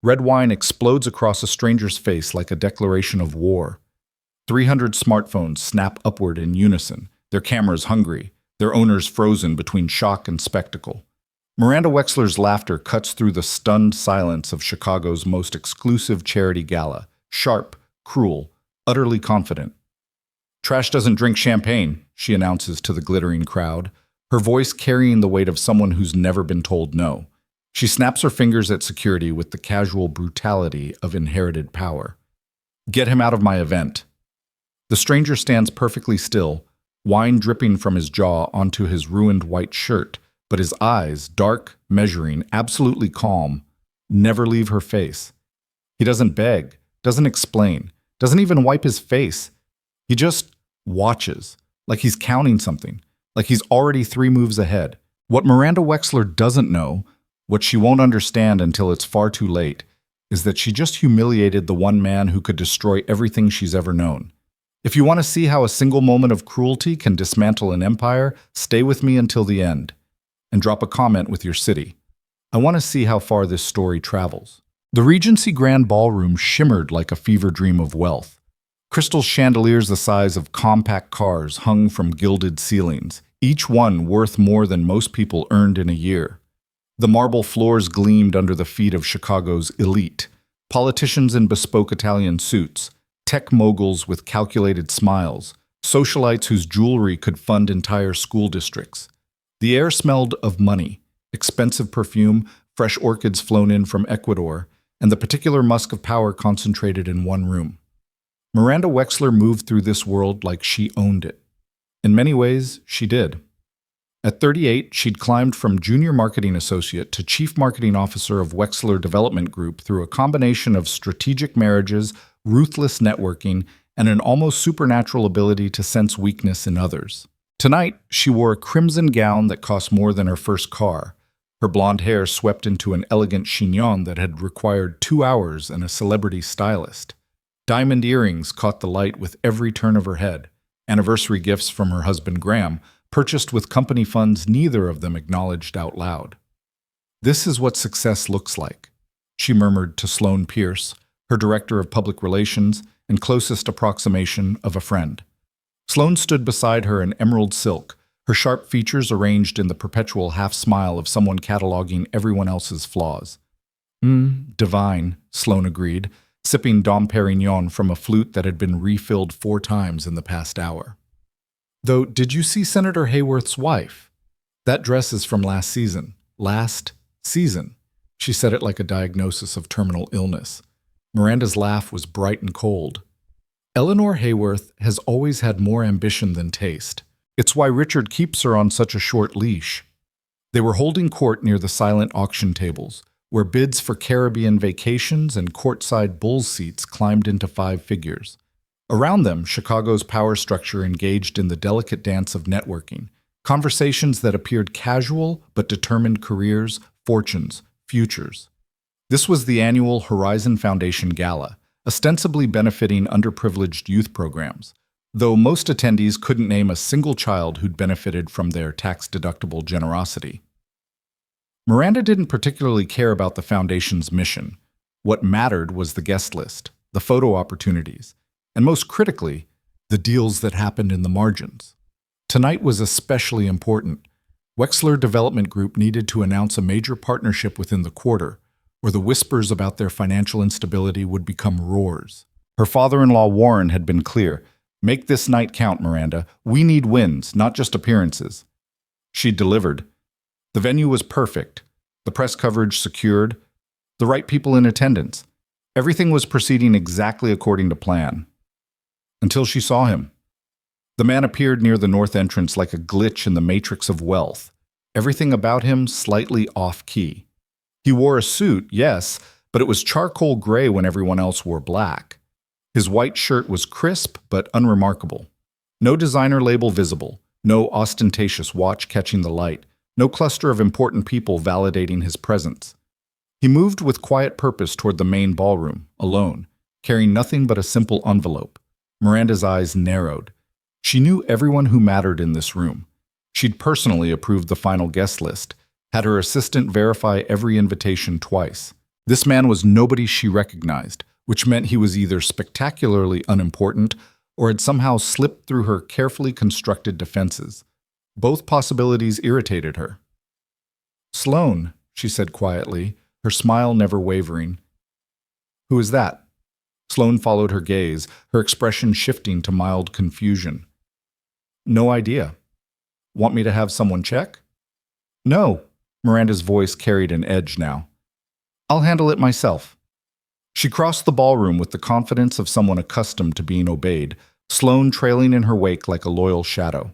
Red wine explodes across a stranger's face like a declaration of war. 300 smartphones snap upward in unison, their cameras hungry, their owners frozen between shock and spectacle. Miranda Wexler's laughter cuts through the stunned silence of Chicago's most exclusive charity gala, sharp, cruel, utterly confident. "Trash doesn't drink champagne," she announces to the glittering crowd, her voice carrying the weight of someone who's never been told no. She snaps her fingers at security with the casual brutality of inherited power. "Get him out of my event." The stranger stands perfectly still, wine dripping from his jaw onto his ruined white shirt, but his eyes, dark, measuring, absolutely calm, never leave her face. He doesn't beg, doesn't explain, doesn't even wipe his face. He just watches, like he's counting something, like he's already 3 moves ahead. What Miranda Wexler doesn't know, what she won't understand until it's far too late, is that she just humiliated the one man who could destroy everything she's ever known. If you want to see how a single moment of cruelty can dismantle an empire, stay with me until the end. And drop a comment with your city. I want to see how far this story travels. The Regency Grand Ballroom shimmered like a fever dream of wealth. Crystal chandeliers the size of compact cars hung from gilded ceilings, each one worth more than most people earned in a year. The marble floors gleamed under the feet of Chicago's elite, politicians in bespoke Italian suits, tech moguls with calculated smiles, socialites whose jewelry could fund entire school districts. The air smelled of money, expensive perfume, fresh orchids flown in from Ecuador, and the particular musk of power concentrated in one room. Miranda Wexler moved through this world like she owned it. In many ways, she did. At 38, she'd climbed from junior marketing associate to chief marketing officer of Wexler Development Group through a combination of strategic marriages, ruthless networking, and an almost supernatural ability to sense weakness in others. Tonight, she wore a crimson gown that cost more than her first car, her blonde hair swept into an elegant chignon that had required 2 hours and a celebrity stylist. Diamond earrings caught the light with every turn of her head, anniversary gifts from her husband Graham, purchased with company funds neither of them acknowledged out loud. "This is what success looks like," she murmured to Sloane Pierce, her director of public relations and closest approximation of a friend. Sloane stood beside her in emerald silk, her sharp features arranged in the perpetual half-smile of someone cataloging everyone else's flaws. Divine," Sloane agreed, sipping Dom Perignon from a flute that had been refilled 4 times in the past hour. "Though, did you see Senator Hayworth's wife? That dress is from last season." Last season. She said it like a diagnosis of terminal illness. Miranda's laugh was bright and cold. "Eleanor Hayworth has always had more ambition than taste. It's why Richard keeps her on such a short leash." They were holding court near the silent auction tables, where bids for Caribbean vacations and courtside Bulls seats climbed into 5 figures. Around them, Chicago's power structure engaged in the delicate dance of networking, conversations that appeared casual but determined careers, fortunes, futures. This was the annual Horizon Foundation Gala, ostensibly benefiting underprivileged youth programs, though most attendees couldn't name a single child who'd benefited from their tax-deductible generosity. Miranda didn't particularly care about the foundation's mission. What mattered was the guest list, the photo opportunities, and most critically, the deals that happened in the margins. Tonight was especially important. Wexler Development Group needed to announce a major partnership within the quarter, or the whispers about their financial instability would become roars. Her father-in-law Warren had been clear. "Make this night count, Miranda. We need wins, not just appearances." She delivered. The venue was perfect, the press coverage secured, the right people in attendance. Everything was proceeding exactly according to plan. Until she saw him. The man appeared near the north entrance like a glitch in the matrix of wealth, everything about him slightly off-key. He wore a suit, yes, but it was charcoal gray when everyone else wore black. His white shirt was crisp but unremarkable. No designer label visible, no ostentatious watch catching the light, no cluster of important people validating his presence. He moved with quiet purpose toward the main ballroom, alone, carrying nothing but a simple envelope. Miranda's eyes narrowed. She knew everyone who mattered in this room. She'd personally approved the final guest list, had her assistant verify every invitation twice. This man was nobody she recognized, which meant he was either spectacularly unimportant or had somehow slipped through her carefully constructed defenses. Both possibilities irritated her. "Sloane," she said quietly, her smile never wavering. "Who is that?" Sloane followed her gaze, her expression shifting to mild confusion. "No idea. Want me to have someone check?" "No." Miranda's voice carried an edge now. "I'll handle it myself." She crossed the ballroom with the confidence of someone accustomed to being obeyed, Sloane trailing in her wake like a loyal shadow.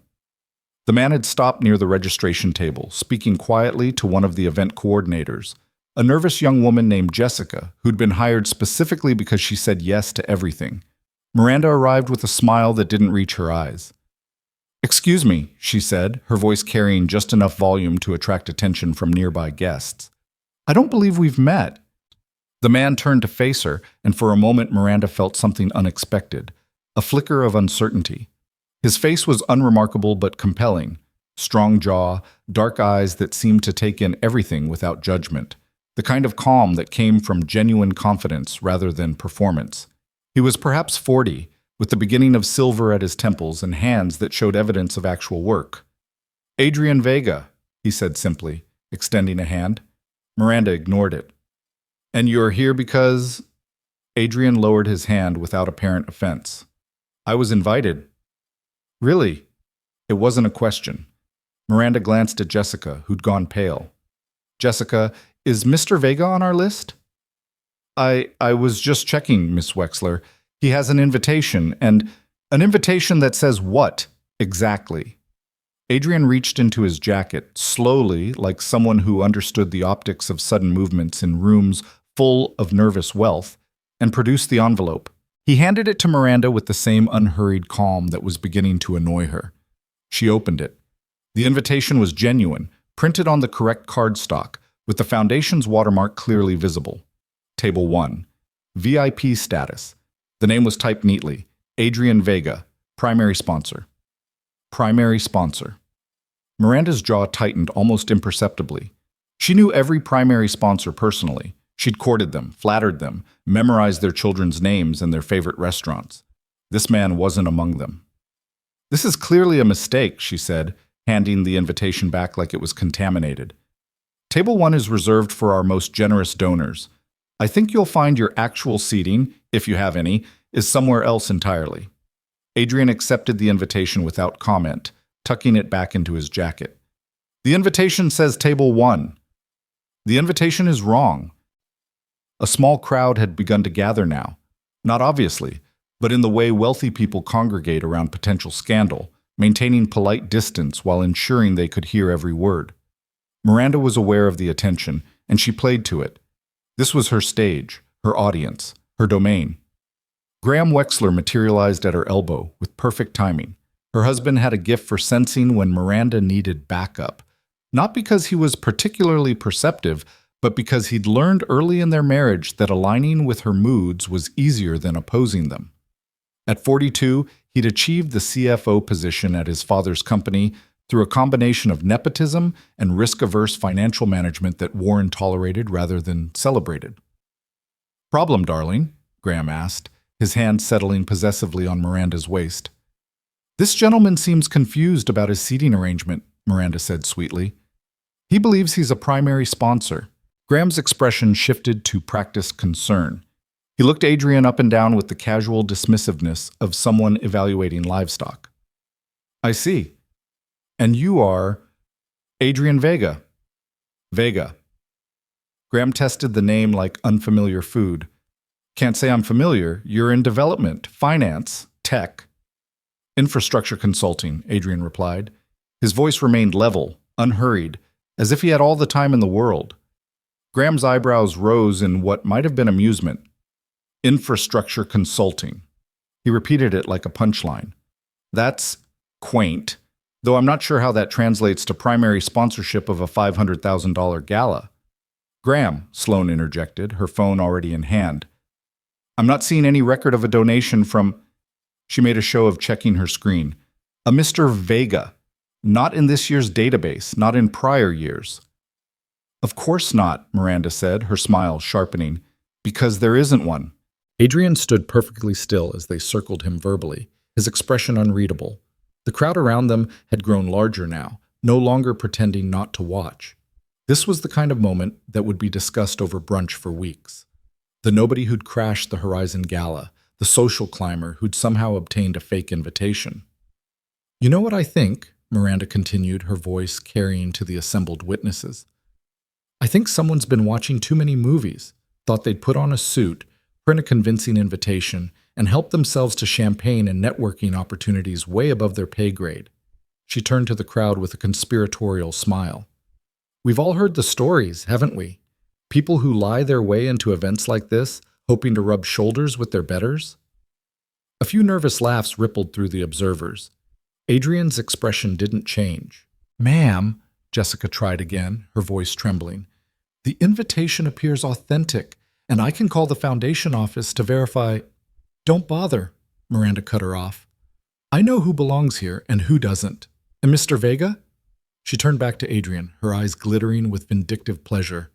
The man had stopped near the registration table, speaking quietly to one of the event coordinators, a nervous young woman named Jessica, who'd been hired specifically because she said yes to everything. Miranda arrived with a smile that didn't reach her eyes. "Excuse me," she said, her voice carrying just enough volume to attract attention from nearby guests. "I don't believe we've met." The man turned to face her, and for a moment Miranda felt something unexpected, a flicker of uncertainty. His face was unremarkable but compelling, strong jaw, dark eyes that seemed to take in everything without judgment, the kind of calm that came from genuine confidence rather than performance. He was perhaps 40, with the beginning of silver at his temples and hands that showed evidence of actual work. "Adrian Vega," he said simply, extending a hand. Miranda ignored it. "And you're here because—" Adrian lowered his hand without apparent offense. "I was invited." "Really?" It wasn't a question. Miranda glanced at Jessica, who'd gone pale. "Jessica, is Mr. Vega on our list?" I was just checking, Miss Wexler. He has an invitation, and an invitation that says what, exactly?" Adrian reached into his jacket, slowly, like someone who understood the optics of sudden movements in rooms full of nervous wealth, and produced the envelope. He handed it to Miranda with the same unhurried calm that was beginning to annoy her. She opened it. The invitation was genuine, printed on the correct cardstock, with the Foundation's watermark clearly visible. Table 1. VIP status. The name was typed neatly. Adrian Vega, primary sponsor. Primary sponsor. Miranda's jaw tightened almost imperceptibly. She knew every primary sponsor personally. She'd courted them, flattered them, memorized their children's names and their favorite restaurants. This man wasn't among them. "This is clearly a mistake," she said, handing the invitation back like it was contaminated. "Table 1 is reserved for our most generous donors. I think you'll find your actual seating, if you have any, is somewhere else entirely." Adrian accepted the invitation without comment, tucking it back into his jacket. "The invitation says Table 1. The invitation is wrong." A small crowd had begun to gather now, not obviously, but in the way wealthy people congregate around potential scandal, maintaining polite distance while ensuring they could hear every word. Miranda was aware of the attention, and she played to it. This was her stage, her audience, her domain. Graham Wexler materialized at her elbow with perfect timing. Her husband had a gift for sensing when Miranda needed backup, not because he was particularly perceptive, but because he'd learned early in their marriage that aligning with her moods was easier than opposing them. At 42, he'd achieved the CFO position at his father's company through a combination of nepotism and risk-averse financial management that Warren tolerated rather than celebrated. "Problem, darling?" Graham asked, his hand settling possessively on Miranda's waist. "This gentleman seems confused about his seating arrangement," Miranda said sweetly. "He believes he's a primary sponsor." Graham's expression shifted to practiced concern. He looked Adrian up and down with the casual dismissiveness of someone evaluating livestock. "I see. And you are—" "Adrian Vega." "Vega." Graham tested the name like unfamiliar food. "Can't say I'm familiar. You're in development, finance, tech." "Infrastructure consulting," Adrian replied. His voice remained level, unhurried, as if he had all the time in the world. Graham's eyebrows rose in what might have been amusement. "Infrastructure consulting." He repeated it like a punchline. "That's quaint, though I'm not sure how that translates to primary sponsorship of a $500,000 gala." "Graham," Sloane interjected, her phone already in hand. "I'm not seeing any record of a donation from—" She made a show of checking her screen. "A Mr. Vega. Not in this year's database, not in prior years." Of course not, Miranda said, her smile sharpening. Because there isn't one. Adrian stood perfectly still as they circled him verbally, his expression unreadable. The crowd around them had grown larger now, no longer pretending not to watch. This was the kind of moment that would be discussed over brunch for weeks. The nobody who'd crashed the Horizon Gala, the social climber who'd somehow obtained a fake invitation. You know what I think? Miranda continued, her voice carrying to the assembled witnesses. I think someone's been watching too many movies, thought they'd put on a suit, print a convincing invitation, and help themselves to champagne and networking opportunities way above their pay grade. She turned to the crowd with a conspiratorial smile. We've all heard the stories, haven't we? People who lie their way into events like this, hoping to rub shoulders with their betters? A few nervous laughs rippled through the observers. Adrian's expression didn't change. Ma'am, Jessica tried again, her voice trembling. The invitation appears authentic, and I can call the foundation office to verify. Don't bother, Miranda cut her off. I know who belongs here and who doesn't. And Mr. Vega? She turned back to Adrian, her eyes glittering with vindictive pleasure.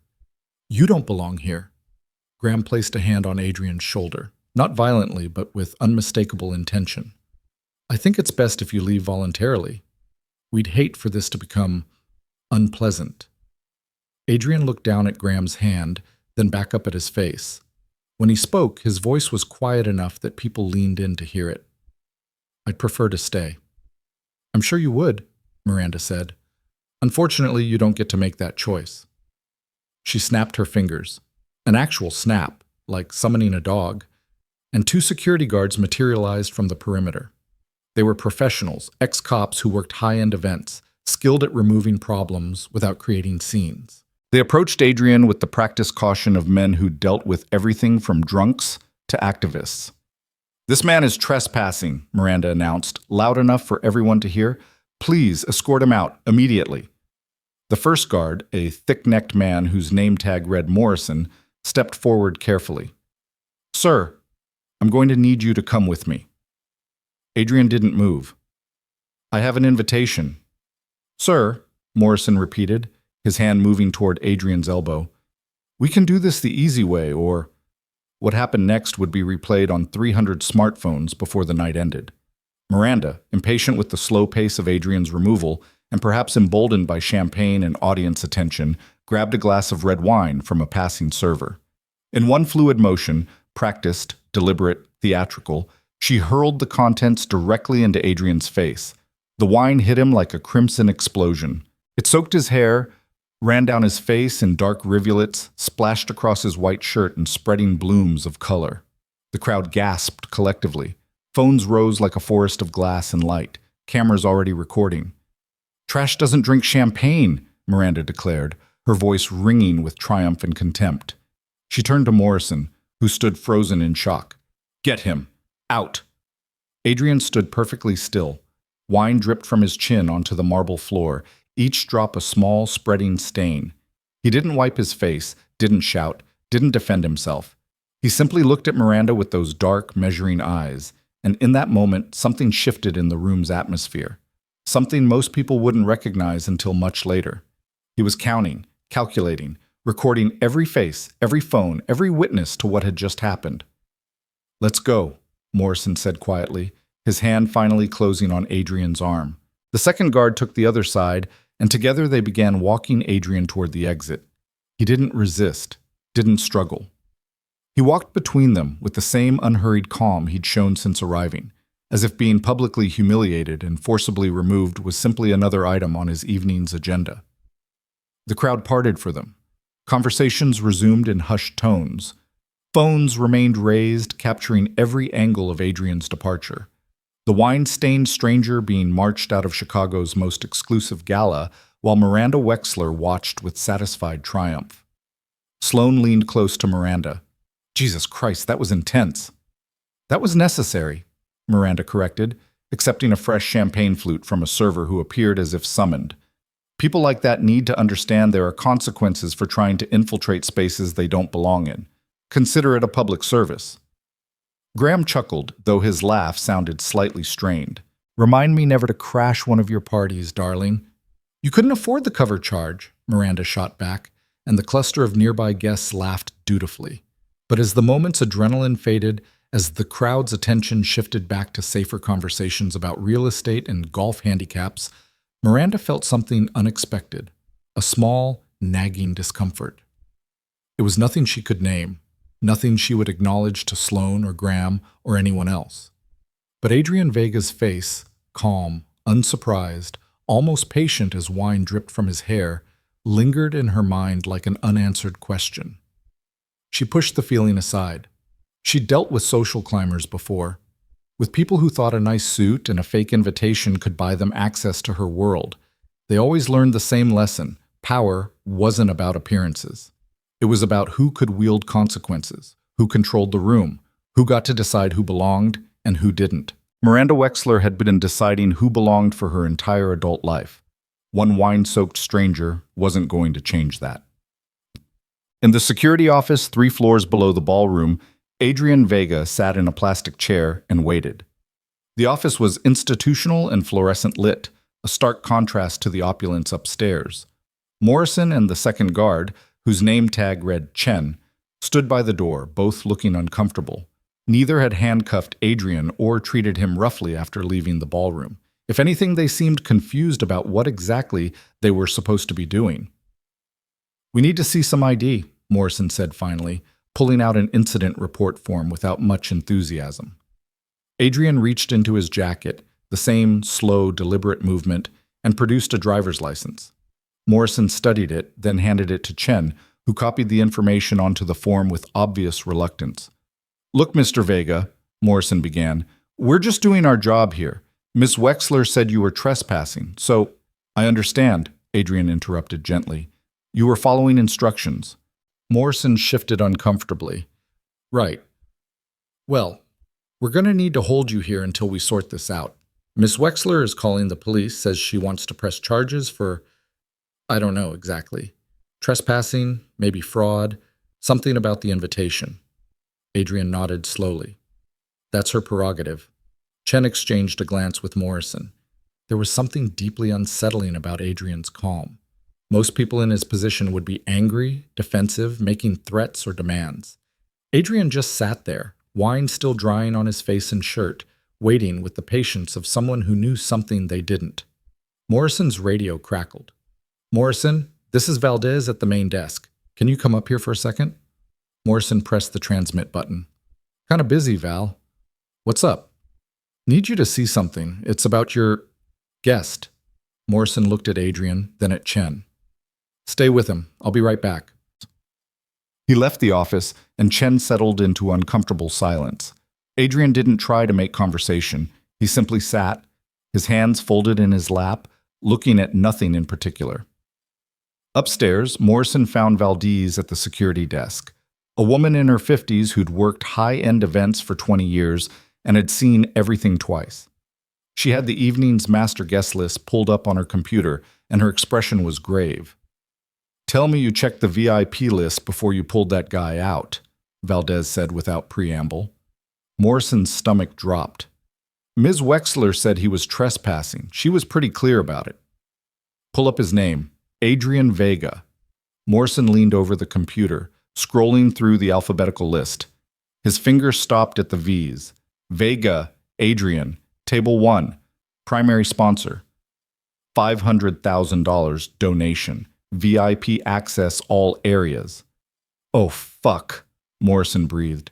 You don't belong here. Graham placed a hand on Adrian's shoulder, not violently, but with unmistakable intention. I think it's best if you leave voluntarily. We'd hate for this to become unpleasant. Adrian looked down at Graham's hand, then back up at his face. When he spoke, his voice was quiet enough that people leaned in to hear it. I'd prefer to stay. I'm sure you would, Miranda said. Unfortunately, you don't get to make that choice. She snapped her fingers. An actual snap, like summoning a dog, and 2 security guards materialized from the perimeter. They were professionals, ex-cops who worked high-end events, skilled at removing problems without creating scenes. They approached Adrian with the practiced caution of men who dealt with everything from drunks to activists. This man is trespassing, Miranda announced, loud enough for everyone to hear. Please escort him out immediately. The first guard, a thick-necked man whose name tag read Morrison, stepped forward carefully. Sir, I'm going to need you to come with me. Adrian didn't move. I have an invitation. Sir, Morrison repeated, his hand moving toward Adrian's elbow. We can do this the easy way, or... What happened next would be replayed on 300 smartphones before the night ended. Miranda, impatient with the slow pace of Adrian's removal, and perhaps emboldened by champagne and audience attention, grabbed a glass of red wine from a passing server. In one fluid motion, practiced, deliberate, theatrical, she hurled the contents directly into Adrian's face. The wine hit him like a crimson explosion. It soaked his hair, ran down his face in dark rivulets, splashed across his white shirt in spreading blooms of color. The crowd gasped collectively. Phones rose like a forest of glass and light, cameras already recording. Trash doesn't drink champagne, Miranda declared, her voice ringing with triumph and contempt. She turned to Morrison, who stood frozen in shock. Get him. Out. Adrian stood perfectly still. Wine dripped from his chin onto the marble floor, each drop a small, spreading stain. He didn't wipe his face, didn't shout, didn't defend himself. He simply looked at Miranda with those dark, measuring eyes, and in that moment, something shifted in the room's atmosphere. Something most people wouldn't recognize until much later. He was counting, calculating, recording every face, every phone, every witness to what had just happened. Let's go, Morrison said quietly, his hand finally closing on Adrian's arm. The second guard took the other side, and together they began walking Adrian toward the exit. He didn't resist, didn't struggle. He walked between them with the same unhurried calm he'd shown since arriving, as if being publicly humiliated and forcibly removed was simply another item on his evening's agenda. The crowd parted for them. Conversations resumed in hushed tones. Phones remained raised, capturing every angle of Adrian's departure. The wine-stained stranger being marched out of Chicago's most exclusive gala, while Miranda Wexler watched with satisfied triumph. Sloane leaned close to Miranda. Jesus Christ, that was intense. That was necessary, Miranda corrected, accepting a fresh champagne flute from a server who appeared as if summoned. People like that need to understand there are consequences for trying to infiltrate spaces they don't belong in. Consider it a public service. Graham chuckled, though his laugh sounded slightly strained. Remind me never to crash one of your parties, darling. You couldn't afford the cover charge, Miranda shot back, and the cluster of nearby guests laughed dutifully. But as the moment's adrenaline faded, as the crowd's attention shifted back to safer conversations about real estate and golf handicaps, Miranda felt something unexpected, a small, nagging discomfort. It was nothing she could name, nothing she would acknowledge to Sloane or Graham or anyone else. But Adrian Vega's face, calm, unsurprised, almost patient as wine dripped from his hair, lingered in her mind like an unanswered question. She pushed the feeling aside. She'd dealt with social climbers before, with people who thought a nice suit and a fake invitation could buy them access to her world. They always learned the same lesson: power wasn't about appearances. It was about who could wield consequences, who controlled the room, who got to decide who belonged and who didn't. Miranda Wexler had been deciding who belonged for her entire adult life. One wine-soaked stranger wasn't going to change that. In the security office 3 floors below the ballroom, Adrian Vega sat in a plastic chair and waited. The office was institutional and fluorescent lit, a stark contrast to the opulence upstairs. Morrison and the second guard, whose name tag read Chen, stood by the door, both looking uncomfortable. Neither had handcuffed Adrian or treated him roughly after leaving the ballroom. If anything, they seemed confused about what exactly they were supposed to be doing. "We need to see some ID," Morrison said finally, pulling out an incident report form without much enthusiasm. Adrian reached into his jacket, the same slow, deliberate movement, and produced a driver's license. Morrison studied it, then handed it to Chen, who copied the information onto the form with obvious reluctance. "Look, Mr. Vega," Morrison began, "we're just doing our job here. Miss Wexler said you were trespassing, so—" "I understand," Adrian interrupted gently. "You were following instructions." Morrison shifted uncomfortably. "Right. Well, we're going to need to hold you here until we sort this out. Miss Wexler is calling the police, says she wants to press charges for, I don't know exactly. Trespassing, maybe fraud, something about the invitation." Adrian nodded slowly. "That's her prerogative." Chen exchanged a glance with Morrison. There was something deeply unsettling about Adrian's calm. Most people in his position would be angry, defensive, making threats or demands. Adrian just sat there, wine still drying on his face and shirt, waiting with the patience of someone who knew something they didn't. Morrison's radio crackled. "Morrison, this is Valdez at the main desk. Can you come up here for a second?" Morrison pressed the transmit button. "Kinda busy, Val. What's up?" "Need you to see something. It's about your guest." Morrison looked at Adrian, then at Chen. "Stay with him. I'll be right back." He left the office, and Chen settled into uncomfortable silence. Adrian didn't try to make conversation. He simply sat, his hands folded in his lap, looking at nothing in particular. Upstairs, Morrison found Valdez at the security desk, a woman in her 50s who'd worked high-end events for 20 years and had seen everything twice. She had the evening's master guest list pulled up on her computer, and her expression was grave. "Tell me you checked the VIP list before you pulled that guy out," Valdez said without preamble. Morrison's stomach dropped. "Ms. Wexler said he was trespassing. She was pretty clear about it." "Pull up his name. Adrian Vega." Morrison leaned over the computer, scrolling through the alphabetical list. His finger stopped at the V's. Vega, Adrian, Table 1, primary sponsor. $500,000 donation. VIP access all areas. "Oh, fuck," Morrison breathed.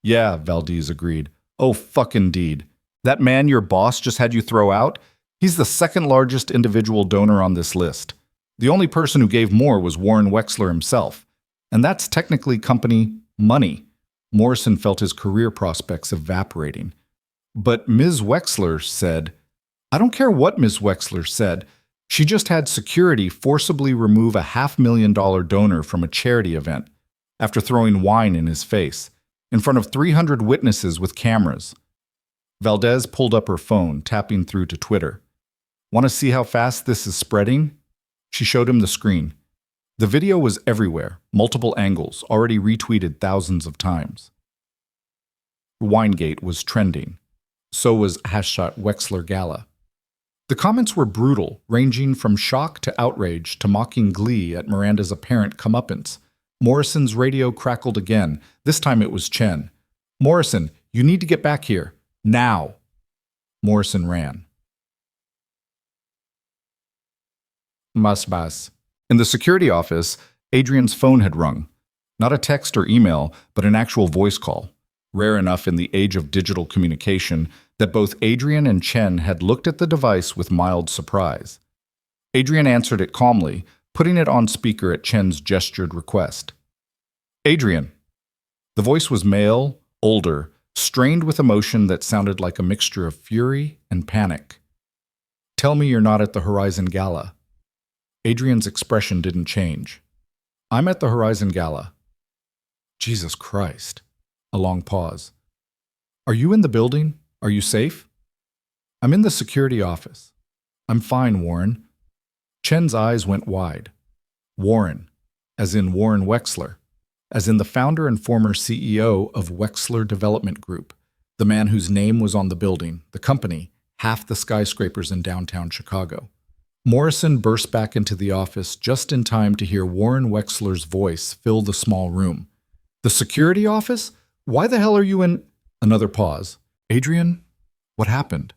"Yeah," Valdez agreed. "Oh, fuck indeed. That man your boss just had you throw out? He's the second largest individual donor on this list. The only person who gave more was Warren Wexler himself. And that's technically company money." Morrison felt his career prospects evaporating. "But Ms. Wexler said—" "I don't care what Ms. Wexler said. She just had security forcibly remove a $500,000 donor from a charity event after throwing wine in his face, in front of 300 witnesses with cameras." Valdez pulled up her phone, tapping through to Twitter. "Want to see how fast this is spreading?" She showed him the screen. The video was everywhere, multiple angles, already retweeted thousands of times. Winegate was trending. So was #Wexler Gala. The comments were brutal, ranging from shock to outrage to mocking glee at Miranda's apparent comeuppance. Morrison's radio crackled again. This time it was Chen. "Morrison, you need to get back here. Now." Morrison ran. Masbas. In the security office, Adrian's phone had rung. Not a text or email, but an actual voice call. Rare enough in the age of digital communication that both Adrian and Chen had looked at the device with mild surprise. Adrian answered it calmly, putting it on speaker at Chen's gestured request. "Adrian." The voice was male, older, strained with emotion that sounded like a mixture of fury and panic. "Tell me you're not at the Horizon Gala." Adrian's expression didn't change. "I'm at the Horizon Gala." Jesus Christ. A long pause. "Are you in the building? Are you safe?" "I'm in the security office." "I'm fine, Warren." Chen's eyes went wide. Warren, as in Warren Wexler, as in the founder and former CEO of Wexler Development Group, the man whose name was on the building, the company, half the skyscrapers in downtown Chicago. Morrison burst back into the office just in time to hear Warren Wexler's voice fill the small room. "The security office? Why the hell are you in—" Another pause. "Adrian, what happened?"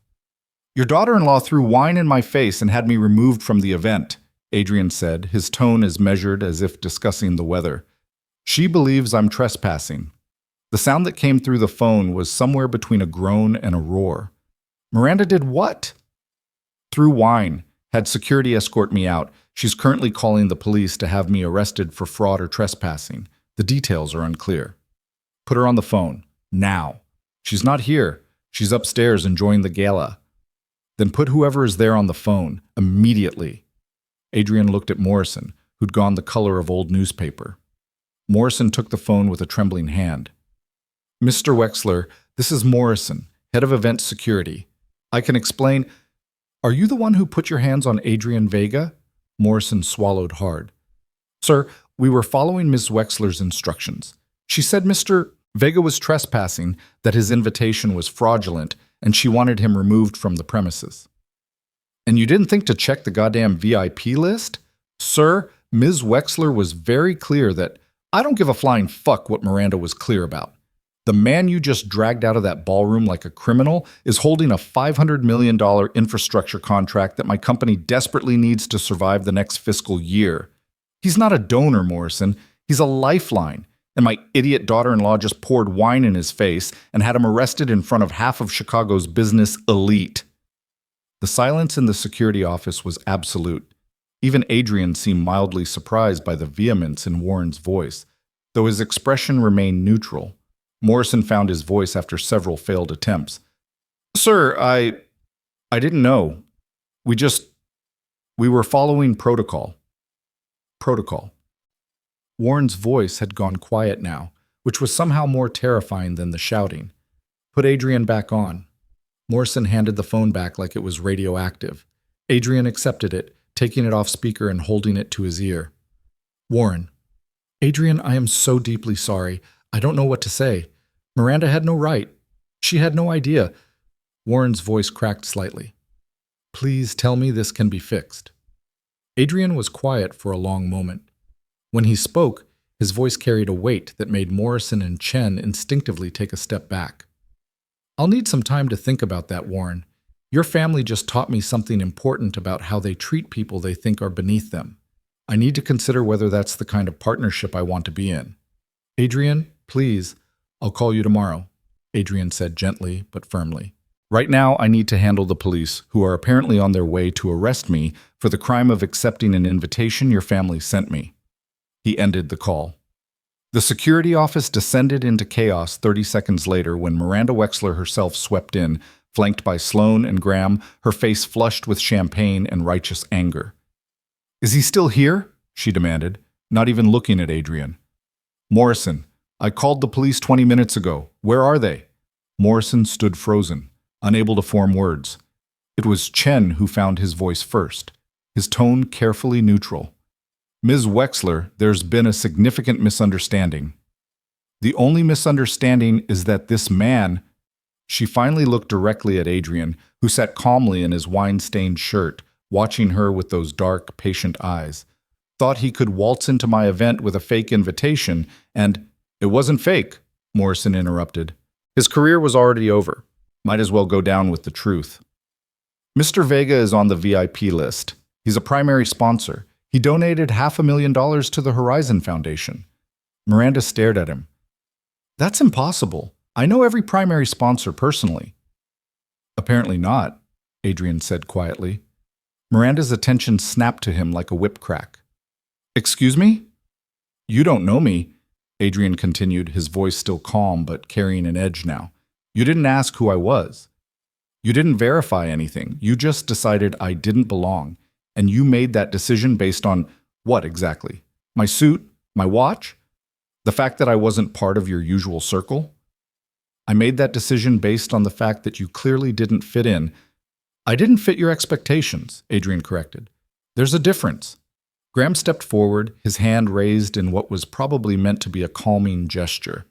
"Your daughter-in-law threw wine in my face and had me removed from the event," Adrian said, his tone as measured as if discussing the weather. "She believes I'm trespassing." The sound that came through the phone was somewhere between a groan and a roar. "Miranda did what?" "Threw wine. Had security escort me out. She's currently calling the police to have me arrested for fraud or trespassing. The details are unclear." "Put her on the phone. Now." "She's not here. She's upstairs enjoying the gala." "Then put whoever is there on the phone, immediately." Adrian looked at Morrison, who'd gone the color of old newspaper. Morrison took the phone with a trembling hand. "Mr. Wexler, this is Morrison, head of event security. I can explain—" "Are you the one who put your hands on Adrian Vega?" Morrison swallowed hard. "Sir, we were following Ms. Wexler's instructions. She said Mr. Vega was trespassing, that his invitation was fraudulent, and she wanted him removed from the premises." "And you didn't think to check the goddamn VIP list?" "Sir, Ms. Wexler was very clear that—" "I don't give a flying fuck what Miranda was clear about. The man you just dragged out of that ballroom like a criminal is holding a $500 million infrastructure contract that my company desperately needs to survive the next fiscal year. He's not a donor, Morrison. He's a lifeline. And my idiot daughter-in-law just poured wine in his face and had him arrested in front of half of Chicago's business elite." The silence in the security office was absolute. Even Adrian seemed mildly surprised by the vehemence in Warren's voice, though his expression remained neutral. Morrison found his voice after several failed attempts. "Sir, I didn't know. We were following protocol." Protocol. Warren's voice had gone quiet now, which was somehow more terrifying than the shouting. "Put Adrian back on." Morrison handed the phone back like it was radioactive. Adrian accepted it, taking it off speaker and holding it to his ear. "Warren." "Adrian, I am so deeply sorry. I don't know what to say. Miranda had no right. She had no idea." Warren's voice cracked slightly. "Please tell me this can be fixed." Adrian was quiet for a long moment. When he spoke, his voice carried a weight that made Morrison and Chen instinctively take a step back. "I'll need some time to think about that, Warren. Your family just taught me something important about how they treat people they think are beneath them. I need to consider whether that's the kind of partnership I want to be in." "Adrian, please, I'll call you tomorrow," Adrian said gently but firmly. "Right now, I need to handle the police, who are apparently on their way to arrest me for the crime of accepting an invitation your family sent me." He ended the call. The security office descended into chaos 30 seconds later when Miranda Wexler herself swept in, flanked by Sloan and Graham, her face flushed with champagne and righteous anger. "Is he still here?" she demanded, not even looking at Adrian. "Morrison, I called the police 20 minutes ago. Where are they?" Morrison stood frozen, unable to form words. It was Chen who found his voice first, his tone carefully neutral. "Ms. Wexler, there's been a significant misunderstanding. The only misunderstanding is that this man—" She finally looked directly at Adrian, who sat calmly in his wine-stained shirt, watching her with those dark, patient eyes. Thought he could waltz into my event with a fake invitation, and it wasn't fake, Morrison interrupted. His career was already over. Might as well go down with the truth. Mr. Vega is on the VIP list. He's a primary sponsor. He donated $500,000 to the Horizon Foundation. Miranda stared at him. That's impossible. I know every primary sponsor personally. Apparently not, Adrian said quietly. Miranda's attention snapped to him like a whip crack. Excuse me? You don't know me, Adrian continued, his voice still calm but carrying an edge now. You didn't ask who I was. You didn't verify anything. You just decided I didn't belong. And you made that decision based on what exactly? My suit? My watch? The fact that I wasn't part of your usual circle? I made that decision based on the fact that you clearly didn't fit in. I didn't fit your expectations, Adrian corrected. There's a difference. Graham stepped forward, his hand raised in what was probably meant to be a calming gesture.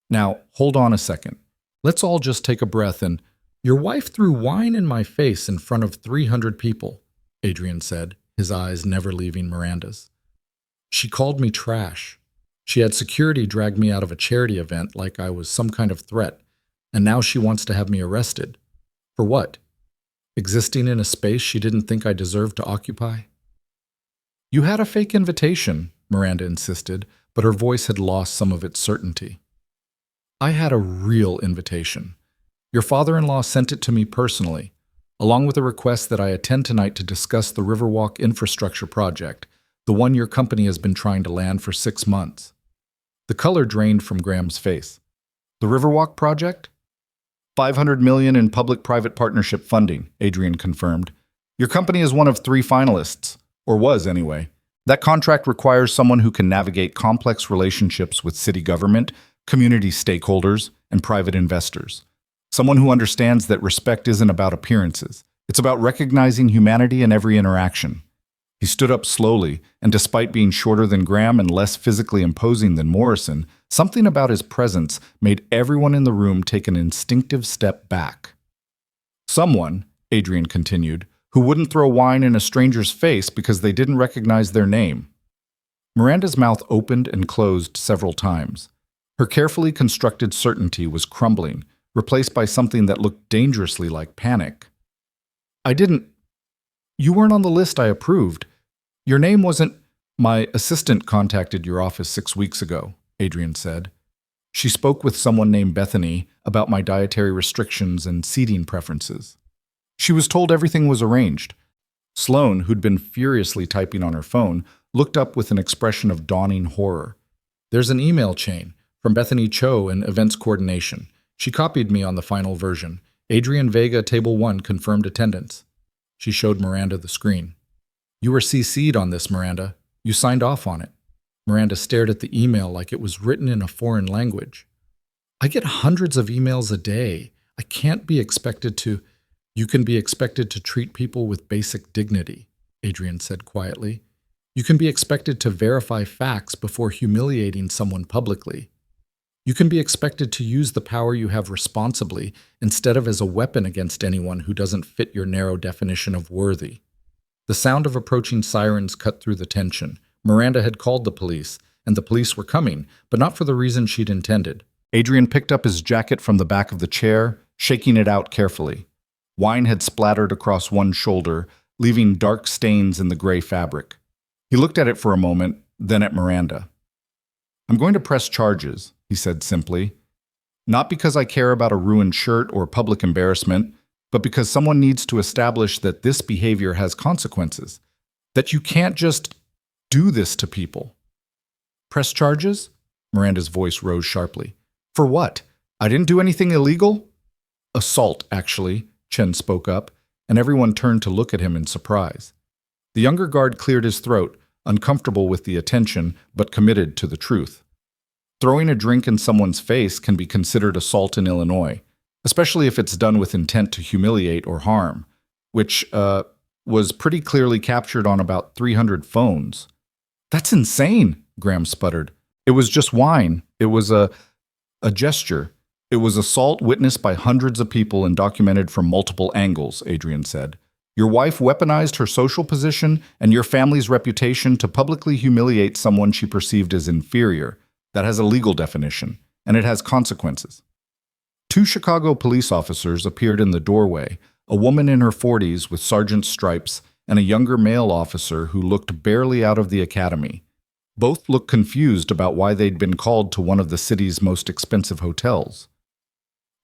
Now, hold on a second. Let's all just take a breath and... Your wife threw wine in my face in front of 300 people, Adrian said, his eyes never leaving Miranda's. She called me trash. She had security drag me out of a charity event like I was some kind of threat, and now she wants to have me arrested. For what? Existing in a space she didn't think I deserved to occupy? You had a fake invitation, Miranda insisted, but her voice had lost some of its certainty. I had a real invitation. Your father-in-law sent it to me personally, along with a request that I attend tonight to discuss the Riverwalk infrastructure project, the one your company has been trying to land for 6 months. The color drained from Graham's face. The Riverwalk project? $500 million in public-private partnership funding, Adrian confirmed. Your company is one of 3 finalists, or was anyway. That contract requires someone who can navigate complex relationships with city government, community stakeholders, and private investors. Someone who understands that respect isn't about appearances. It's about recognizing humanity in every interaction. He stood up slowly, and despite being shorter than Graham and less physically imposing than Morrison, something about his presence made everyone in the room take an instinctive step back. Someone, Adrian continued, who wouldn't throw wine in a stranger's face because they didn't recognize their name. Miranda's mouth opened and closed several times. Her carefully constructed certainty was crumbling, replaced by something that looked dangerously like panic. You weren't on the list I approved. Your name wasn't... My assistant contacted your office 6 weeks ago, Adrian said. She spoke with someone named Bethany about my dietary restrictions and seating preferences. She was told everything was arranged. Sloane, who'd been furiously typing on her phone, looked up with an expression of dawning horror. There's an email chain from Bethany Cho in events coordination. She copied me on the final version. Adrian Vega, Table 1, confirmed attendance. She showed Miranda the screen. You were CC'd on this, Miranda. You signed off on it. Miranda stared at the email like it was written in a foreign language. I get hundreds of emails a day. I can't be expected to... You can be expected to treat people with basic dignity, Adrian said quietly. You can be expected to verify facts before humiliating someone publicly. You can be expected to use the power you have responsibly instead of as a weapon against anyone who doesn't fit your narrow definition of worthy. The sound of approaching sirens cut through the tension. Miranda had called the police, and the police were coming, but not for the reason she'd intended. Adrian picked up his jacket from the back of the chair, shaking it out carefully. Wine had splattered across one shoulder, leaving dark stains in the gray fabric. He looked at it for a moment, then at Miranda. I'm going to press charges, he said simply. Not because I care about a ruined shirt or public embarrassment, but because someone needs to establish that this behavior has consequences. That you can't just do this to people. Press charges? Miranda's voice rose sharply. For what? I didn't do anything illegal? Assault, actually, Chen spoke up, and everyone turned to look at him in surprise. The younger guard cleared his throat, uncomfortable with the attention, but committed to the truth. Throwing a drink in someone's face can be considered assault in Illinois, especially if it's done with intent to humiliate or harm, which was pretty clearly captured on about 300 phones. That's insane, Graham sputtered. It was just wine. It was a gesture. It was assault witnessed by hundreds of people and documented from multiple angles, Adrian said. Your wife weaponized her social position and your family's reputation to publicly humiliate someone she perceived as inferior. That has a legal definition, and it has consequences. Two Chicago police officers appeared in the doorway, a woman in her 40s with sergeant's stripes and a younger male officer who looked barely out of the academy. Both looked confused about why they'd been called to one of the city's most expensive hotels.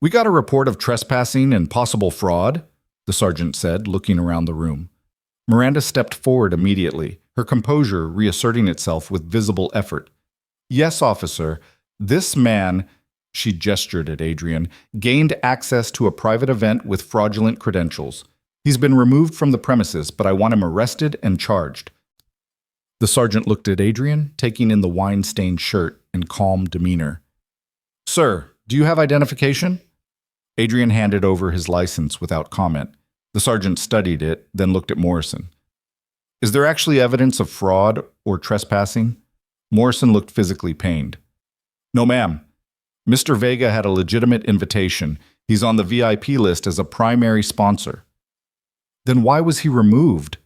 We got a report of trespassing and possible fraud, the sergeant said, looking around the room. Miranda stepped forward immediately, her composure reasserting itself with visible effort. Yes, officer, this man, she gestured at Adrian, gained access to a private event with fraudulent credentials. He's been removed from the premises, but I want him arrested and charged. The sergeant looked at Adrian, taking in the wine-stained shirt and calm demeanor. Sir, do you have identification? Adrian handed over his license without comment. The sergeant studied it, then looked at Morrison. Is there actually evidence of fraud or trespassing? Morrison looked physically pained. No, ma'am. Mr. Vega had a legitimate invitation. He's on the VIP list as a primary sponsor. Then why was he removed?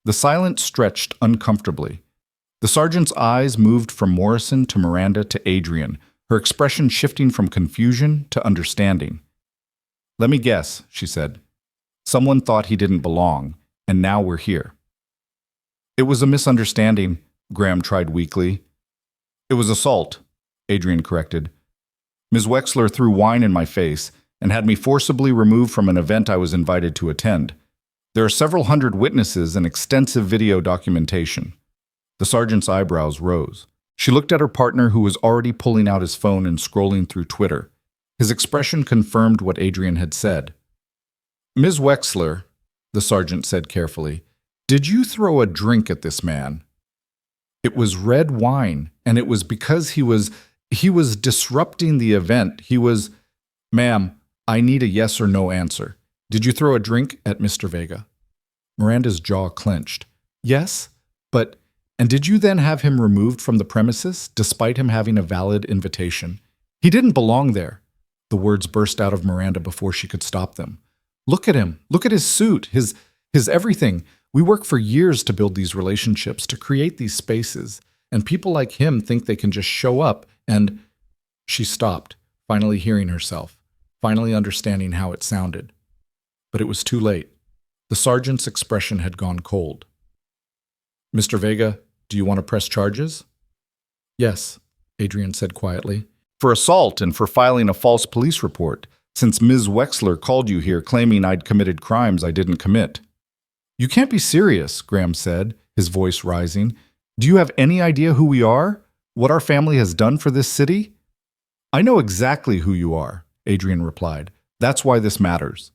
The silence stretched uncomfortably. The sergeant's eyes moved from Morrison to Miranda to Adrian, her expression shifting from confusion to understanding. Let me guess, she said. Someone thought he didn't belong, and now we're here. It was a misunderstanding, Graham tried weakly. It was assault, Adrian corrected. Ms. Wexler threw wine in my face and had me forcibly removed from an event I was invited to attend. There are several hundred witnesses and extensive video documentation. The sergeant's eyebrows rose. She looked at her partner, who was already pulling out his phone and scrolling through Twitter. His expression confirmed what Adrian had said. Ms. Wexler, the sergeant said carefully, did you throw a drink at this man? It was red wine, and it was because he was disrupting the event. Ma'am, I need a yes or no answer. Did you throw a drink at Mr. Vega? Miranda's jaw clenched. Yes, and did you then have him removed from the premises, despite him having a valid invitation? He didn't belong there. The words burst out of Miranda before she could stop them. Look at him. Look at his suit, his everything. We work for years to build these relationships, to create these spaces, and people like him think they can just show up and... She stopped, finally hearing herself, finally understanding how it sounded. But it was too late. The sergeant's expression had gone cold. Mr. Vega, do you want to press charges? Yes, Adrian said quietly. For assault and for filing a false police report, since Ms. Wexler called you here claiming I'd committed crimes I didn't commit. You can't be serious, Graham said, his voice rising. Do you have any idea who we are? What our family has done for this city? I know exactly who you are, Adrian replied. That's why this matters.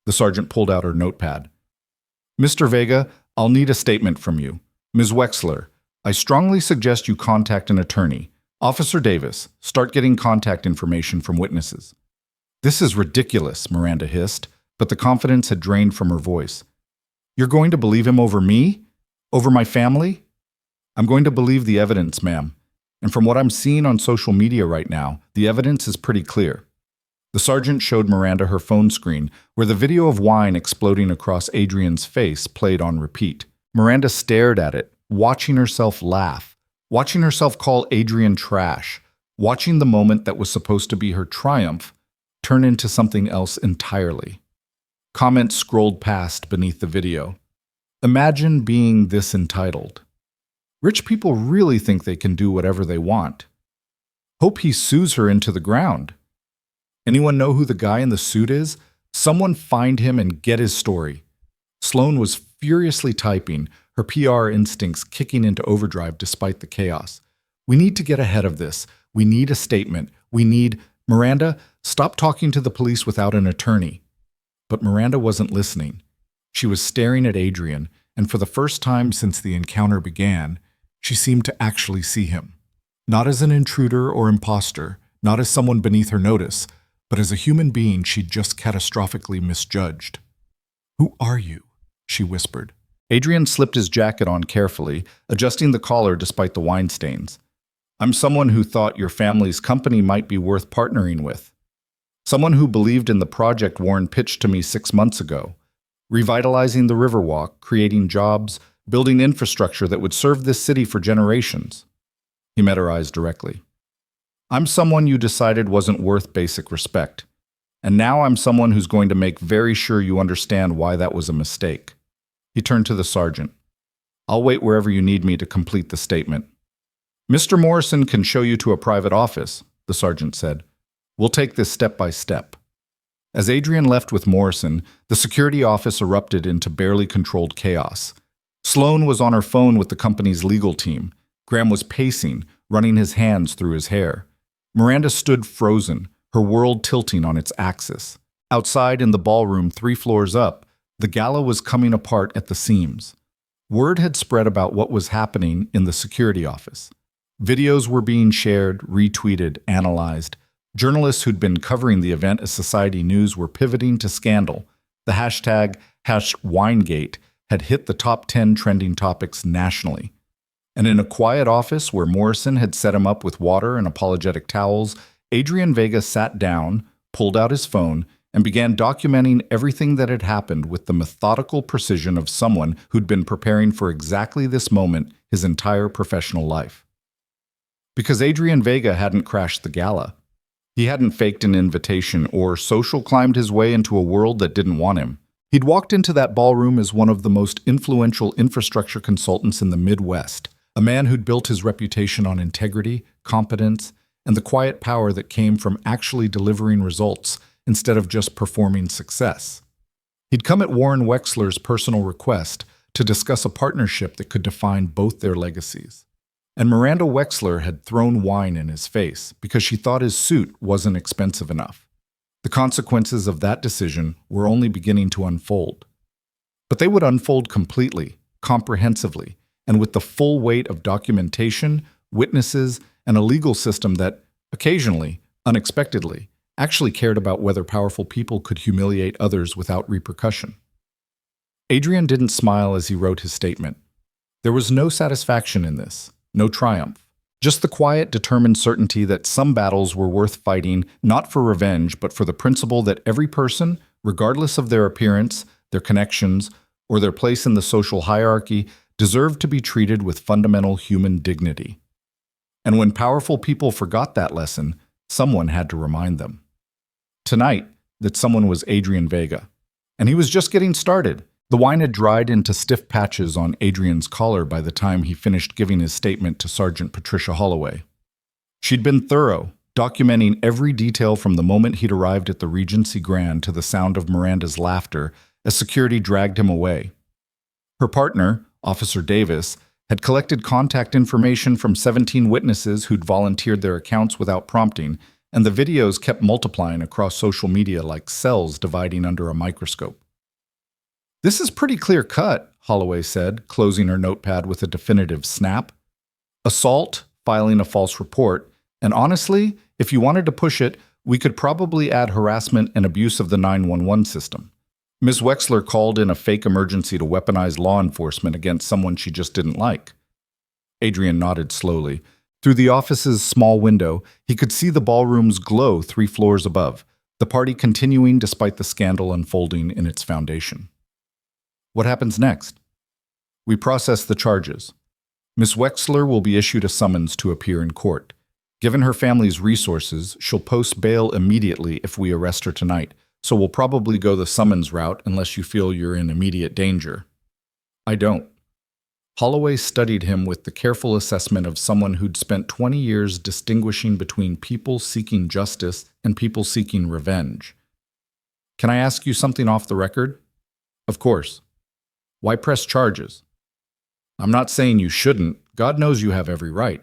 The sergeant pulled out her notepad. Mr. Vega, I'll need a statement from you. Ms. Wexler, I strongly suggest you contact an attorney. Officer Davis, start getting contact information from witnesses. This is ridiculous, Miranda hissed, but the confidence had drained from her voice. You're going to believe him over me? Over my family? I'm going to believe the evidence, ma'am. And from what I'm seeing on social media right now, the evidence is pretty clear. The sergeant showed Miranda her phone screen, where the video of wine exploding across Adrian's face played on repeat. Miranda stared at it, watching herself laugh, watching herself call Adrian trash, watching the moment that was supposed to be her triumph turn into something else entirely. Comments scrolled past beneath the video. Imagine being this entitled. Rich people really think they can do whatever they want. Hope he sues her into the ground. Anyone know who the guy in the suit is? Someone find him and get his story. Sloane was furiously typing, her PR instincts kicking into overdrive despite the chaos. We need to get ahead of this. We need a statement. Miranda, stop talking to the police without an attorney. But Miranda wasn't listening. She was staring at Adrian, and for the first time since the encounter began, she seemed to actually see him. Not as an intruder or imposter, not as someone beneath her notice, but as a human being she'd just catastrophically misjudged. Who are you? She whispered. Adrian slipped his jacket on carefully, adjusting the collar despite the wine stains. I'm someone who thought your family's company might be worth partnering with. Someone who believed in the project Warren pitched to me 6 months ago, revitalizing the Riverwalk, creating jobs, building infrastructure that would serve this city for generations. He met her eyes directly. I'm someone you decided wasn't worth basic respect. And now I'm someone who's going to make very sure you understand why that was a mistake. He turned to the sergeant. I'll wait wherever you need me to complete the statement. Mr. Morrison can show you to a private office, the sergeant said. We'll take this step by step. As Adrian left with Morrison, the security office erupted into barely controlled chaos. Sloan was on her phone with the company's legal team. Graham was pacing, running his hands through his hair. Miranda stood frozen, her world tilting on its axis. Outside in the ballroom 3 floors up, the gala was coming apart at the seams. Word had spread about what was happening in the security office. Videos were being shared, retweeted, analyzed. Journalists who'd been covering the event as society news were pivoting to scandal. The hashtag #Winegate had hit the top 10 trending topics nationally. And in a quiet office where Morrison had set him up with water and apologetic towels, Adrian Vega sat down, pulled out his phone, and began documenting everything that had happened with the methodical precision of someone who'd been preparing for exactly this moment his entire professional life. Because Adrian Vega hadn't crashed the gala. He hadn't faked an invitation or social climbed his way into a world that didn't want him. He'd walked into that ballroom as one of the most influential infrastructure consultants in the Midwest, a man who'd built his reputation on integrity, competence, and the quiet power that came from actually delivering results instead of just performing success. He'd come at Warren Wexler's personal request to discuss a partnership that could define both their legacies. And Miranda Wexler had thrown wine in his face because she thought his suit wasn't expensive enough. The consequences of that decision were only beginning to unfold. But they would unfold completely, comprehensively, and with the full weight of documentation, witnesses, and a legal system that, occasionally, unexpectedly, actually cared about whether powerful people could humiliate others without repercussion. Adrian didn't smile as he wrote his statement. There was no satisfaction in this, no triumph. Just the quiet, determined certainty that some battles were worth fighting, not for revenge, but for the principle that every person, regardless of their appearance, their connections, or their place in the social hierarchy, deserved to be treated with fundamental human dignity. And when powerful people forgot that lesson, someone had to remind them. Tonight, that someone was Adrian Vega. And he was just getting started. The wine had dried into stiff patches on Adrian's collar by the time he finished giving his statement to Sergeant Patricia Holloway. She'd been thorough, documenting every detail from the moment he'd arrived at the Regency Grand to the sound of Miranda's laughter as security dragged him away. Her partner, Officer Davis, had collected contact information from 17 witnesses who'd volunteered their accounts without prompting, and the videos kept multiplying across social media like cells dividing under a microscope. This is pretty clear-cut, Holloway said, closing her notepad with a definitive snap. Assault, filing a false report, and honestly, if you wanted to push it, we could probably add harassment and abuse of the 911 system. Ms. Wexler called in a fake emergency to weaponize law enforcement against someone she just didn't like. Adrian nodded slowly. Through the office's small window, he could see the ballroom's glow 3 floors above, the party continuing despite the scandal unfolding in its foundation. What happens next? We process the charges. Ms. Wexler will be issued a summons to appear in court. Given her family's resources, she'll post bail immediately if we arrest her tonight, so we'll probably go the summons route unless you feel you're in immediate danger. I don't. Holloway studied him with the careful assessment of someone who'd spent 20 years distinguishing between people seeking justice and people seeking revenge. Can I ask you something off the record? Of course. Why press charges? I'm not saying you shouldn't. God knows you have every right.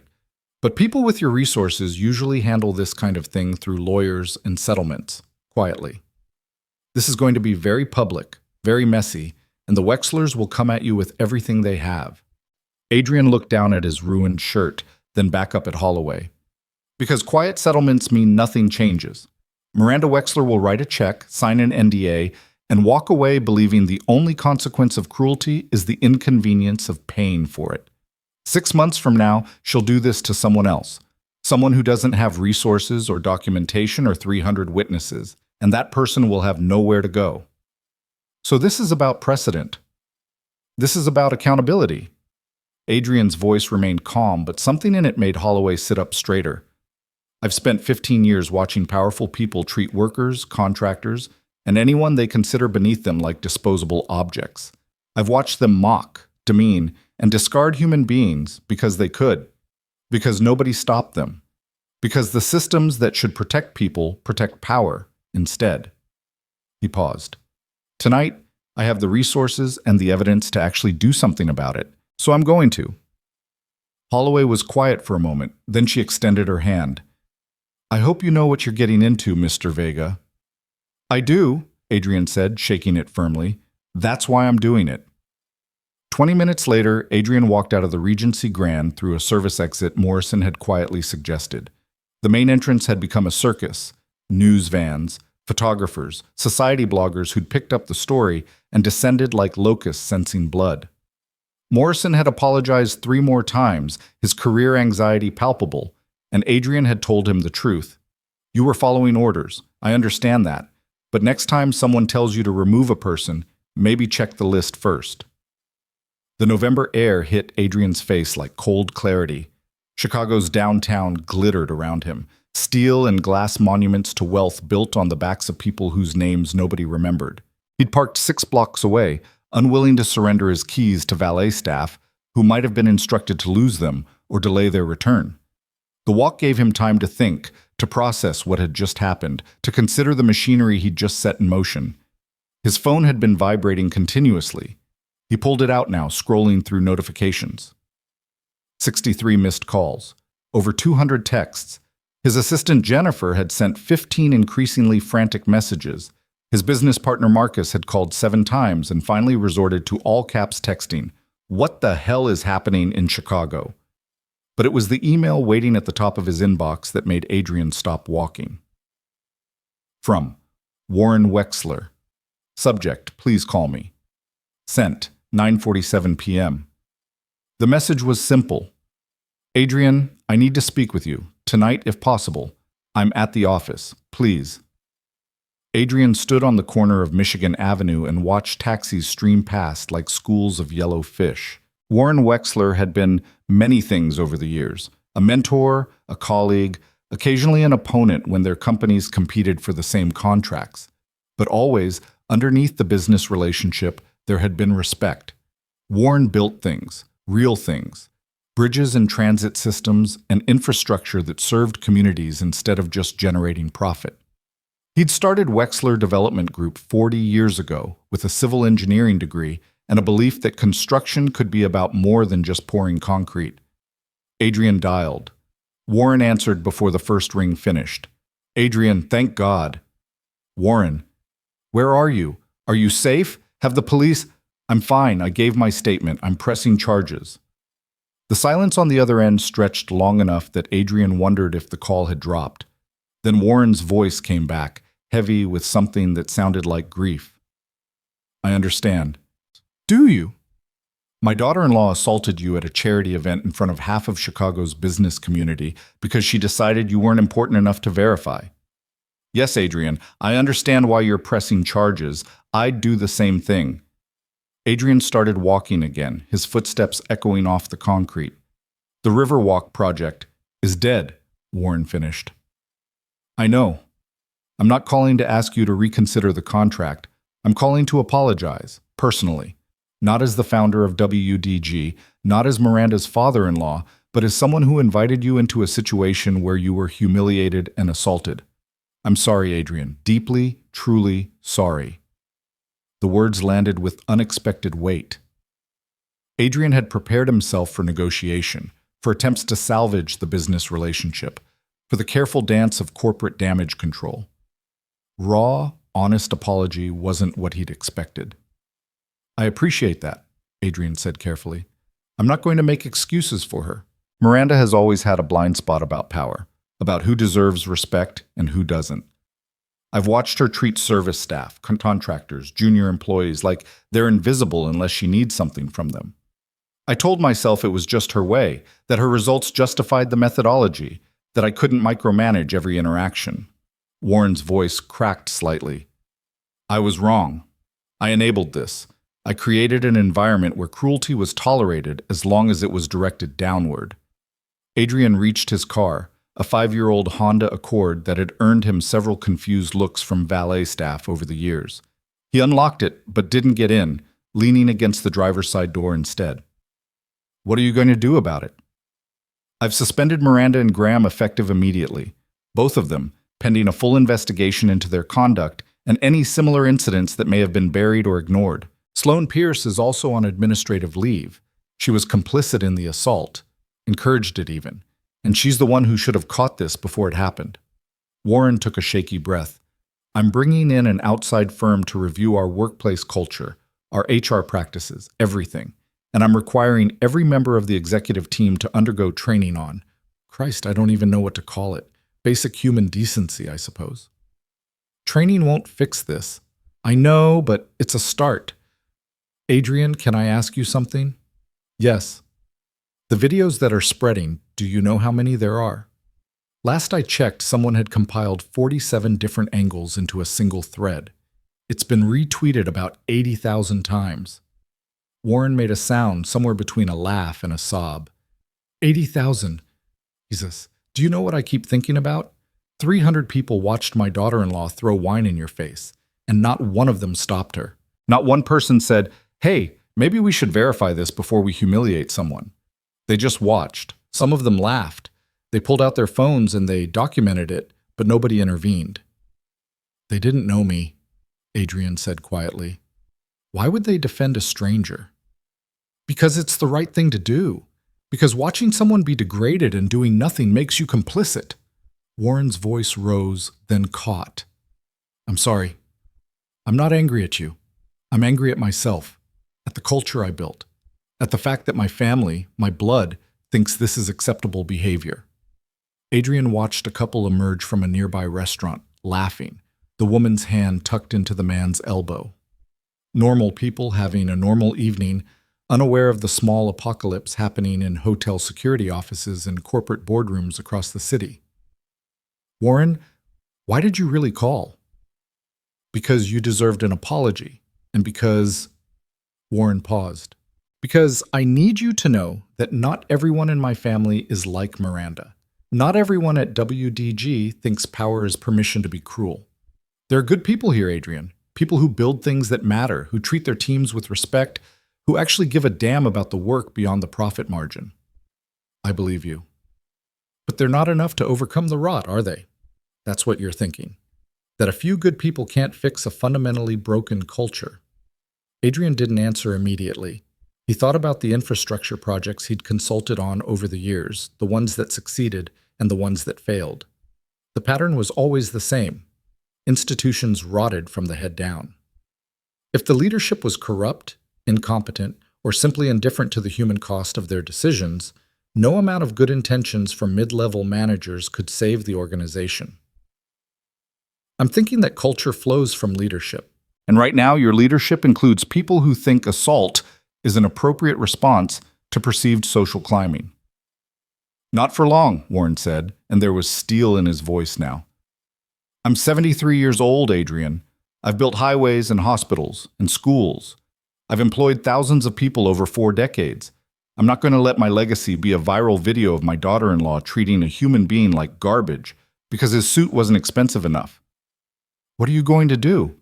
But people with your resources usually handle this kind of thing through lawyers and settlements, quietly. This is going to be very public, very messy, and the Wexlers will come at you with everything they have. Adrian looked down at his ruined shirt, then back up at Holloway. Because quiet settlements mean nothing changes. Miranda Wexler will write a check, sign an NDA, and walk away believing the only consequence of cruelty is the inconvenience of paying for it. 6 months from now, she'll do this to someone else Someone who doesn't have resources or documentation or 300 witnesses, and that person will have nowhere to go. So this is about precedent. This is about accountability. Adrian's voice remained calm, but something in it made Holloway sit up straighter. I've spent 15 years watching powerful people treat workers, contractors, and anyone they consider beneath them like disposable objects. I've watched them mock, demean, and discard human beings because they could, because nobody stopped them, because the systems that should protect people protect power instead. He paused. Tonight, I have the resources and the evidence to actually do something about it, so I'm going to. Holloway was quiet for a moment, then she extended her hand. I hope you know what you're getting into, Mr. Vega. I do, Adrian said, shaking it firmly. That's why I'm doing it. 20 minutes later, Adrian walked out of the Regency Grand through a service exit Morrison had quietly suggested. The main entrance had become a circus. News vans, photographers, society bloggers who'd picked up the story and descended like locusts sensing blood. Morrison had apologized 3 more times, his career anxiety palpable, and Adrian had told him the truth. You were following orders, I understand that, but next time someone tells you to remove a person, maybe check the list first. The November air hit Adrian's face like cold clarity. Chicago's downtown glittered around him, steel and glass monuments to wealth built on the backs of people whose names nobody remembered. He'd parked 6 blocks away, unwilling to surrender his keys to valet staff, who might have been instructed to lose them or delay their return. The walk gave him time to think, to process what had just happened, to consider the machinery he'd just set in motion. His phone had been vibrating continuously. He pulled it out now, scrolling through notifications. 63 missed calls, over 200 texts. His assistant Jennifer had sent 15 increasingly frantic messages. His business partner Marcus had called 7 times and finally resorted to all-caps texting. What the hell is happening in Chicago? But it was the email waiting at the top of his inbox that made Adrian stop walking. From Warren Wexler. Subject, please call me. Sent, 9:47 p.m. The message was simple. Adrian, I need to speak with you. Tonight, if possible. I'm at the office. Please. Adrian stood on the corner of Michigan Avenue and watched taxis stream past like schools of yellow fish. Warren Wexler had been many things over the years. A mentor, a colleague, occasionally an opponent when their companies competed for the same contracts. But always, underneath the business relationship, there had been respect. Warren built things, real things, bridges and transit systems, and infrastructure that served communities instead of just generating profit. He'd started Wexler Development Group 40 years ago with a civil engineering degree and a belief that construction could be about more than just pouring concrete. Adrian dialed. Warren answered before the first ring finished. Adrian, thank God. Warren, where are you? Are you safe? Have the police? I'm fine. I gave my statement. I'm pressing charges. The silence on the other end stretched long enough that Adrian wondered if the call had dropped. Then Warren's voice came back, heavy with something that sounded like grief. I understand. Do you? My daughter-in-law assaulted you at a charity event in front of half of Chicago's business community because she decided you weren't important enough to verify. Yes, Adrian, I understand why you're pressing charges. I'd do the same thing. Adrian started walking again, his footsteps echoing off the concrete. The Riverwalk project is dead, Warren finished. I know. I'm not calling to ask you to reconsider the contract. I'm calling to apologize, personally. Not as the founder of WDG, not as Miranda's father-in-law, but as someone who invited you into a situation where you were humiliated and assaulted. I'm sorry, Adrian. Deeply, truly sorry. The words landed with unexpected weight. Adrian had prepared himself for negotiation, for attempts to salvage the business relationship, for the careful dance of corporate damage control. Raw, honest apology wasn't what he'd expected. I appreciate that, Adrian said carefully. I'm not going to make excuses for her. Miranda has always had a blind spot about power, about who deserves respect and who doesn't. I've watched her treat service staff, contractors, junior employees like they're invisible unless she needs something from them. I told myself it was just her way, that her results justified the methodology, that I couldn't micromanage every interaction. Warren's voice cracked slightly. I was wrong. I enabled this. I created an environment where cruelty was tolerated as long as it was directed downward. Adrian reached his car, a 5-year-old Honda Accord that had earned him several confused looks from valet staff over the years. He unlocked it, but didn't get in, leaning against the driver's side door instead. What are you going to do about it? I've suspended Miranda and Graham effective immediately, both of them, pending a full investigation into their conduct and any similar incidents that may have been buried or ignored. Sloane Pierce is also on administrative leave. She was complicit in the assault, encouraged it even, and she's the one who should have caught this before it happened. Warren took a shaky breath. I'm bringing in an outside firm to review our workplace culture, our HR practices, everything, and I'm requiring every member of the executive team to undergo training on, Christ, I don't even know what to call it, basic human decency, I suppose. Training won't fix this. I know, but it's a start. Adrian, can I ask you something? Yes. The videos that are spreading, do you know how many there are? Last I checked, someone had compiled 47 different angles into a single thread. It's been retweeted about 80,000 times. Warren made a sound somewhere between a laugh and a sob. 80,000. Jesus, do you know what I keep thinking about? 300 people watched my daughter-in-law throw wine in your face, and not one of them stopped her. Not one person said, hey, maybe we should verify this before we humiliate someone. They just watched. Some of them laughed. They pulled out their phones and they documented it, but nobody intervened. They didn't know me, Adrian said quietly. Why would they defend a stranger? Because it's the right thing to do. Because watching someone be degraded and doing nothing makes you complicit. Warren's voice rose, then caught. I'm sorry. I'm not angry at you. I'm angry at myself, at the culture I built, at the fact that my family, my blood, thinks this is acceptable behavior. Adrian watched a couple emerge from a nearby restaurant, laughing, the woman's hand tucked into the man's elbow. Normal people having a normal evening, unaware of the small apocalypse happening in hotel security offices and corporate boardrooms across the city. Warren, why did you really call? Because you deserved an apology, and because... Warren paused. Because I need you to know that not everyone in my family is like Miranda. Not everyone at WDG thinks power is permission to be cruel. There are good people here, Adrian. People who build things that matter, who treat their teams with respect, who actually give a damn about the work beyond the profit margin. I believe you. But they're not enough to overcome the rot, are they? That's what you're thinking. That a few good people can't fix a fundamentally broken culture. Adrian didn't answer immediately. He thought about the infrastructure projects he'd consulted on over the years, the ones that succeeded and the ones that failed. The pattern was always the same. Institutions rotted from the head down. If the leadership was corrupt, incompetent, or simply indifferent to the human cost of their decisions, no amount of good intentions from mid-level managers could save the organization. I'm thinking that culture flows from leadership. And right now, your leadership includes people who think assault is an appropriate response to perceived social climbing. Not for long, Warren said, and there was steel in his voice now. I'm 73 years old, Adrian. I've built highways and hospitals and schools. I've employed thousands of people over 4 decades. I'm not going to let my legacy be a viral video of my daughter-in-law treating a human being like garbage because his suit wasn't expensive enough. What are you going to do?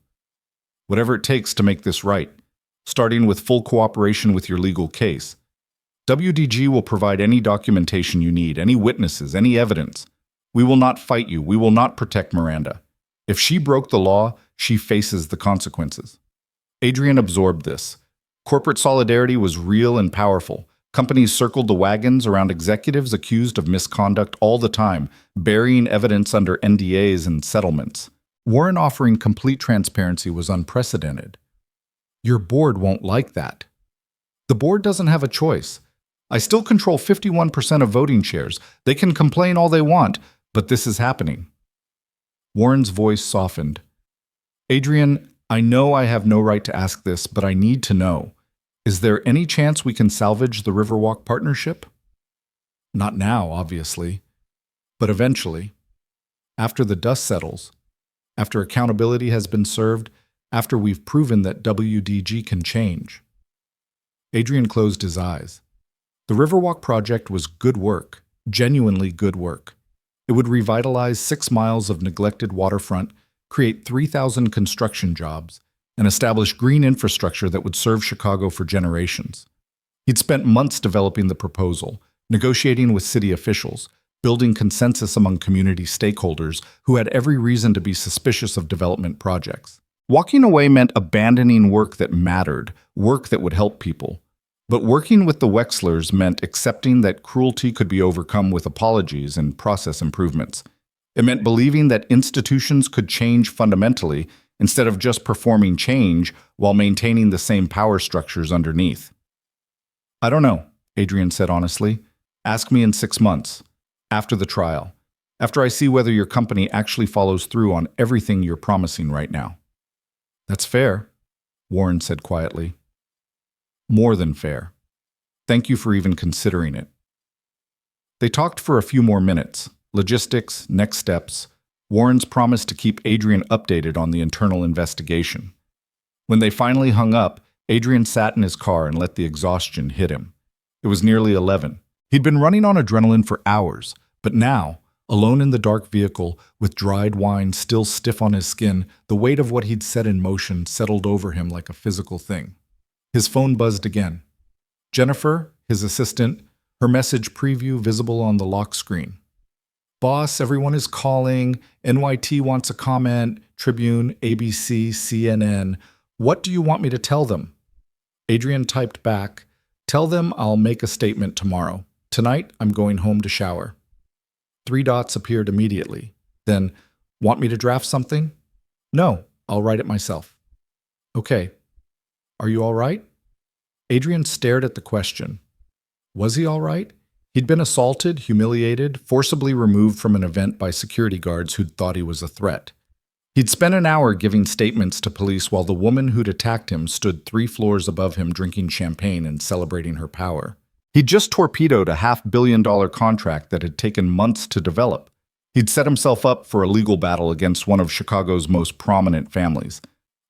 Whatever it takes to make this right, starting with full cooperation with your legal case. WDG will provide any documentation you need, any witnesses, any evidence. We will not fight you. We will not protect Miranda. If she broke the law, she faces the consequences. Adrian absorbed this. Corporate solidarity was real and powerful. Companies circled the wagons around executives accused of misconduct all the time, burying evidence under NDAs and settlements. Warren offering complete transparency was unprecedented. Your board won't like that. The board doesn't have a choice. I still control 51% of voting shares. They can complain all they want, but this is happening. Warren's voice softened. Adrian, I know I have no right to ask this, but I need to know. Is there any chance we can salvage the Riverwalk partnership? Not now, obviously. But eventually, after the dust settles, after accountability has been served, after we've proven that WDG can change. Adrian closed his eyes. The Riverwalk project was good work, genuinely good work. It would revitalize 6 miles of neglected waterfront, create 3,000 construction jobs, and establish green infrastructure that would serve Chicago for generations. He'd spent months developing the proposal, negotiating with city officials, building consensus among community stakeholders who had every reason to be suspicious of development projects. Walking away meant abandoning work that mattered, work that would help people. But working with the Wexlers meant accepting that cruelty could be overcome with apologies and process improvements. It meant believing that institutions could change fundamentally instead of just performing change while maintaining the same power structures underneath. I don't know, Adrian said honestly. Ask me in 6 months, after the trial, after I see whether your company actually follows through on everything you're promising right now. That's fair, Warren said quietly. More than fair. Thank you for even considering it. They talked for a few more minutes. Logistics, next steps. Warren's promise to keep Adrian updated on the internal investigation. When they finally hung up, Adrian sat in his car and let the exhaustion hit him. It was nearly 11. He'd been running on adrenaline for hours, but now, alone in the dark vehicle, with dried wine still stiff on his skin, the weight of what he'd set in motion settled over him like a physical thing. His phone buzzed again. Jennifer, his assistant, her message preview visible on the lock screen. Boss, everyone is calling. NYT wants a comment. Tribune, ABC, CNN. What do you want me to tell them? Adrian typed back, tell them I'll make a statement tomorrow. Tonight, I'm going home to shower. 3 dots appeared immediately. Then, want me to draft something? No, I'll write it myself. Okay. Are you all right? Adrian stared at the question. Was he all right? He'd been assaulted, humiliated, forcibly removed from an event by security guards who'd thought he was a threat. He'd spent an hour giving statements to police while the woman who'd attacked him stood 3 floors above him drinking champagne and celebrating her power. He'd just torpedoed a $500 million contract that had taken months to develop. He'd set himself up for a legal battle against one of Chicago's most prominent families,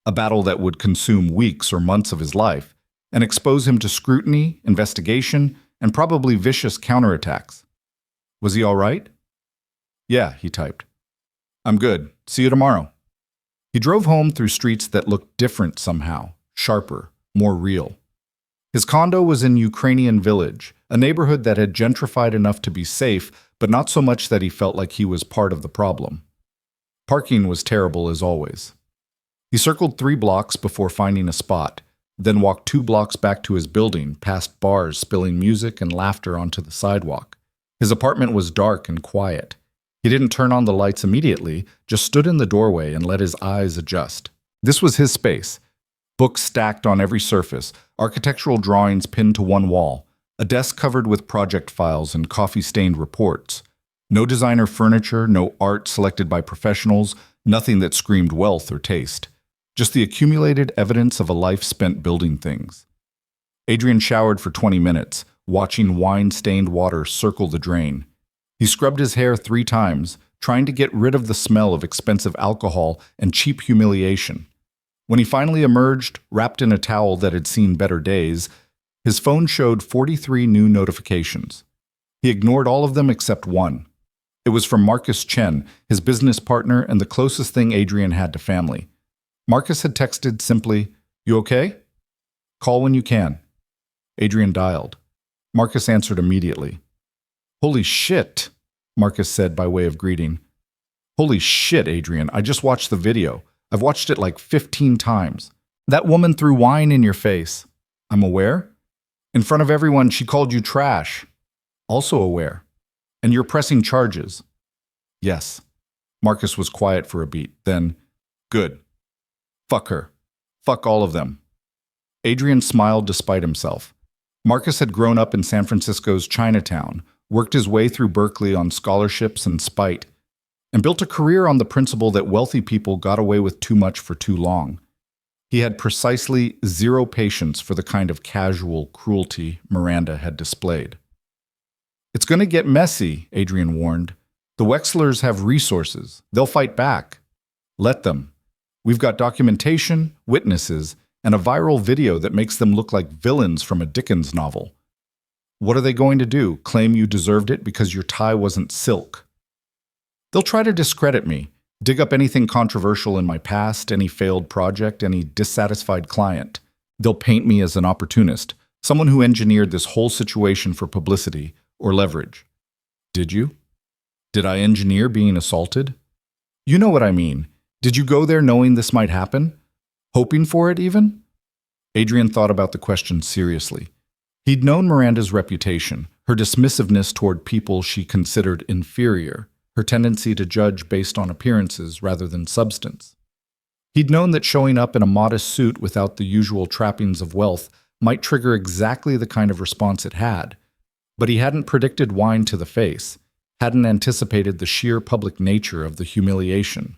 a battle that would consume weeks or months of his life and expose him to scrutiny, investigation, and probably vicious counterattacks. Was he all right? Yeah, he typed. I'm good. See you tomorrow. He drove home through streets that looked different somehow, sharper, more real. His condo was in Ukrainian Village, a neighborhood that had gentrified enough to be safe, but not so much that he felt like he was part of the problem. Parking was terrible as always. He circled 3 blocks before finding a spot, then walked 2 blocks back to his building, past bars spilling music and laughter onto the sidewalk. His apartment was dark and quiet. He didn't turn on the lights immediately, just stood in the doorway and let his eyes adjust. This was his space. Books stacked on every surface, architectural drawings pinned to one wall, a desk covered with project files and coffee-stained reports. No designer furniture, no art selected by professionals, nothing that screamed wealth or taste. Just the accumulated evidence of a life spent building things. Adrian showered for 20 minutes, watching wine-stained water circle the drain. He scrubbed his hair 3 times, trying to get rid of the smell of expensive alcohol and cheap humiliation. When he finally emerged, wrapped in a towel that had seen better days, his phone showed 43 new notifications. He ignored all of them except one. It was from Marcus Chen, his business partner and the closest thing Adrian had to family. Marcus had texted simply, "You okay? Call when you can." Adrian dialed. Marcus answered immediately. "Holy shit," Marcus said by way of greeting. "Holy shit, Adrian, I just watched the video. I've watched it like 15 times. That woman threw wine in your face." "I'm aware." "In front of everyone, she called you trash." "Also aware." "And you're pressing charges." "Yes." Marcus was quiet for a beat, then, "Good. Fuck her. Fuck all of them." Adrian smiled despite himself. Marcus had grown up in San Francisco's Chinatown, worked his way through Berkeley on scholarships and spite, and built a career on the principle that wealthy people got away with too much for too long. He had precisely 0 patience for the kind of casual cruelty Miranda had displayed. "It's going to get messy," Adrian warned. The Wexlers have resources. They'll fight back. Let them. We've got documentation, witnesses, and a viral video that makes them look like villains from a Dickens novel. What are they going to do? Claim you deserved it because your tie wasn't silk? They'll try to discredit me, dig up anything controversial in my past, any failed project, any dissatisfied client. They'll paint me as an opportunist, someone who engineered this whole situation for publicity or leverage. Did you? Did I engineer being assaulted? You know what I mean. Did you go there knowing this might happen? Hoping for it, even? Adrian thought about the question seriously. He'd known Miranda's reputation, her dismissiveness toward people she considered inferior, her tendency to judge based on appearances rather than substance. He'd known that showing up in a modest suit without the usual trappings of wealth might trigger exactly the kind of response it had, but he hadn't predicted wine to the face, hadn't anticipated the sheer public nature of the humiliation.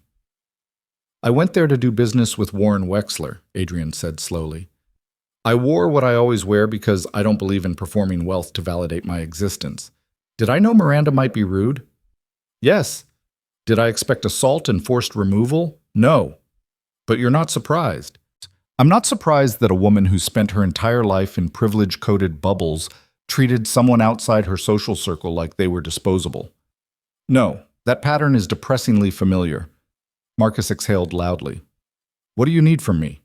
I went there to do business with Warren Wexler, Adrian said slowly. I wore what I always wear because I don't believe in performing wealth to validate my existence. Did I know Miranda might be rude? Yes. Did I expect assault and forced removal? No. But you're not surprised. I'm not surprised that a woman who spent her entire life in privilege-coated bubbles treated someone outside her social circle like they were disposable. No, that pattern is depressingly familiar. Marcus exhaled loudly. What do you need from me?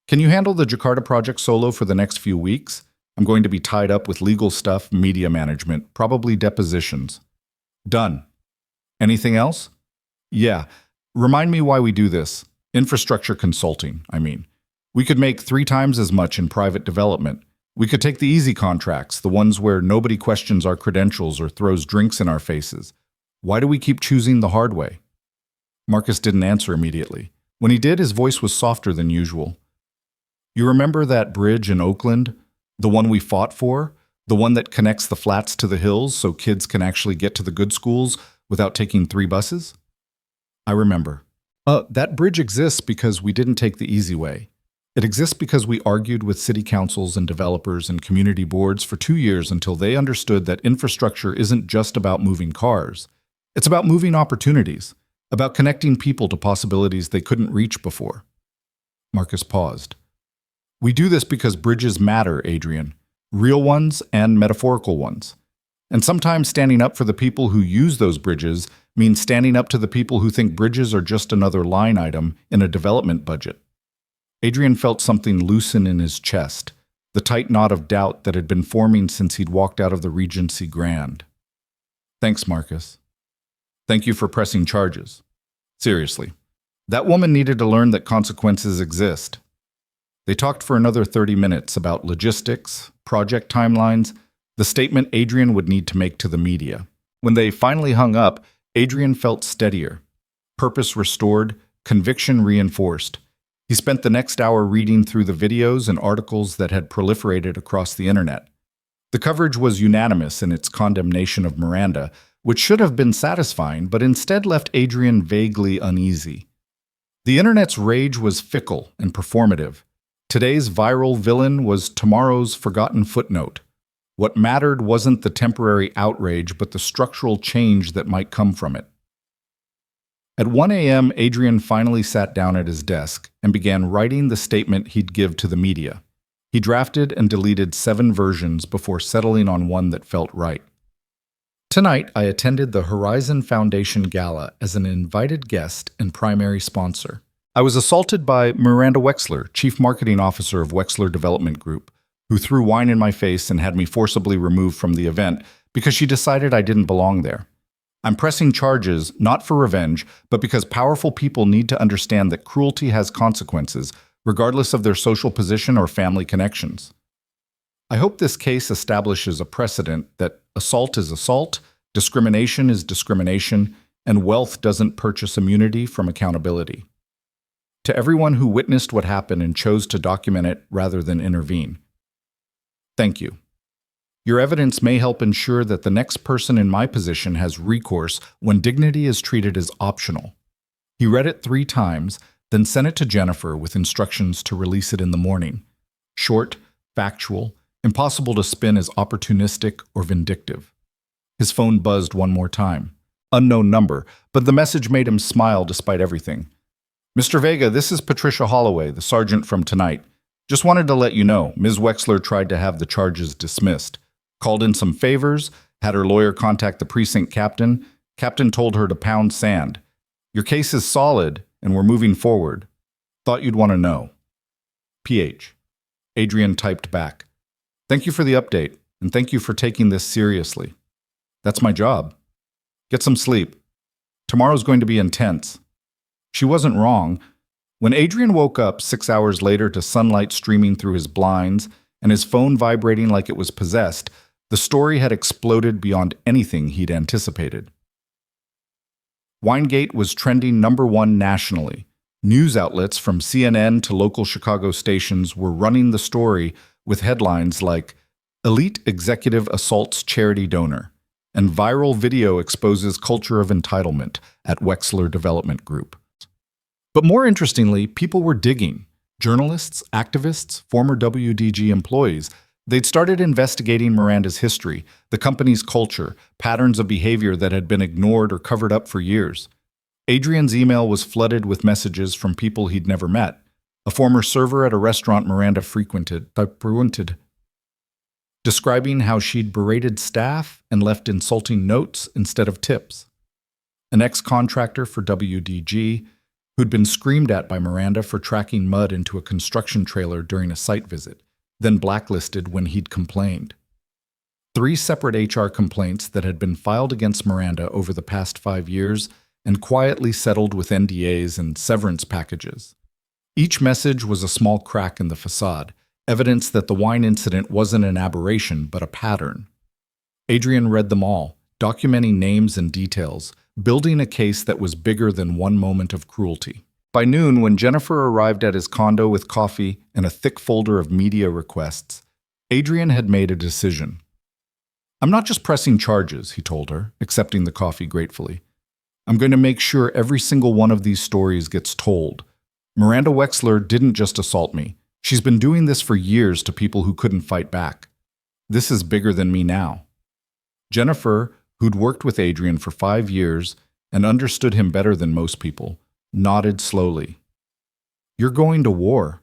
Can you handle the Jakarta project solo for the next few weeks? I'm going to be tied up with legal stuff, media management, probably depositions. Done. Anything else? Yeah. Remind me why we do this. Infrastructure consulting, I mean. We could make 3 times as much in private development. We could take the easy contracts, the ones where nobody questions our credentials or throws drinks in our faces. Why do we keep choosing the hard way? Marcus didn't answer immediately. When he did, his voice was softer than usual. You remember that bridge in Oakland? The one we fought for? The one that connects the flats to the hills so kids can actually get to the good schools without taking 3 buses? I remember. That bridge exists because we didn't take the easy way. It exists because we argued with city councils and developers and community boards for 2 years until they understood that infrastructure isn't just about moving cars. It's about moving opportunities, about connecting people to possibilities they couldn't reach before. Marcus paused. We do this because bridges matter, Adrian. Real ones and metaphorical ones. And sometimes standing up for the people who use those bridges means standing up to the people who think bridges are just another line item in a development budget. Adrian felt something loosen in his chest, the tight knot of doubt that had been forming since he'd walked out of the Regency Grand. Thanks, Marcus. Thank you for pressing charges. Seriously, that woman needed to learn that consequences exist. They talked for another 30 minutes about logistics, project timelines, the statement Adrian would need to make to the media. When they finally hung up, Adrian felt steadier, purpose restored, conviction reinforced. He spent the next hour reading through the videos and articles that had proliferated across the internet. The coverage was unanimous in its condemnation of Miranda, which should have been satisfying, but instead left Adrian vaguely uneasy. The internet's rage was fickle and performative. Today's viral villain was tomorrow's forgotten footnote. What mattered wasn't the temporary outrage, but the structural change that might come from it. At 1 a.m., Adrian finally sat down at his desk and began writing the statement he'd give to the media. He drafted and deleted 7 versions before settling on one that felt right. Tonight, I attended the Horizon Foundation Gala as an invited guest and primary sponsor. I was assaulted by Miranda Wexler, Chief Marketing Officer of Wexler Development Group, who threw wine in my face and had me forcibly removed from the event because she decided I didn't belong there. I'm pressing charges, not for revenge, but because powerful people need to understand that cruelty has consequences, regardless of their social position or family connections. I hope this case establishes a precedent that assault is assault, discrimination is discrimination, and wealth doesn't purchase immunity from accountability. To everyone who witnessed what happened and chose to document it rather than intervene, thank you. Your evidence may help ensure that the next person in my position has recourse when dignity is treated as optional. He read it 3 times, then sent it to Jennifer with instructions to release it in the morning. Short, factual, impossible to spin as opportunistic or vindictive. His phone buzzed one more time. Unknown number, but the message made him smile despite everything. Mr. Vega, this is Patricia Holloway, the sergeant from tonight. Just wanted to let you know, Ms. Wexler tried to have the charges dismissed. Called in some favors, had her lawyer contact the precinct captain. Captain told her to pound sand. Your case is solid, and we're moving forward. Thought you'd want to know. PH. Adrian typed back. Thank you for the update, and thank you for taking this seriously. That's my job. Get some sleep. Tomorrow's going to be intense. She wasn't wrong. When Adrian woke up 6 hours later to sunlight streaming through his blinds and his phone vibrating like it was possessed, the story had exploded beyond anything he'd anticipated. Winegate was trending #1 nationally. News outlets from CNN to local Chicago stations were running the story with headlines like Elite Executive Assaults Charity Donor and Viral Video Exposes Culture of Entitlement at Wexler Development Group. But more interestingly, people were digging. Journalists, activists, former WDG employees. They'd started investigating Miranda's history, the company's culture, patterns of behavior that had been ignored or covered up for years. Adrian's email was flooded with messages from people he'd never met. A former server at a restaurant Miranda frequented, describing how she'd berated staff and left insulting notes instead of tips. An ex-contractor for WDG who'd been screamed at by Miranda for tracking mud into a construction trailer during a site visit, then blacklisted when he'd complained. 3 separate HR complaints that had been filed against Miranda over the past 5 years and quietly settled with NDAs and severance packages. Each message was a small crack in the facade, evidence that the wine incident wasn't an aberration but a pattern. Adrian read them all, documenting names and details, building a case that was bigger than one moment of cruelty. By noon, when Jennifer arrived at his condo with coffee and a thick folder of media requests, Adrian had made a decision. I'm not just pressing charges, he told her, accepting the coffee gratefully. I'm going to make sure every single one of these stories gets told. Miranda Wexler didn't just assault me. She's been doing this for years to people who couldn't fight back. This is bigger than me now. Jennifer, who'd worked with Adrian for 5 years and understood him better than most people, nodded slowly. You're going to war.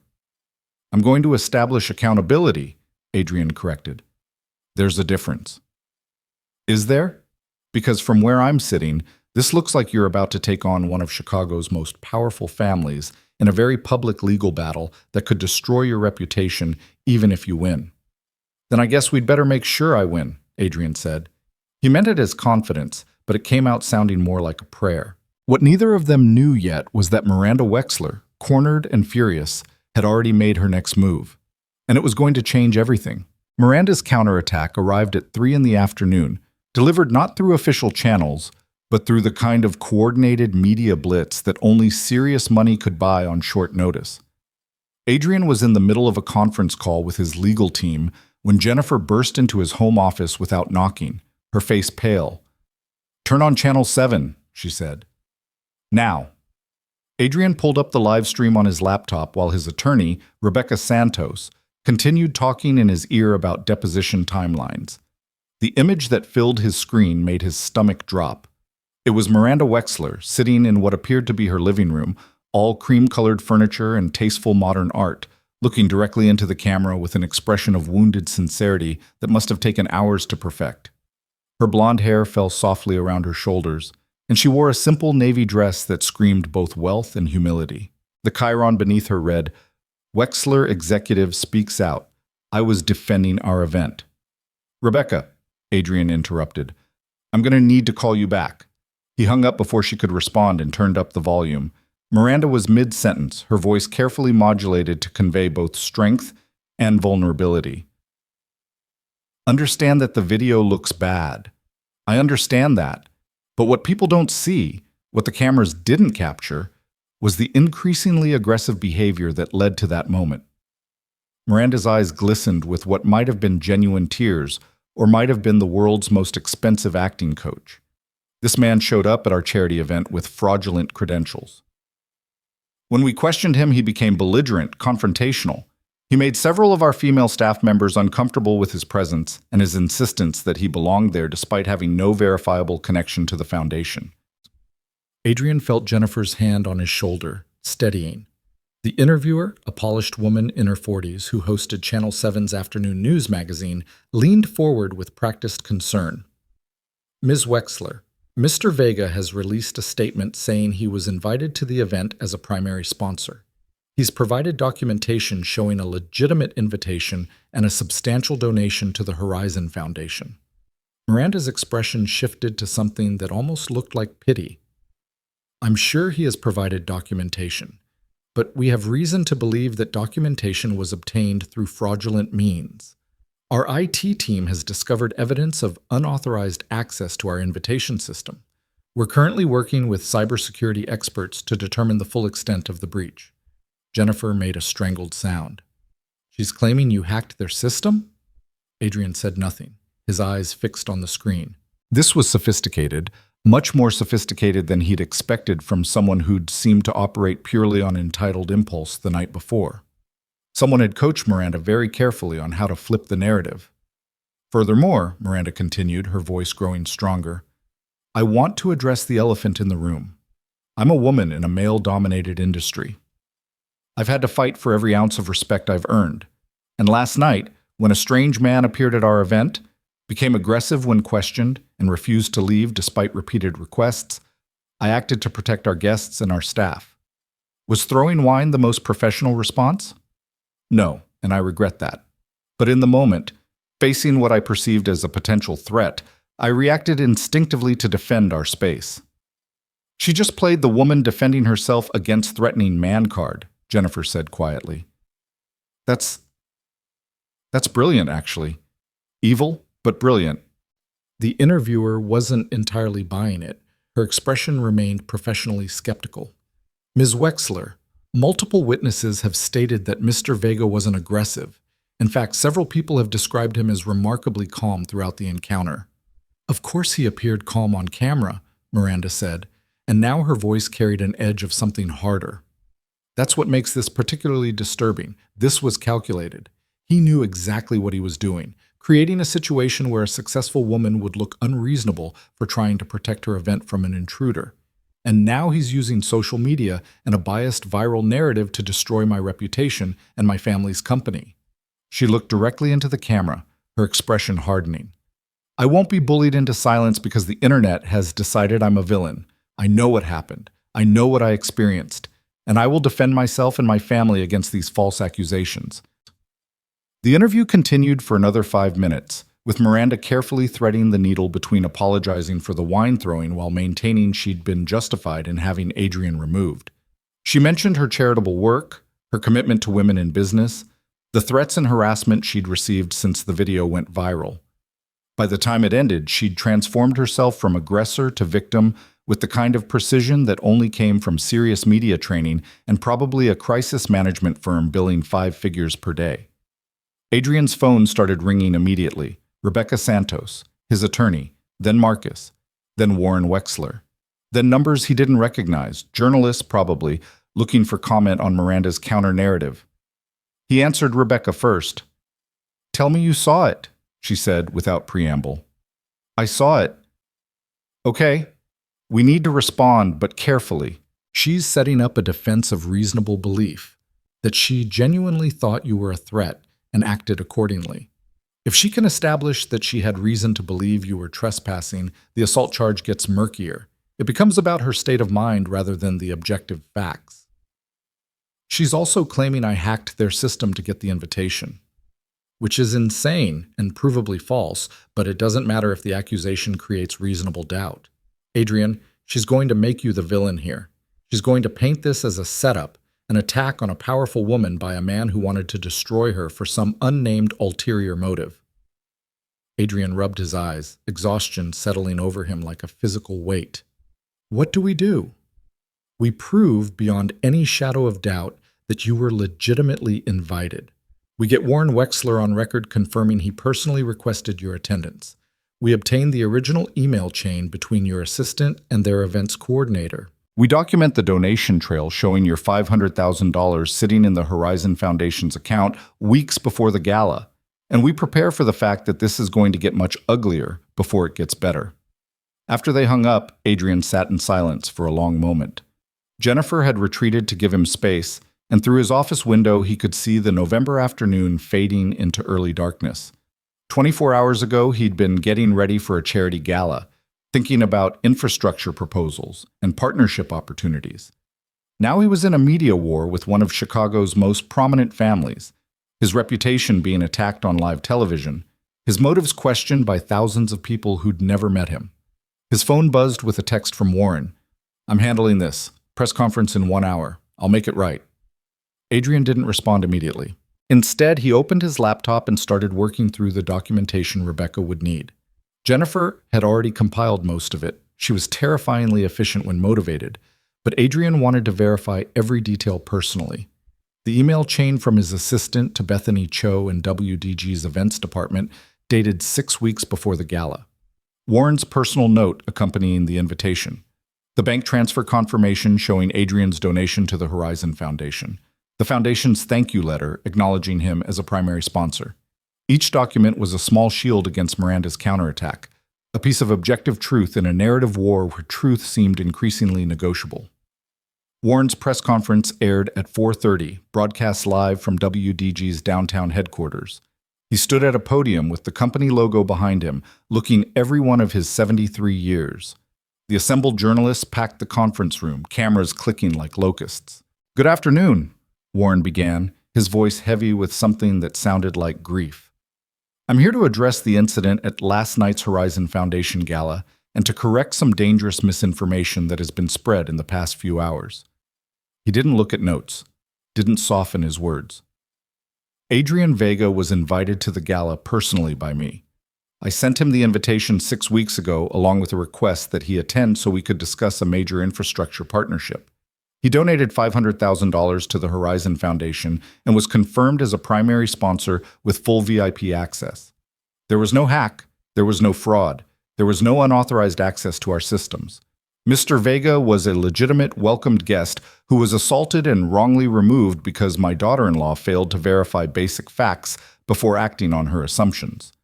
I'm going to establish accountability, Adrian corrected. There's a difference. Is there? Because from where I'm sitting, this looks like you're about to take on one of Chicago's most powerful families in a very public legal battle that could destroy your reputation even if you win. Then I guess we'd better make sure I win, Adrian said. He meant it as confidence, but it came out sounding more like a prayer. What neither of them knew yet was that Miranda Wexler, cornered and furious, had already made her next move. And it was going to change everything. Miranda's counterattack arrived at 3 in the afternoon, delivered not through official channels, but through the kind of coordinated media blitz that only serious money could buy on short notice. Adrian was in the middle of a conference call with his legal team when Jennifer burst into his home office without knocking, her face pale. Turn on Channel 7, she said. Now. Adrian pulled up the live stream on his laptop while his attorney, Rebecca Santos, continued talking in his ear about deposition timelines. The image that filled his screen made his stomach drop. It was Miranda Wexler sitting in what appeared to be her living room, all cream-colored furniture and tasteful modern art, looking directly into the camera with an expression of wounded sincerity that must have taken hours to perfect. Her blonde hair fell softly around her shoulders, and she wore a simple navy dress that screamed both wealth and humility. The chyron beneath her read, Wexler executive speaks out. I was defending our event. Rebecca, Adrian interrupted. I'm going to need to call you back. He hung up before she could respond and turned up the volume. Miranda was mid-sentence, her voice carefully modulated to convey both strength and vulnerability. Understand that the video looks bad. I understand that. But what people don't see, what the cameras didn't capture, was the increasingly aggressive behavior that led to that moment. Miranda's eyes glistened with what might have been genuine tears, or might have been the world's most expensive acting coach. This man showed up at our charity event with fraudulent credentials. When we questioned him, he became belligerent, confrontational. He made several of our female staff members uncomfortable with his presence and his insistence that he belonged there despite having no verifiable connection to the foundation. Adrian felt Jennifer's hand on his shoulder, steadying. The interviewer, a polished woman in her 40s who hosted Channel 7's afternoon news magazine, leaned forward with practiced concern. Ms. Wexler, Mr. Vega has released a statement saying he was invited to the event as a primary sponsor. He's provided documentation showing a legitimate invitation and a substantial donation to the Horizon Foundation. Miranda's expression shifted to something that almost looked like pity. I'm sure he has provided documentation, but we have reason to believe that documentation was obtained through fraudulent means. Our IT team has discovered evidence of unauthorized access to our invitation system. We're currently working with cybersecurity experts to determine the full extent of the breach. Jennifer made a strangled sound. She's claiming you hacked their system? Adrian said nothing, his eyes fixed on the screen. This was sophisticated, much more sophisticated than he'd expected from someone who'd seemed to operate purely on entitled impulse the night before. Someone had coached Miranda very carefully on how to flip the narrative. Furthermore, Miranda continued, her voice growing stronger, I want to address the elephant in the room. I'm a woman in a male-dominated industry. I've had to fight for every ounce of respect I've earned. And last night, when a strange man appeared at our event, became aggressive when questioned, and refused to leave despite repeated requests, I acted to protect our guests and our staff. Was throwing wine the most professional response? No, and I regret that. But in the moment, facing what I perceived as a potential threat, I reacted instinctively to defend our space. She just played the woman defending herself against threatening man card, Jennifer said quietly. That's brilliant, actually. Evil, but brilliant. The interviewer wasn't entirely buying it. Her expression remained professionally skeptical. Ms. Wexler, multiple witnesses have stated that Mr. Vega wasn't aggressive. In fact, several people have described him as remarkably calm throughout the encounter. Of course he appeared calm on camera, Miranda said, and now her voice carried an edge of something harder. That's what makes this particularly disturbing. This was calculated. He knew exactly what he was doing, creating a situation where a successful woman would look unreasonable for trying to protect her event from an intruder. And now he's using social media and a biased viral narrative to destroy my reputation and my family's company. She looked directly into the camera, her expression hardening. I won't be bullied into silence because the internet has decided I'm a villain. I know what happened. I know what I experienced. And I will defend myself and my family against these false accusations. The interview continued for another 5 minutes, with Miranda carefully threading the needle between apologizing for the wine throwing while maintaining she'd been justified in having Adrian removed. She mentioned her charitable work, her commitment to women in business, the threats and harassment she'd received since the video went viral. By the time it ended, she'd transformed herself from aggressor to victim with the kind of precision that only came from serious media training and probably a crisis management firm billing 5 figures per day. Adrian's phone started ringing immediately. Rebecca Santos, his attorney, then Marcus, then Warren Wexler, then numbers he didn't recognize, journalists probably, looking for comment on Miranda's counter-narrative. He answered Rebecca first. Tell me you saw it, she said without preamble. I saw it. Okay. We need to respond, but carefully. She's setting up a defense of reasonable belief, that she genuinely thought you were a threat and acted accordingly. If she can establish that she had reason to believe you were trespassing, the assault charge gets murkier. It becomes about her state of mind rather than the objective facts. She's also claiming I hacked their system to get the invitation, which is insane and provably false, but it doesn't matter if the accusation creates reasonable doubt. Adrian, she's going to make you the villain here. She's going to paint this as a setup, an attack on a powerful woman by a man who wanted to destroy her for some unnamed ulterior motive. Adrian rubbed his eyes, exhaustion settling over him like a physical weight. What do? We prove beyond any shadow of doubt that you were legitimately invited. We get Warren Wexler on record confirming he personally requested your attendance. We obtained the original email chain between your assistant and their events coordinator. We document the donation trail showing your $500,000 sitting in the Horizon Foundation's account weeks before the gala, and we prepare for the fact that this is going to get much uglier before it gets better. After they hung up, Adrian sat in silence for a long moment. Jennifer had retreated to give him space, and through his office window he could see the November afternoon fading into early darkness. 24 hours ago, he'd been getting ready for a charity gala, thinking about infrastructure proposals and partnership opportunities. Now he was in a media war with one of Chicago's most prominent families, his reputation being attacked on live television, his motives questioned by thousands of people who'd never met him. His phone buzzed with a text from Warren. "I'm handling this. Press conference in 1 hour. I'll make it right." Adrian didn't respond immediately. Instead, he opened his laptop and started working through the documentation Rebecca would need. Jennifer had already compiled most of it. She was terrifyingly efficient when motivated, but Adrian wanted to verify every detail personally. The email chain from his assistant to Bethany Cho in WDG's events department dated 6 weeks before the gala. Warren's personal note accompanying the invitation. The bank transfer confirmation showing Adrian's donation to the Horizon Foundation. The foundation's thank you letter acknowledging him as a primary sponsor. Each document was a small shield against Miranda's counterattack, a piece of objective truth in a narrative war where truth seemed increasingly negotiable. Warren's press conference aired at 4:30, broadcast live from WDG's downtown headquarters. He stood at a podium with the company logo behind him, looking every one of his 73 years. The assembled journalists packed the conference room, cameras clicking like locusts. "Good afternoon," Warren began, his voice heavy with something that sounded like grief. "I'm here to address the incident at last night's Horizon Foundation Gala and to correct some dangerous misinformation that has been spread in the past few hours." He didn't look at notes, didn't soften his words. "Adrian Vega was invited to the gala personally by me. I sent him the invitation 6 weeks ago along with a request that he attend so we could discuss a major infrastructure partnership. He donated $500,000 to the Horizon Foundation and was confirmed as a primary sponsor with full VIP access. There was no hack, there was no fraud, there was no unauthorized access to our systems. Mr. Vega was a legitimate, welcomed guest who was assaulted and wrongly removed because my daughter-in-law failed to verify basic facts before acting on her assumptions."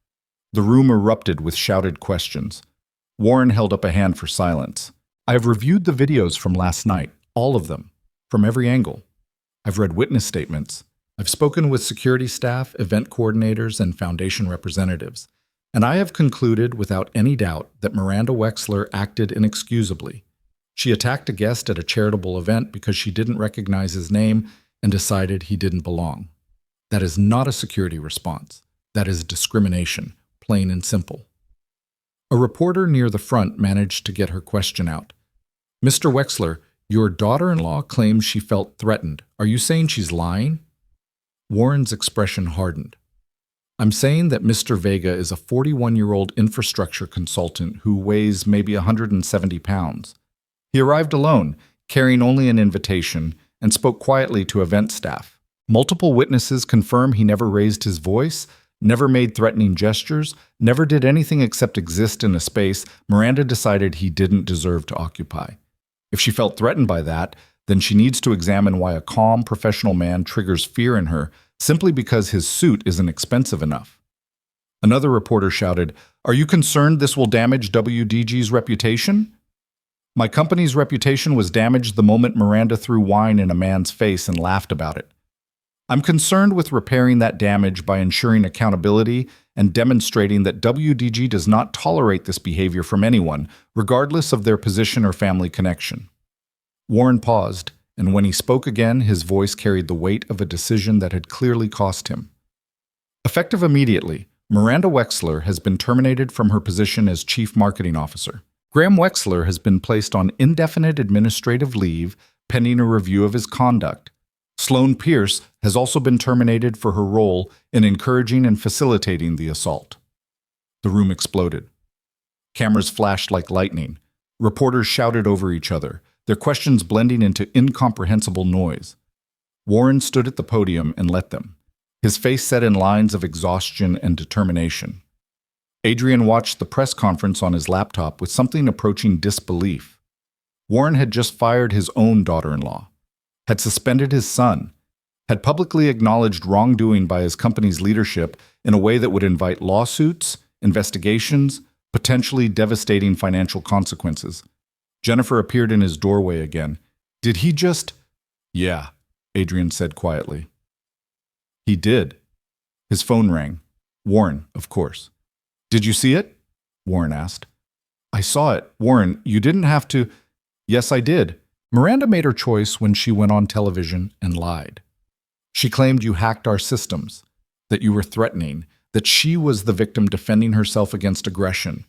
The room erupted with shouted questions. Warren held up a hand for silence. "I have reviewed the videos from last night. All of them, from every angle. I've read witness statements. I've spoken with security staff, event coordinators, and foundation representatives, and I have concluded without any doubt that Miranda Wexler acted inexcusably. She attacked a guest at a charitable event because she didn't recognize his name and decided he didn't belong. That is not a security response. That is discrimination, plain and simple." A reporter near the front managed to get her question out. "Mr. Wexler, your daughter-in-law claims she felt threatened. Are you saying she's lying?" Warren's expression hardened. "I'm saying that Mr. Vega is a 41-year-old infrastructure consultant who weighs maybe 170 pounds. He arrived alone, carrying only an invitation, and spoke quietly to event staff. Multiple witnesses confirm he never raised his voice, never made threatening gestures, never did anything except exist in a space Miranda decided he didn't deserve to occupy. If she felt threatened by that, then she needs to examine why a calm, professional man triggers fear in her simply because his suit isn't expensive enough." Another reporter shouted, "Are you concerned this will damage WDG's reputation?" "My company's reputation was damaged the moment Miranda threw wine in a man's face and laughed about it. I'm concerned with repairing that damage by ensuring accountability and demonstrating that WDG does not tolerate this behavior from anyone, regardless of their position or family connection." Warren paused, and when he spoke again, his voice carried the weight of a decision that had clearly cost him. "Effective immediately, Miranda Wexler has been terminated from her position as Chief Marketing Officer. Graham Wexler has been placed on indefinite administrative leave pending a review of his conduct. Sloane Pierce has also been terminated for her role in encouraging and facilitating the assault." The room exploded. Cameras flashed like lightning. Reporters shouted over each other, their questions blending into incomprehensible noise. Warren stood at the podium and let them, his face set in lines of exhaustion and determination. Adrian watched the press conference on his laptop with something approaching disbelief. Warren had just fired his own daughter-in-law, had suspended his son, had publicly acknowledged wrongdoing by his company's leadership in a way that would invite lawsuits, investigations, potentially devastating financial consequences. Jennifer appeared in his doorway again. Did he just— Yeah, Adrian said quietly. He did. His phone rang. Warren, of course. Did you see it? Warren asked. I saw it. Warren, you didn't have to— Yes, I did. Miranda made her choice when she went on television and lied. She claimed you hacked our systems, that you were threatening, that she was the victim defending herself against aggression.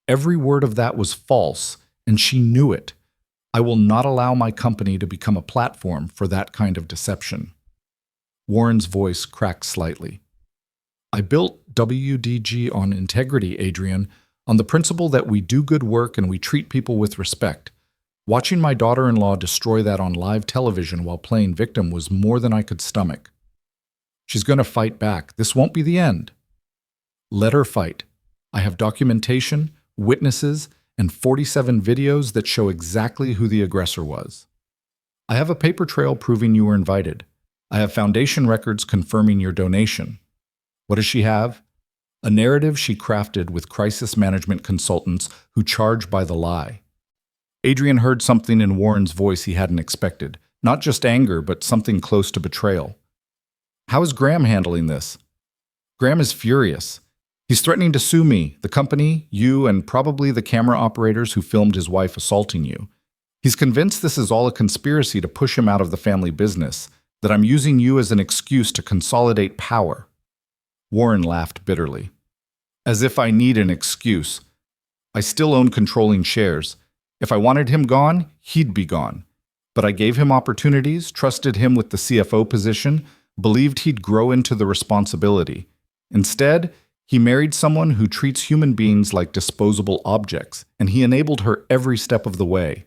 Every word of that was false, and she knew it. I will not allow my company to become a platform for that kind of deception. Warren's voice cracked slightly. I built WDG on integrity, Adrian, on the principle that we do good work and we treat people with respect. Watching my daughter-in-law destroy that on live television while playing victim was more than I could stomach. She's going to fight back. This won't be the end. Let her fight. I have documentation, witnesses, and 47 videos that show exactly who the aggressor was. I have a paper trail proving you were invited. I have foundation records confirming your donation. What does she have? A narrative she crafted with crisis management consultants who charge by the lie. Adrian heard something in Warren's voice he hadn't expected. Not just anger, but something close to betrayal. How is Graham handling this? Graham is furious. He's threatening to sue me, the company, you, and probably the camera operators who filmed his wife assaulting you. He's convinced this is all a conspiracy to push him out of the family business, that I'm using you as an excuse to consolidate power. Warren laughed bitterly. As if I need an excuse. I still own controlling shares. If I wanted him gone, he'd be gone. But I gave him opportunities, trusted him with the CFO position, believed he'd grow into the responsibility. Instead, he married someone who treats human beings like disposable objects, and he enabled her every step of the way.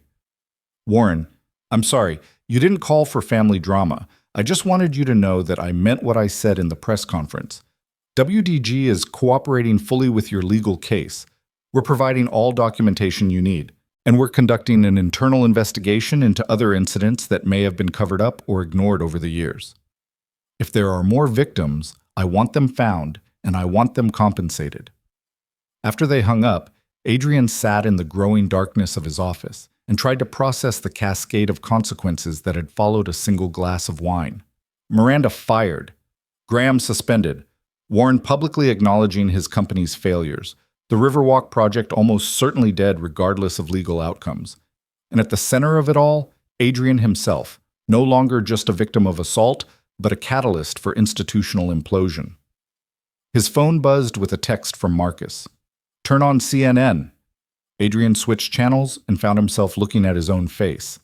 Warren, I'm sorry, you didn't call for family drama. I just wanted you to know that I meant what I said in the press conference. WDG is cooperating fully with your legal case. We're providing all documentation you need, and we're conducting an internal investigation into other incidents that may have been covered up or ignored over the years. If there are more victims, I want them found, and I want them compensated. After they hung up, Adrian sat in the growing darkness of his office and tried to process the cascade of consequences that had followed a single glass of wine. Miranda fired. Graham suspended. Warren publicly acknowledging his company's failures. The Riverwalk project almost certainly dead regardless of legal outcomes. And at the center of it all, Adrian himself, no longer just a victim of assault, but a catalyst for institutional implosion. His phone buzzed with a text from Marcus. Turn on CNN. Adrian switched channels and found himself looking at his own face.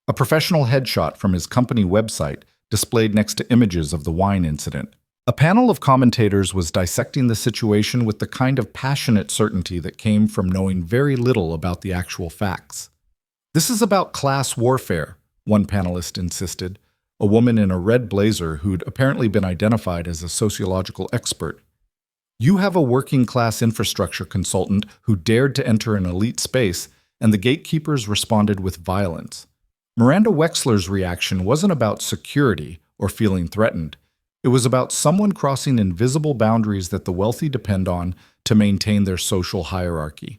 A professional headshot from his company website displayed next to images of the wine incident. A panel of commentators was dissecting the situation with the kind of passionate certainty that came from knowing very little about the actual facts. This is about class warfare, one panelist insisted, a woman in a red blazer who'd apparently been identified as a sociological expert. You have a working-class infrastructure consultant who dared to enter an elite space, and the gatekeepers responded with violence. Miranda Wexler's reaction wasn't about security or feeling threatened. It was about someone crossing invisible boundaries that the wealthy depend on to maintain their social hierarchy.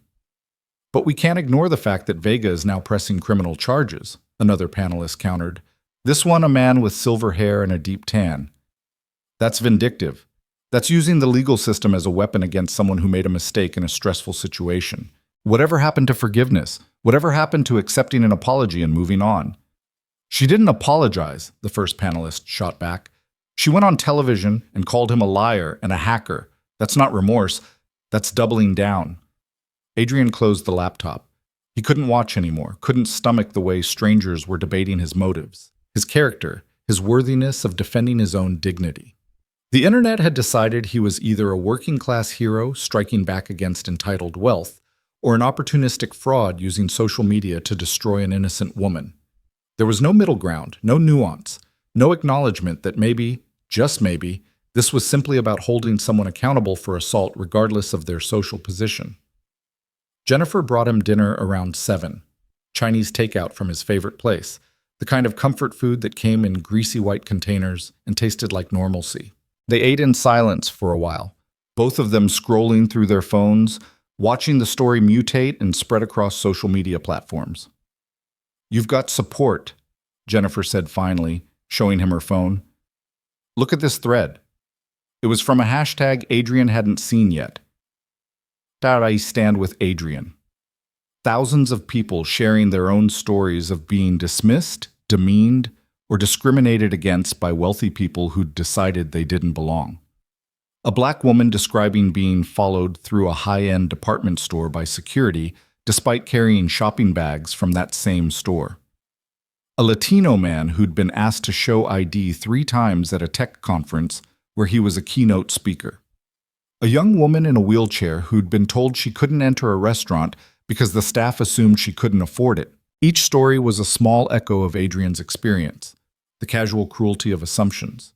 But we can't ignore the fact that Vega is now pressing criminal charges, another panelist countered. This one a man with silver hair and a deep tan. That's vindictive. That's using the legal system as a weapon against someone who made a mistake in a stressful situation. Whatever happened to forgiveness? Whatever happened to accepting an apology and moving on? She didn't apologize, the first panelist shot back. She went on television and called him a liar and a hacker. That's not remorse. That's doubling down. Adrian closed the laptop. He couldn't watch anymore, couldn't stomach the way strangers were debating his motives, his character, his worthiness of defending his own dignity. The internet had decided he was either a working-class hero striking back against entitled wealth, or an opportunistic fraud using social media to destroy an innocent woman. There was no middle ground, no nuance, no acknowledgement that maybe, just maybe, this was simply about holding someone accountable for assault regardless of their social position. Jennifer brought him dinner around 7. Chinese takeout from his favorite place, the kind of comfort food that came in greasy white containers and tasted like normalcy. They ate in silence for a while, both of them scrolling through their phones, watching the story mutate and spread across social media platforms. "You've got support," Jennifer said finally, showing him her phone. "Look at this thread." It was from a hashtag Adrian hadn't seen yet. I stand with Adrian. Thousands of people sharing their own stories of being dismissed, demeaned, or discriminated against by wealthy people who'd decided they didn't belong. A black woman describing being followed through a high-end department store by security despite carrying shopping bags from that same store. A Latino man who'd been asked to show ID 3 times at a tech conference where he was a keynote speaker. A young woman in a wheelchair who'd been told she couldn't enter a restaurant because the staff assumed she couldn't afford it. Each story was a small echo of Adrian's experience, the casual cruelty of assumptions,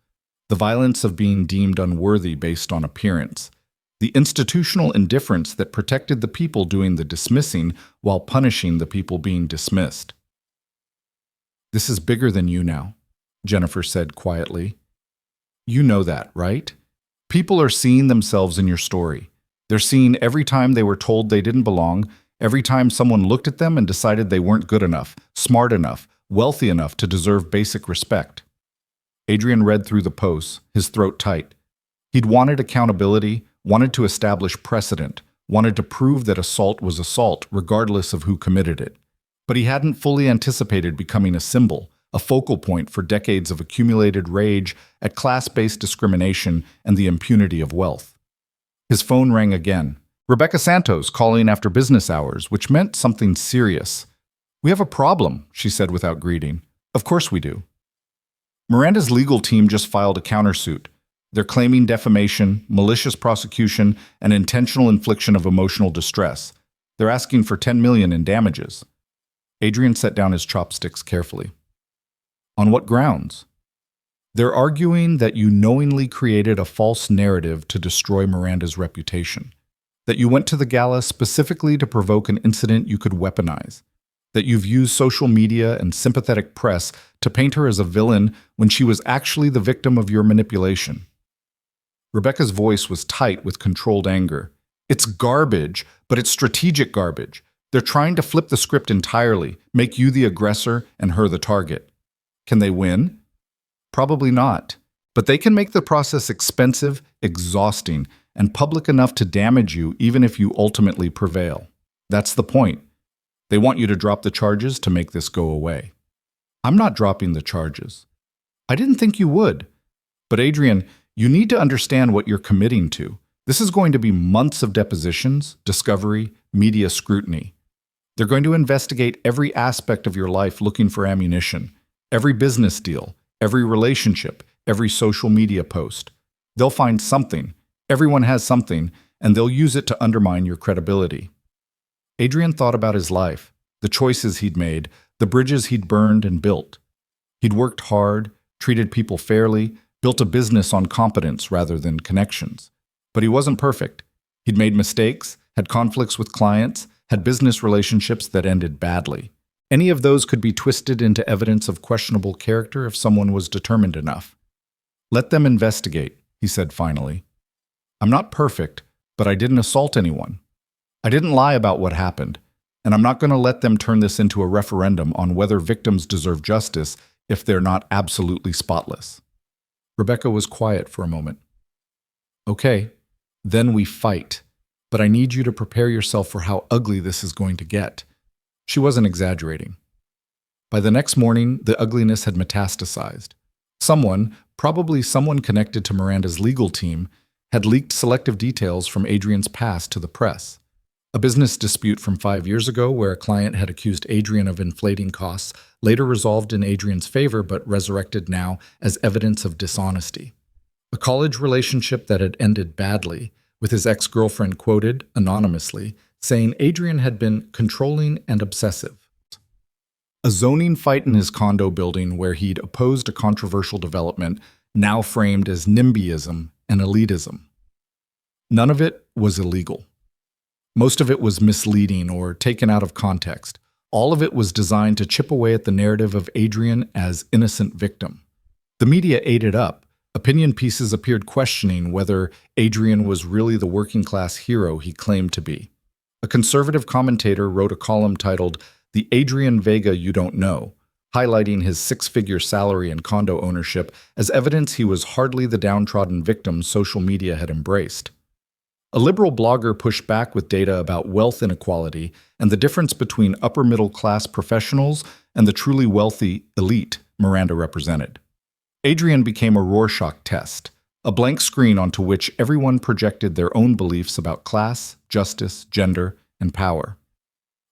the violence of being deemed unworthy based on appearance, the institutional indifference that protected the people doing the dismissing while punishing the people being dismissed. "This is bigger than you now," Jennifer said quietly. "You know that, right? People are seeing themselves in your story. They're seeing every time they were told they didn't belong, every time someone looked at them and decided they weren't good enough, smart enough, wealthy enough to deserve basic respect." Adrian read through the posts, his throat tight. He'd wanted accountability, wanted to establish precedent, wanted to prove that assault was assault regardless of who committed it. But he hadn't fully anticipated becoming a symbol, a focal point for decades of accumulated rage at class-based discrimination and the impunity of wealth. His phone rang again. Rebecca Santos calling after business hours, which meant something serious. "We have a problem," she said without greeting. "Of course we do." Miranda's legal team just filed a countersuit. They're claiming defamation, malicious prosecution, and intentional infliction of emotional distress. They're asking for $10 million in damages. Adrian set down his chopsticks carefully. "On what grounds?" "They're arguing that you knowingly created a false narrative to destroy Miranda's reputation. That you went to the gala specifically to provoke an incident you could weaponize. That you've used social media and sympathetic press to paint her as a villain when she was actually the victim of your manipulation." Rebecca's voice was tight with controlled anger. "It's garbage, but it's strategic garbage. They're trying to flip the script entirely, make you the aggressor and her the target. Can they win? Probably not. But they can make the process expensive, exhausting, and public enough to damage you even if you ultimately prevail. That's the point. They want you to drop the charges to make this go away." "I'm not dropping the charges." "I didn't think you would. But Adrian, you need to understand what you're committing to. This is going to be months of depositions, discovery, media scrutiny. They're going to investigate every aspect of your life looking for ammunition, every business deal, every relationship, every social media post. They'll find something. Everyone has something, and they'll use it to undermine your credibility." Adrian thought about his life, the choices he'd made, the bridges he'd burned and built. He'd worked hard, treated people fairly, built a business on competence rather than connections. But he wasn't perfect. He'd made mistakes, had conflicts with clients, had business relationships that ended badly. Any of those could be twisted into evidence of questionable character if someone was determined enough. "Let them investigate," he said finally. "I'm not perfect, but I didn't assault anyone. I didn't lie about what happened, and I'm not going to let them turn this into a referendum on whether victims deserve justice if they're not absolutely spotless." Rebecca was quiet for a moment. "Okay, then we fight. But I need you to prepare yourself for how ugly this is going to get." She wasn't exaggerating. By the next morning, the ugliness had metastasized. Someone, probably someone connected to Miranda's legal team, had leaked selective details from Adrian's past to the press. A business dispute from 5 years ago where a client had accused Adrian of inflating costs, later resolved in Adrian's favor but resurrected now as evidence of dishonesty. A college relationship that had ended badly, with his ex-girlfriend quoted, anonymously, saying Adrian had been controlling and obsessive. A zoning fight in his condo building where he'd opposed a controversial development, now framed as NIMBYism and elitism. None of it was illegal. Most of it was misleading or taken out of context, All of it was designed to chip away at the narrative of Adrian as innocent victim. The media ate it up. Opinion pieces appeared questioning whether Adrian was really the working-class hero he claimed to be. A conservative commentator wrote a column titled, "The Adrian Vega You Don't Know," highlighting his six-figure salary and condo ownership as evidence he was hardly the downtrodden victim social media had embraced. A liberal blogger pushed back with data about wealth inequality and the difference between upper-middle-class professionals and the truly wealthy elite Miranda represented. Adrian became a Rorschach test, a blank screen onto which everyone projected their own beliefs about class, justice, gender, and power.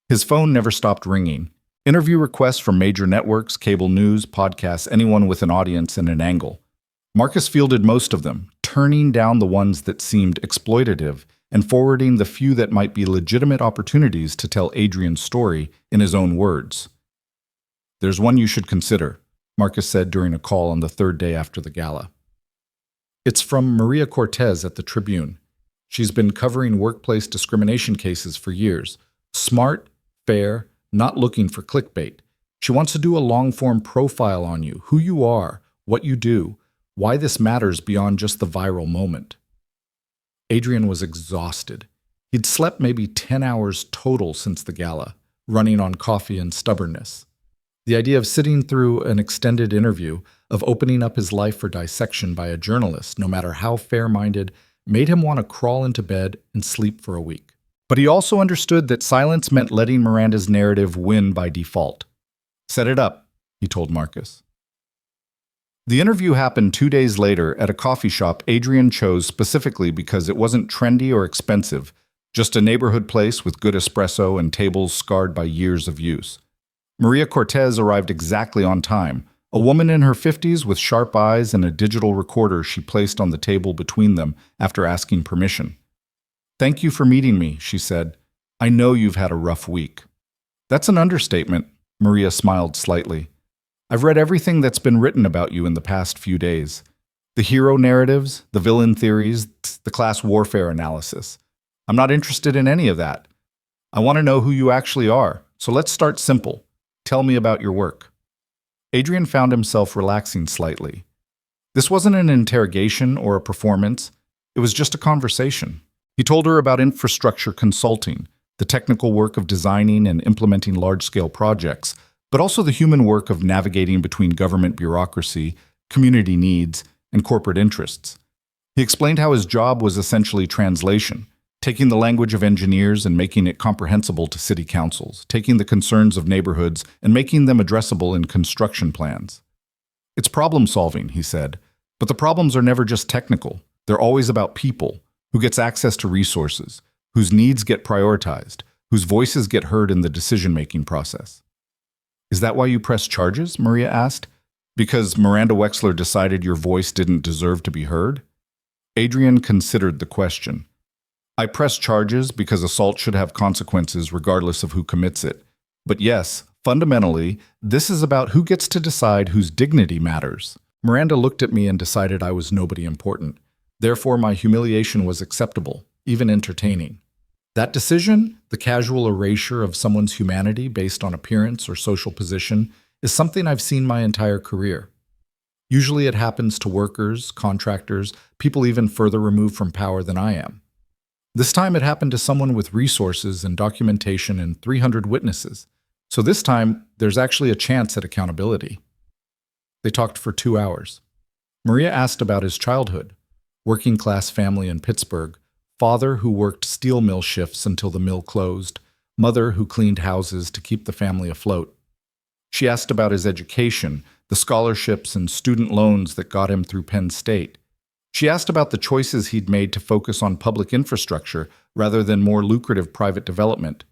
His phone never stopped ringing. Interview requests from major networks, cable news, podcasts, anyone with an audience and an angle. Marcus fielded most of them, turning down the ones that seemed exploitative and forwarding the few that might be legitimate opportunities to tell Adrian's story in his own words. "There's one you should consider," Marcus said during a call on the third day after the gala. It's from Maria Cortez at the Tribune. She's been covering workplace discrimination cases for years. Smart, fair, not looking for clickbait. She wants to do a long-form profile on you, who you are, what you do, why this matters beyond just the viral moment. Adrian was exhausted. He'd slept maybe 10 hours total since the gala, running on coffee and stubbornness. The idea of sitting through an extended interview, of opening up his life for dissection by a journalist, no matter how fair-minded, made him want to crawl into bed and sleep for a week. But he also understood that silence meant letting Miranda's narrative win by default. "Set it up," he told Marcus. The interview happened 2 days later at a coffee shop Adrian chose specifically because it wasn't trendy or expensive, just a neighborhood place with good espresso and tables scarred by years of use. Maria Cortez arrived exactly on time, a woman in her 50s with sharp eyes and a digital recorder she placed on the table between them after asking permission. "Thank you for meeting me," she said. "I know you've had a rough week." "That's an understatement," Maria smiled slightly. "I've read everything that's been written about you in the past few days. The hero narratives, the villain theories, the class warfare analysis. I'm not interested in any of that. I want to know who you actually are, so let's start simple. Tell me about your work." Adrian found himself relaxing slightly. This wasn't an interrogation or a performance. It was just a conversation. He told her about infrastructure consulting, the technical work of designing and implementing large-scale projects, but also the human work of navigating between government bureaucracy, community needs, and corporate interests. He explained how his job was essentially translation, taking the language of engineers and making it comprehensible to city councils, taking the concerns of neighborhoods and making them addressable in construction plans. "It's problem-solving," he said, "but the problems are never just technical. They're always about people, who gets access to resources, whose needs get prioritized, whose voices get heard in the decision-making process." "Is that why you press charges?" Maria asked. "Because Miranda Wexler decided your voice didn't deserve to be heard?" Adrian considered the question. "I press charges because assault should have consequences regardless of who commits it. But yes, fundamentally, this is about who gets to decide whose dignity matters. Miranda looked at me and decided I was nobody important. Therefore, my humiliation was acceptable, even entertaining. That decision, the casual erasure of someone's humanity based on appearance or social position, is something I've seen my entire career. Usually it happens to workers, contractors, people even further removed from power than I am. This time it happened to someone with resources and documentation and 300 witnesses. So this time, there's actually a chance at accountability." They talked for 2 hours. Maria asked about his childhood, working-class family in Pittsburgh, father who worked steel mill shifts until the mill closed, mother who cleaned houses to keep the family afloat. She asked about his education, the scholarships and student loans that got him through Penn State. She asked about the choices he'd made to focus on public infrastructure rather than more lucrative private development.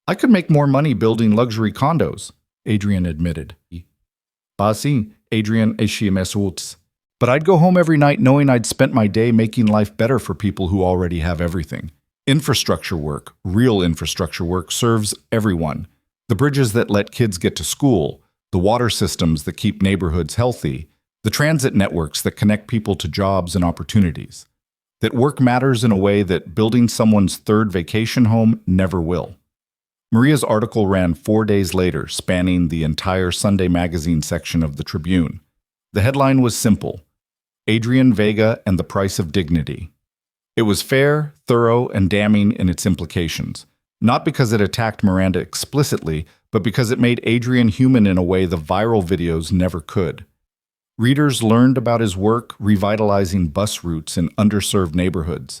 "I could make more money building luxury condos," Adrian admitted. "Basi, Adrian Eshimesuts. But I'd go home every night knowing I'd spent my day making life better for people who already have everything. Infrastructure work, real infrastructure work, serves everyone. The bridges that let kids get to school, the water systems that keep neighborhoods healthy, the transit networks that connect people to jobs and opportunities. That work matters in a way that building someone's third vacation home never will." Maria's article ran 4 days later, spanning the entire Sunday magazine section of the Tribune. The headline was simple: Adrian Vega and the Price of Dignity. It was fair, thorough, and damning in its implications, not because it attacked Miranda explicitly, but because it made Adrian human in a way the viral videos never could. Readers learned about his work revitalizing bus routes in underserved neighborhoods,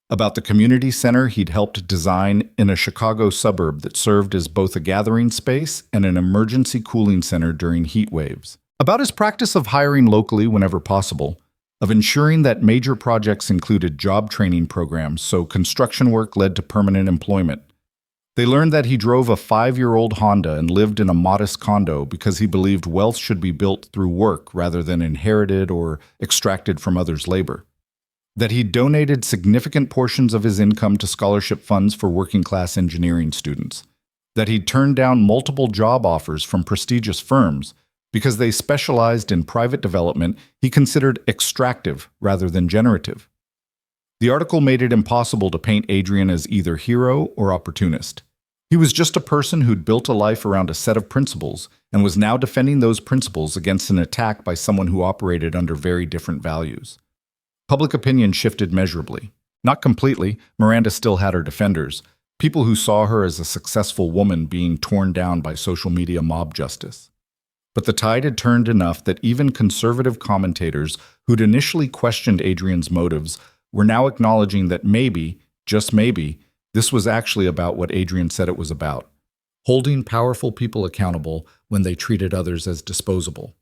about the community center he'd helped design in a Chicago suburb that served as both a gathering space and an emergency cooling center during heat waves, about his practice of hiring locally whenever possible, of ensuring that major projects included job training programs so construction work led to permanent employment. They learned that he drove a 5-year-old Honda and lived in a modest condo because he believed wealth should be built through work rather than inherited or extracted from others' labor. That he donated significant portions of his income to scholarship funds for working-class engineering students. That he'd turned down multiple job offers from prestigious firms because they specialized in private development he considered extractive rather than generative. The article made it impossible to paint Adrian as either hero or opportunist. He was just a person who'd built a life around a set of principles and was now defending those principles against an attack by someone who operated under very different values. Public opinion shifted measurably. Not completely. Miranda still had her defenders, people who saw her as a successful woman being torn down by social media mob justice. But the tide had turned enough that even conservative commentators who'd initially questioned Adrian's motives were now acknowledging that maybe, just maybe, this was actually about what Adrian said it was about: holding powerful people accountable when they treated others as disposable.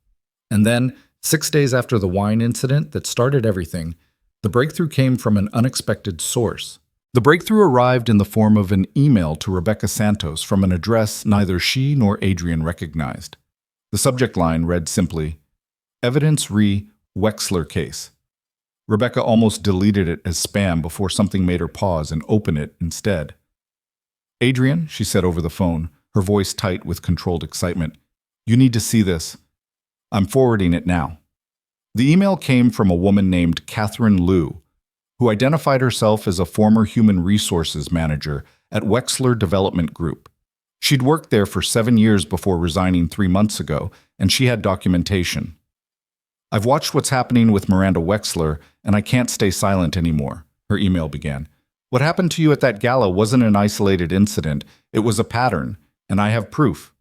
And then, 6 days after the wine incident that started everything, the breakthrough came from an unexpected source. The breakthrough arrived in the form of an email to Rebecca Santos from an address neither she nor Adrian recognized. The subject line read simply, "Evidence re Wexler case." Rebecca almost deleted it as spam before something made her pause and open it instead. "Adrian," she said over the phone, her voice tight with controlled excitement, "you need to see this. I'm forwarding it now." The email came from a woman named Catherine Liu, who identified herself as a former human resources manager at Wexler Development Group. She'd worked there for 7 years before resigning 3 months ago, and she had documentation. "I've watched what's happening with Miranda Wexler, and I can't stay silent anymore," her email began. "What happened to you at that gala wasn't an isolated incident, it was a pattern, and I have proof."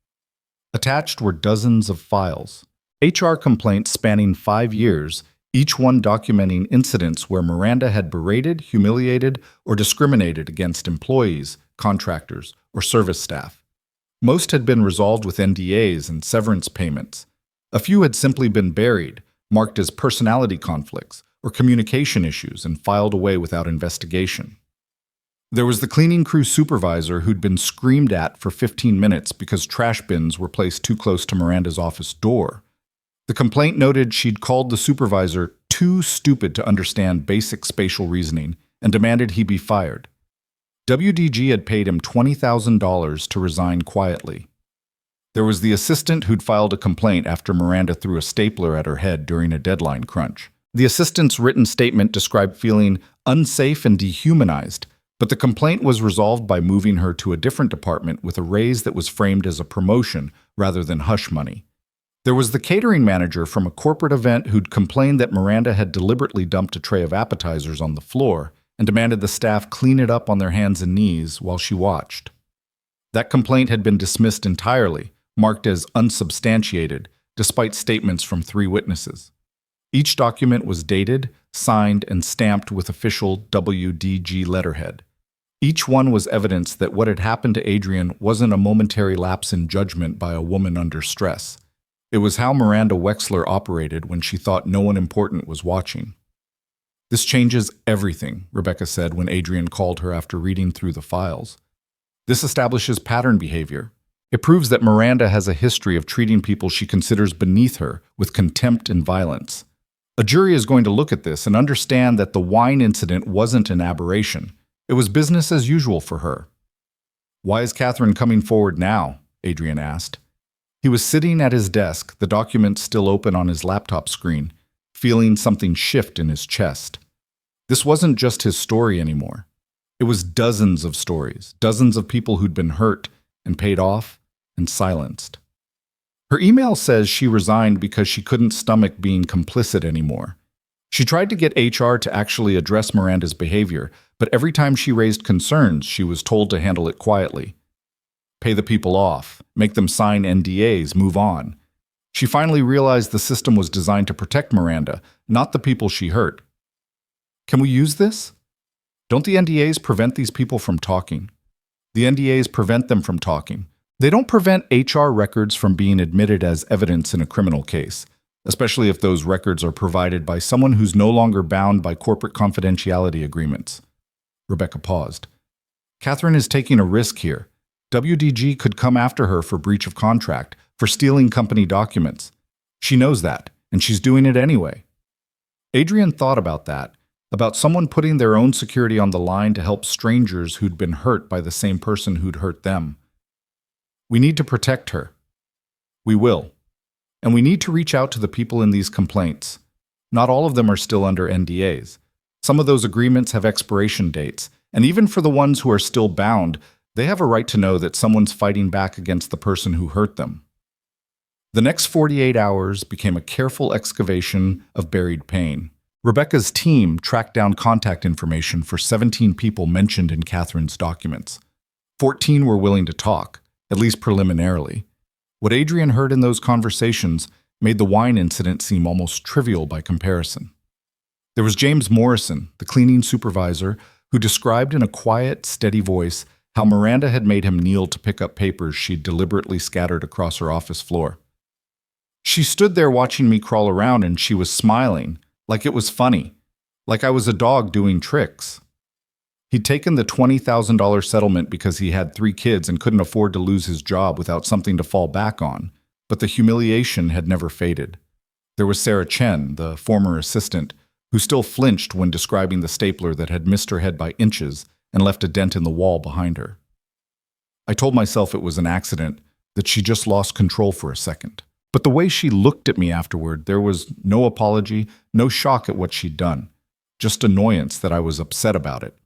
Attached were dozens of files. HR complaints spanning 5 years, each one documenting incidents where Miranda had berated, humiliated, or discriminated against employees, contractors, or service staff. Most had been resolved with NDAs and severance payments. A few had simply been buried, marked as personality conflicts or communication issues, and filed away without investigation. There was the cleaning crew supervisor who'd been screamed at for 15 minutes because trash bins were placed too close to Miranda's office door. The complaint noted she'd called the supervisor too stupid to understand basic spatial reasoning and demanded he be fired. WDG had paid him $20,000 to resign quietly. There was the assistant who'd filed a complaint after Miranda threw a stapler at her head during a deadline crunch. The assistant's written statement described feeling unsafe and dehumanized, but the complaint was resolved by moving her to a different department with a raise that was framed as a promotion rather than hush money. There was the catering manager from a corporate event who'd complained that Miranda had deliberately dumped a tray of appetizers on the floor and demanded the staff clean it up on their hands and knees while she watched. That complaint had been dismissed entirely, marked as unsubstantiated, despite statements from 3 witnesses. Each document was dated, signed, and stamped with official WDG letterhead. Each one was evidence that what had happened to Adrian wasn't a momentary lapse in judgment by a woman under stress. It was how Miranda Wexler operated when she thought no one important was watching. "This changes everything," Rebecca said when Adrian called her after reading through the files. "This establishes pattern behavior. It proves that Miranda has a history of treating people she considers beneath her with contempt and violence. A jury is going to look at this and understand that the wine incident wasn't an aberration. It was business as usual for her." "Why is Catherine coming forward now?" Adrian asked. He was sitting at his desk, the documents still open on his laptop screen, feeling something shift in his chest. This wasn't just his story anymore. It was dozens of stories, dozens of people who'd been hurt, and paid off and silenced. Her email says she resigned because she couldn't stomach being complicit anymore. She tried to get HR to actually address Miranda's behavior, but every time she raised concerns, she was told to handle it quietly. Pay the people off, make them sign NDAs, move on. She finally realized the system was designed to protect Miranda, not the people she hurt. Can we use this? Don't the NDAs prevent these people from talking? The NDAs prevent them from talking. They don't prevent HR records from being admitted as evidence in a criminal case, especially if those records are provided by someone who's no longer bound by corporate confidentiality agreements. Rebecca paused. Catherine is taking a risk here. WDG could come after her for breach of contract, for stealing company documents. She knows that, and she's doing it anyway. Adrian thought about that, about someone putting their own security on the line to help strangers who'd been hurt by the same person who'd hurt them. We need to protect her. We will. And we need to reach out to the people in these complaints. Not all of them are still under NDAs. Some of those agreements have expiration dates, and even for the ones who are still bound, they have a right to know that someone's fighting back against the person who hurt them. The next 48 hours became a careful excavation of buried pain. Rebecca's team tracked down contact information for 17 people mentioned in Catherine's documents. 14 were willing to talk, at least preliminarily. What Adrian heard in those conversations made the wine incident seem almost trivial by comparison. There was James Morrison, the cleaning supervisor, who described in a quiet, steady voice how Miranda had made him kneel to pick up papers she'd deliberately scattered across her office floor. She stood there watching me crawl around and she was smiling, like it was funny, like I was a dog doing tricks. He'd taken the $20,000 settlement because he had 3 kids and couldn't afford to lose his job without something to fall back on, but the humiliation had never faded. There was Sarah Chen, the former assistant, who still flinched when describing the stapler that had missed her head by inches and left a dent in the wall behind her. I told myself it was an accident, that she just lost control for a second. But the way she looked at me afterward, there was no apology, no shock at what she'd done, just annoyance that I was upset about it.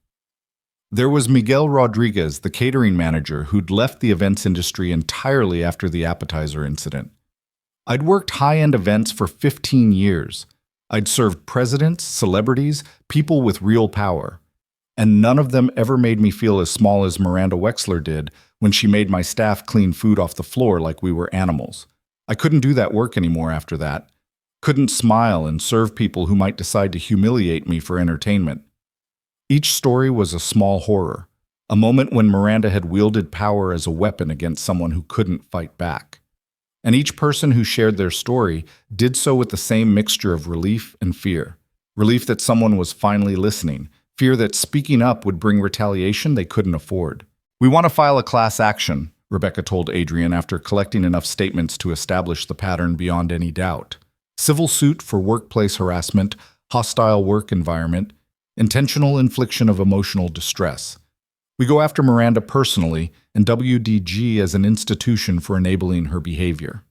There was Miguel Rodriguez, the catering manager, who'd left the events industry entirely after the appetizer incident. I'd worked high-end events for 15 years. I'd served presidents, celebrities, people with real power. And none of them ever made me feel as small as Miranda Wexler did when she made my staff clean food off the floor like we were animals. I couldn't do that work anymore after that. Couldn't smile and serve people who might decide to humiliate me for entertainment. Each story was a small horror, a moment when Miranda had wielded power as a weapon against someone who couldn't fight back. And each person who shared their story did so with the same mixture of relief and fear. Relief that someone was finally listening, fear that speaking up would bring retaliation they couldn't afford. We want to file a class action, Rebecca told Adrian after collecting enough statements to establish the pattern beyond any doubt. Civil suit for workplace harassment, hostile work environment, intentional infliction of emotional distress. We go after Miranda personally and WDG as an institution for enabling her behavior.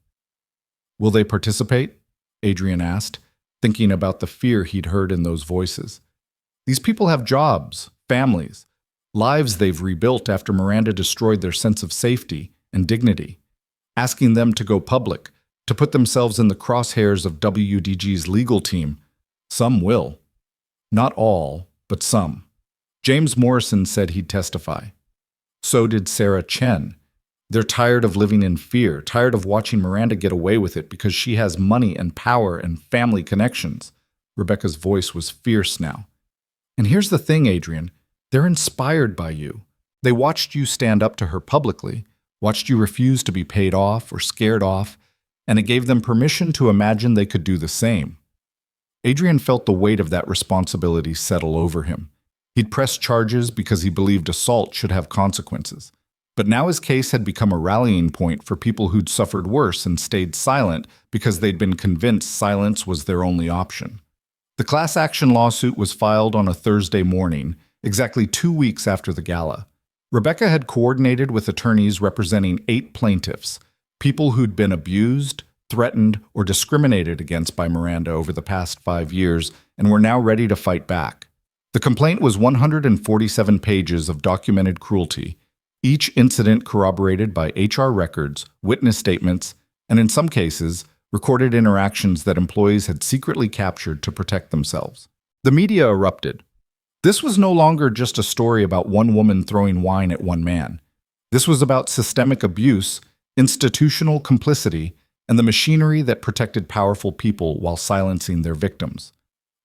Will they participate? Adrian asked, thinking about the fear he'd heard in those voices. These people have jobs, families, lives they've rebuilt after Miranda destroyed their sense of safety and dignity. Asking them to go public, to put themselves in the crosshairs of WDG's legal team, some will. Not all, but some. James Morrison said he'd testify. So did Sarah Chen. They're tired of living in fear, tired of watching Miranda get away with it because she has money and power and family connections. Rebecca's voice was fierce now. And here's the thing, Adrian. They're inspired by you. They watched you stand up to her publicly, watched you refuse to be paid off or scared off, and it gave them permission to imagine they could do the same. Adrian felt the weight of that responsibility settle over him. He'd pressed charges because he believed assault should have consequences. But now his case had become a rallying point for people who'd suffered worse and stayed silent because they'd been convinced silence was their only option. The class action lawsuit was filed on a Thursday morning, exactly 2 weeks after the gala. Rebecca had coordinated with attorneys representing 8 plaintiffs, people who'd been abused, threatened, or discriminated against by Miranda over the past 5 years and were now ready to fight back. The complaint was 147 pages of documented cruelty, each incident corroborated by HR records, witness statements, and in some cases, recorded interactions that employees had secretly captured to protect themselves. The media erupted. This was no longer just a story about one woman throwing wine at one man. This was about systemic abuse, institutional complicity, and the machinery that protected powerful people while silencing their victims.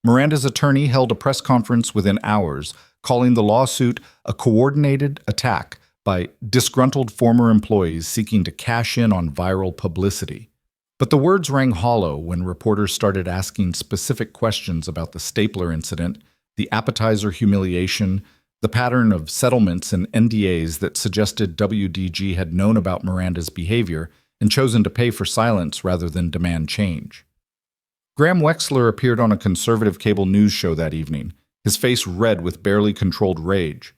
Miranda's attorney held a press conference within hours, calling the lawsuit a coordinated attack by disgruntled former employees seeking to cash in on viral publicity. But the words rang hollow when reporters started asking specific questions about the stapler incident, the appetizer humiliation, the pattern of settlements and NDAs that suggested WDG had known about Miranda's behavior and chosen to pay for silence rather than demand change. Graham Wexler appeared on a conservative cable news show that evening, his face red with barely controlled rage.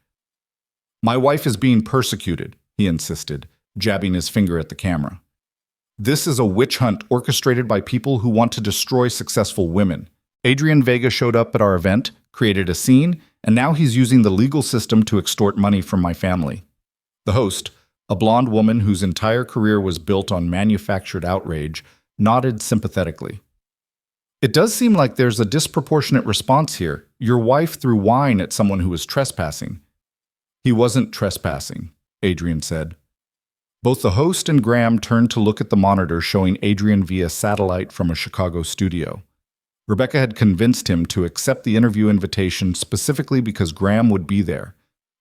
"My wife is being persecuted," he insisted, jabbing his finger at the camera. "This is a witch hunt orchestrated by people who want to destroy successful women. Adrian Vega showed up at our event, created a scene, and now he's using the legal system to extort money from my family." The host, a blonde woman whose entire career was built on manufactured outrage, nodded sympathetically. "It does seem like there's a disproportionate response here. Your wife threw wine at someone who was trespassing." "He wasn't trespassing," Adrian said. Both the host and Graham turned to look at the monitor showing Adrian via satellite from a Chicago studio. Rebecca had convinced him to accept the interview invitation specifically because Graham would be there,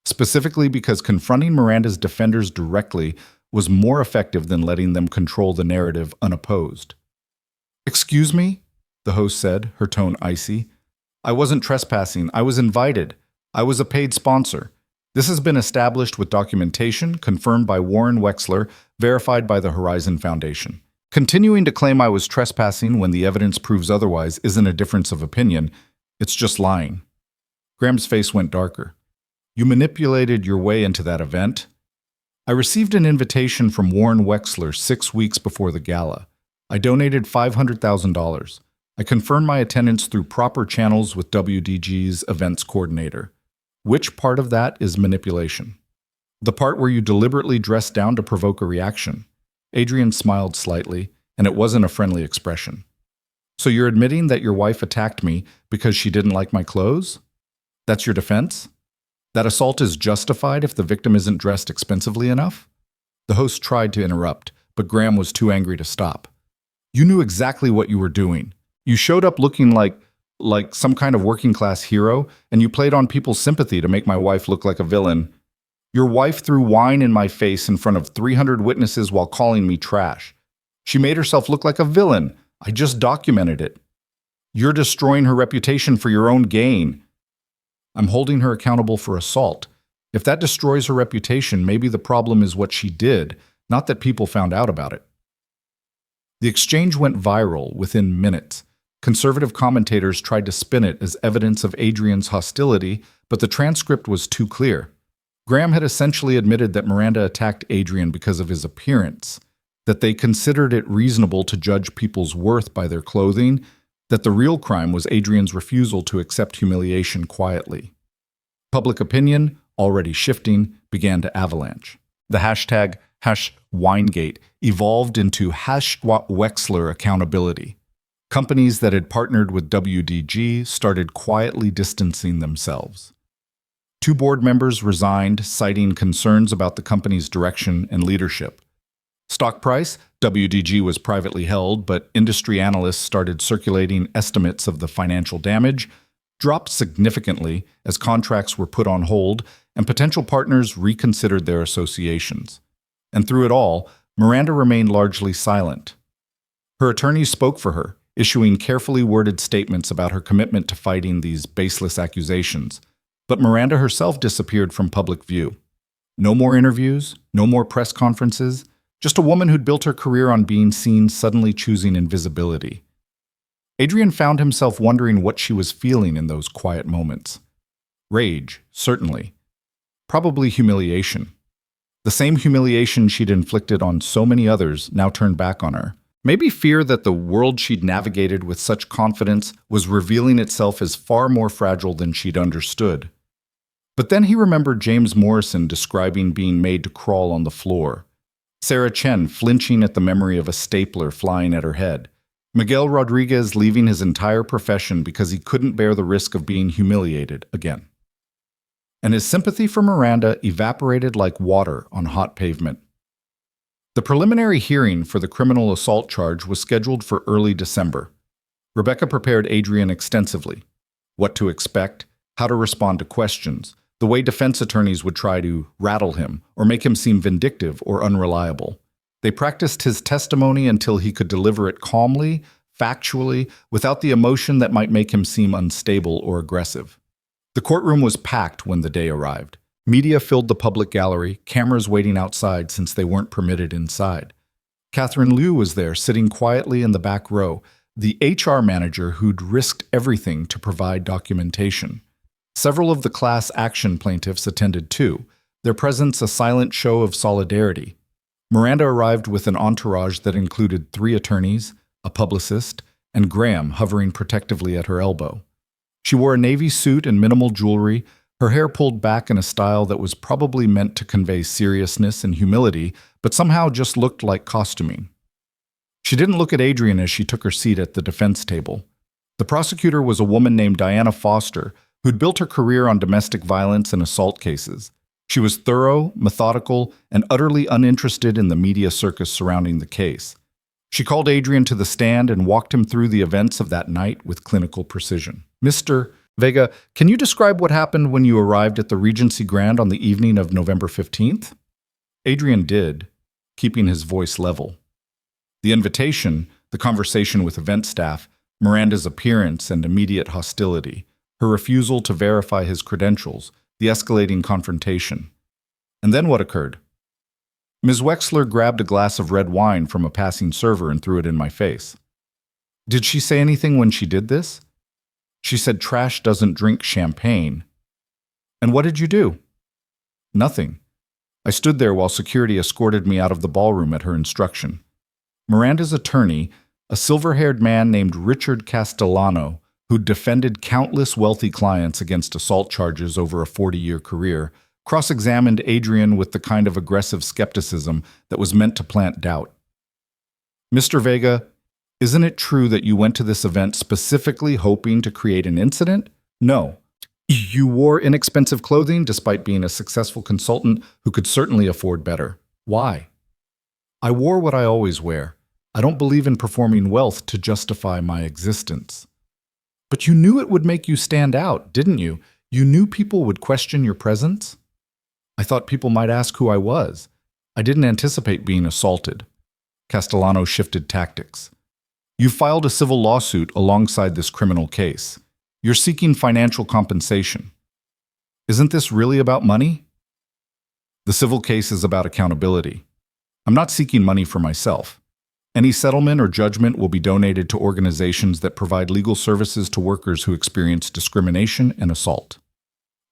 specifically because confronting Miranda's defenders directly was more effective than letting them control the narrative unopposed. "Excuse me?" the host said, her tone icy. "I wasn't trespassing. I was invited. I was a paid sponsor. This has been established with documentation, confirmed by Warren Wexler, verified by the Horizon Foundation. Continuing to claim I was trespassing when the evidence proves otherwise isn't a difference of opinion, it's just lying." Graham's face went darker. "You manipulated your way into that event." "I received an invitation from Warren Wexler 6 weeks before the gala. I donated $500,000. I confirmed my attendance through proper channels with WDG's events coordinator. Which part of that is manipulation?" "The part where you deliberately dressed down to provoke a reaction." Adrian smiled slightly, and it wasn't a friendly expression. "So you're admitting that your wife attacked me because she didn't like my clothes? That's your defense? That assault is justified if the victim isn't dressed expensively enough?" The host tried to interrupt, but Graham was too angry to stop. "You knew exactly what you were doing. You showed up looking like some kind of working-class hero, and you played on people's sympathy to make my wife look like a villain. Your wife threw wine in my face in front of 300 witnesses while calling me trash. She made herself look like a villain. I just documented it. You're destroying her reputation for your own gain. I'm holding her accountable for assault. If that destroys her reputation, maybe the problem is what she did, not that people found out about it." The exchange went viral within minutes. Conservative commentators tried to spin it as evidence of Adrian's hostility, but the transcript was too clear. Graham had essentially admitted that Miranda attacked Adrian because of his appearance, that they considered it reasonable to judge people's worth by their clothing, that the real crime was Adrian's refusal to accept humiliation quietly. Public opinion, already shifting, began to avalanche. The hashtag #Winegate evolved into #Wexler accountability. Companies that had partnered with WDG started quietly distancing themselves. 2 board members resigned, citing concerns about the company's direction and leadership. Stock price, WDG was privately held, but industry analysts started circulating estimates of the financial damage, dropped significantly as contracts were put on hold and potential partners reconsidered their associations. And through it all, Miranda remained largely silent. Her attorneys spoke for her, issuing carefully worded statements about her commitment to fighting these baseless accusations. But Miranda herself disappeared from public view. No more interviews, no more press conferences, just a woman who'd built her career on being seen suddenly choosing invisibility. Adrian found himself wondering what she was feeling in those quiet moments. Rage, certainly. Probably humiliation. The same humiliation she'd inflicted on so many others now turned back on her. Maybe fear that the world she'd navigated with such confidence was revealing itself as far more fragile than she'd understood. But then he remembered James Morrison describing being made to crawl on the floor, Sarah Chen flinching at the memory of a stapler flying at her head, Miguel Rodriguez leaving his entire profession because he couldn't bear the risk of being humiliated again. And his sympathy for Miranda evaporated like water on hot pavement. The preliminary hearing for the criminal assault charge was scheduled for early December. Rebecca prepared Adrian extensively. What to expect, how to respond to questions, the way defense attorneys would try to rattle him or make him seem vindictive or unreliable. They practiced his testimony until he could deliver it calmly, factually, without the emotion that might make him seem unstable or aggressive. The courtroom was packed when the day arrived. Media filled the public gallery, cameras waiting outside since they weren't permitted inside. Catherine Liu was there, sitting quietly in the back row, the HR manager who'd risked everything to provide documentation. Several of the class action plaintiffs attended too, their presence a silent show of solidarity. Miranda arrived with an entourage that included 3 attorneys, a publicist, and Graham hovering protectively at her elbow. She wore a navy suit and minimal jewelry, her hair pulled back in a style that was probably meant to convey seriousness and humility, but somehow just looked like costuming. She didn't look at Adrian as she took her seat at the defense table. The prosecutor was a woman named Diana Foster, who'd built her career on domestic violence and assault cases. She was thorough, methodical, and utterly uninterested in the media circus surrounding the case. She called Adrian to the stand and walked him through the events of that night with clinical precision. Mr. Vega, can you describe what happened when you arrived at the Regency Grand on the evening of November 15th? Adrian did, keeping his voice level. The invitation, the conversation with event staff, Miranda's appearance and immediate hostility, her refusal to verify his credentials, the escalating confrontation. And then what occurred? Ms. Wexler grabbed a glass of red wine from a passing server and threw it in my face. Did she say anything when she did this? She said trash doesn't drink champagne. And what did you do? Nothing. I stood there while security escorted me out of the ballroom at her instruction. Miranda's attorney, a silver-haired man named Richard Castellano, who'd defended countless wealthy clients against assault charges over a 40-year career, cross-examined Adrian with the kind of aggressive skepticism that was meant to plant doubt. Mr. Vega, isn't it true that you went to this event specifically hoping to create an incident? No. You wore inexpensive clothing despite being a successful consultant who could certainly afford better. Why? I wore what I always wear. I don't believe in performing wealth to justify my existence. But you knew it would make you stand out, didn't you? You knew people would question your presence? I thought people might ask who I was. I didn't anticipate being assaulted. Castellano shifted tactics. You filed a civil lawsuit alongside this criminal case. You're seeking financial compensation. Isn't this really about money? The civil case is about accountability. I'm not seeking money for myself. Any settlement or judgment will be donated to organizations that provide legal services to workers who experience discrimination and assault.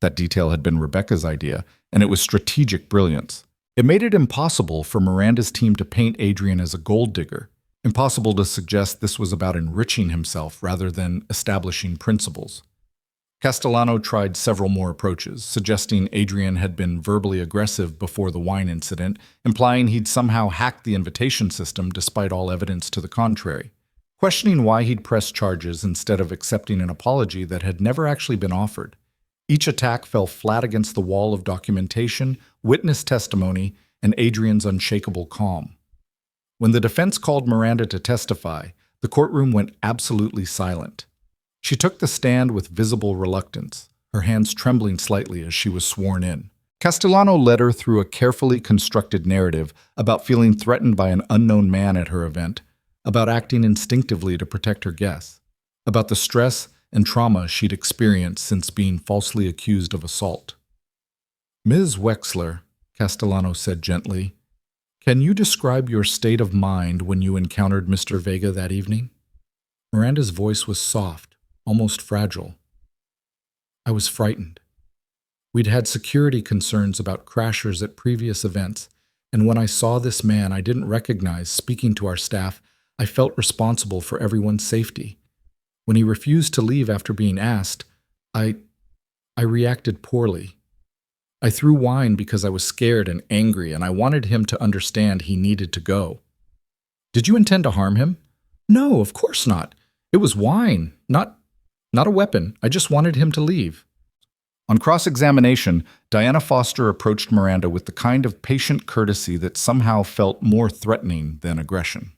That detail had been Rebecca's idea, and it was strategic brilliance. It made it impossible for Miranda's team to paint Adrian as a gold digger. Impossible to suggest this was about enriching himself rather than establishing principles. Castellano tried several more approaches, suggesting Adrian had been verbally aggressive before the wine incident, implying he'd somehow hacked the invitation system despite all evidence to the contrary, questioning why he'd pressed charges instead of accepting an apology that had never actually been offered. Each attack fell flat against the wall of documentation, witness testimony, and Adrian's unshakable calm. When the defense called Miranda to testify, the courtroom went absolutely silent. She took the stand with visible reluctance, her hands trembling slightly as she was sworn in. Castellano led her through a carefully constructed narrative about feeling threatened by an unknown man at her event, about acting instinctively to protect her guests, about the stress and trauma she'd experienced since being falsely accused of assault. Ms. Wexler, Castellano said gently, can you describe your state of mind when you encountered Mr. Vega that evening? Miranda's voice was soft, almost fragile. I was frightened. We'd had security concerns about crashers at previous events, and when I saw this man I didn't recognize speaking to our staff, I felt responsible for everyone's safety. When he refused to leave after being asked, I reacted poorly. I threw wine because I was scared and angry, and I wanted him to understand he needed to go. Did you intend to harm him? No, of course not. It was wine, not a weapon. I just wanted him to leave. On cross-examination, Diana Foster approached Miranda with the kind of patient courtesy that somehow felt more threatening than aggression.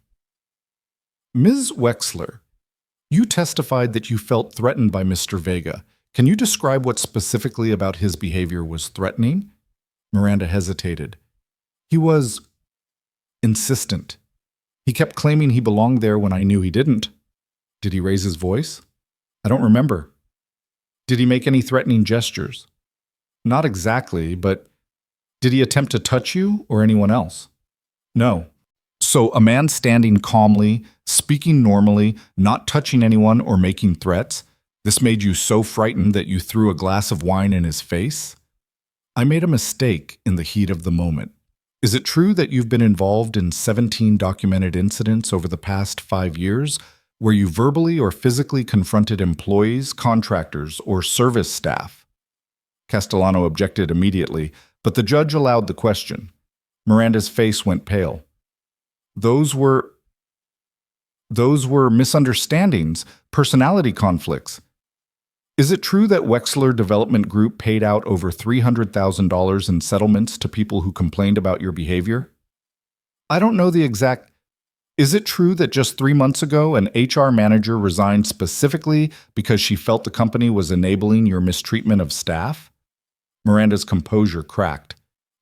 Ms. Wexler, you testified that you felt threatened by Mr. Vega. Can you describe what specifically about his behavior was threatening? Miranda hesitated. He was insistent. He kept claiming he belonged there when I knew he didn't. Did he raise his voice? I don't remember. Did he make any threatening gestures? Not exactly, but did he attempt to touch you or anyone else? No. So a man standing calmly, speaking normally, not touching anyone or making threats, this made you so frightened that you threw a glass of wine in his face? I made a mistake in the heat of the moment. Is it true that you've been involved in 17 documented incidents over the past 5 years where you verbally or physically confronted employees, contractors, or service staff? Castellano objected immediately, but the judge allowed the question. Miranda's face went pale. Those were misunderstandings, personality conflicts. Is it true that Wexler Development Group paid out over $300,000 in settlements to people who complained about your behavior? I don't know the exact. Is it true that just 3 months ago an HR manager resigned specifically because she felt the company was enabling your mistreatment of staff? Miranda's composure cracked.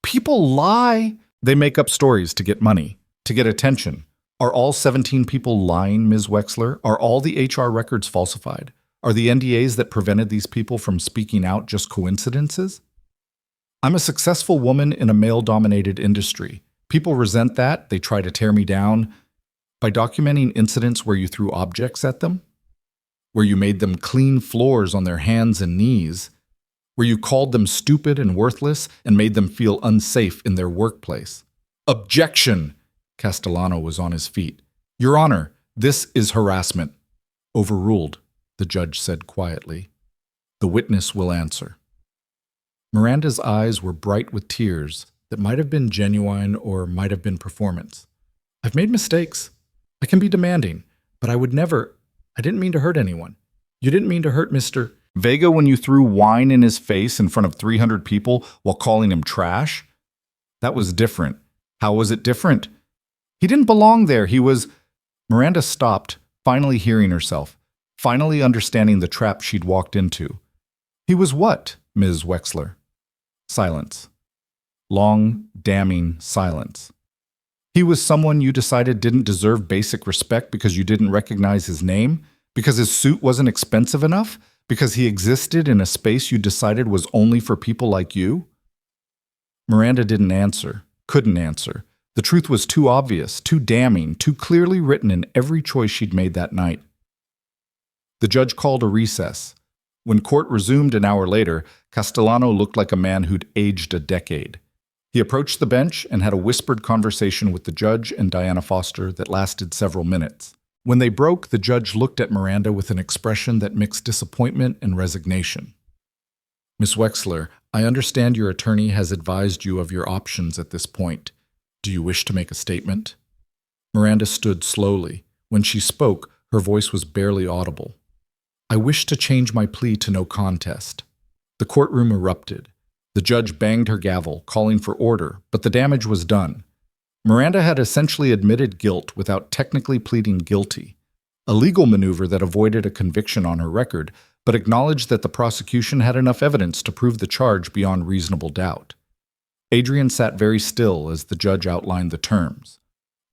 People lie. They make up stories to get money, to get attention. Are all 17 people lying, Ms. Wexler? Are all the HR records falsified? Are the NDAs that prevented these people from speaking out just coincidences? I'm a successful woman in a male-dominated industry. People resent that. They try to tear me down. By documenting incidents where you threw objects at them, where you made them clean floors on their hands and knees, where you called them stupid and worthless and made them feel unsafe in their workplace. Objection! Castellano was on his feet. Your Honor, this is harassment. Overruled, the judge said quietly. The witness will answer. Miranda's eyes were bright with tears that might have been genuine or might have been performance. I've made mistakes. I can be demanding, but I didn't mean to hurt anyone. You didn't mean to hurt Mr. Vega when you threw wine in his face in front of 300 people while calling him trash? That was different. How was it different? He didn't belong there. He was... Miranda stopped, finally hearing herself, finally understanding the trap she'd walked into. He was what, Ms. Wexler? Silence. Long, damning silence. He was someone you decided didn't deserve basic respect because you didn't recognize his name? Because his suit wasn't expensive enough? Because he existed in a space you decided was only for people like you? Miranda didn't answer, couldn't answer. The truth was too obvious, too damning, too clearly written in every choice she'd made that night. The judge called a recess. When court resumed an hour later, Castellano looked like a man who'd aged a decade. He approached the bench and had a whispered conversation with the judge and Diana Foster that lasted several minutes. When they broke, the judge looked at Miranda with an expression that mixed disappointment and resignation. Miss Wexler, I understand your attorney has advised you of your options at this point. Do you wish to make a statement? Miranda stood slowly. When she spoke, her voice was barely audible. I wish to change my plea to no contest. The courtroom erupted. The judge banged her gavel, calling for order, but the damage was done. Miranda had essentially admitted guilt without technically pleading guilty, a legal maneuver that avoided a conviction on her record, but acknowledged that the prosecution had enough evidence to prove the charge beyond reasonable doubt. Adrian sat very still as the judge outlined the terms.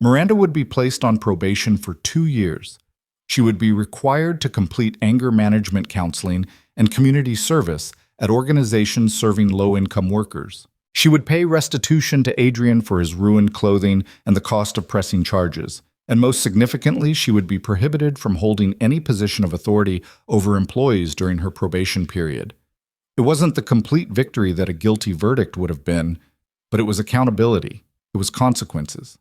Miranda would be placed on probation for 2 years. She would be required to complete anger management counseling and community service at organizations serving low-income workers. She would pay restitution to Adrian for his ruined clothing and the cost of pressing charges, and most significantly, she would be prohibited from holding any position of authority over employees during her probation period. It wasn't the complete victory that a guilty verdict would have been, but it was accountability. It was consequences.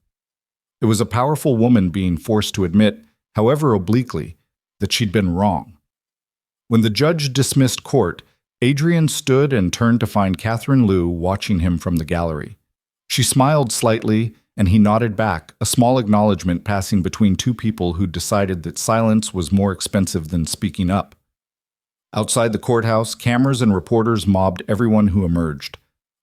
It was a powerful woman being forced to admit, however obliquely, that she'd been wrong. When the judge dismissed court, Adrian stood and turned to find Catherine Liu watching him from the gallery. She smiled slightly, and he nodded back, a small acknowledgement passing between two people who'd decided that silence was more expensive than speaking up. Outside the courthouse, cameras and reporters mobbed everyone who emerged.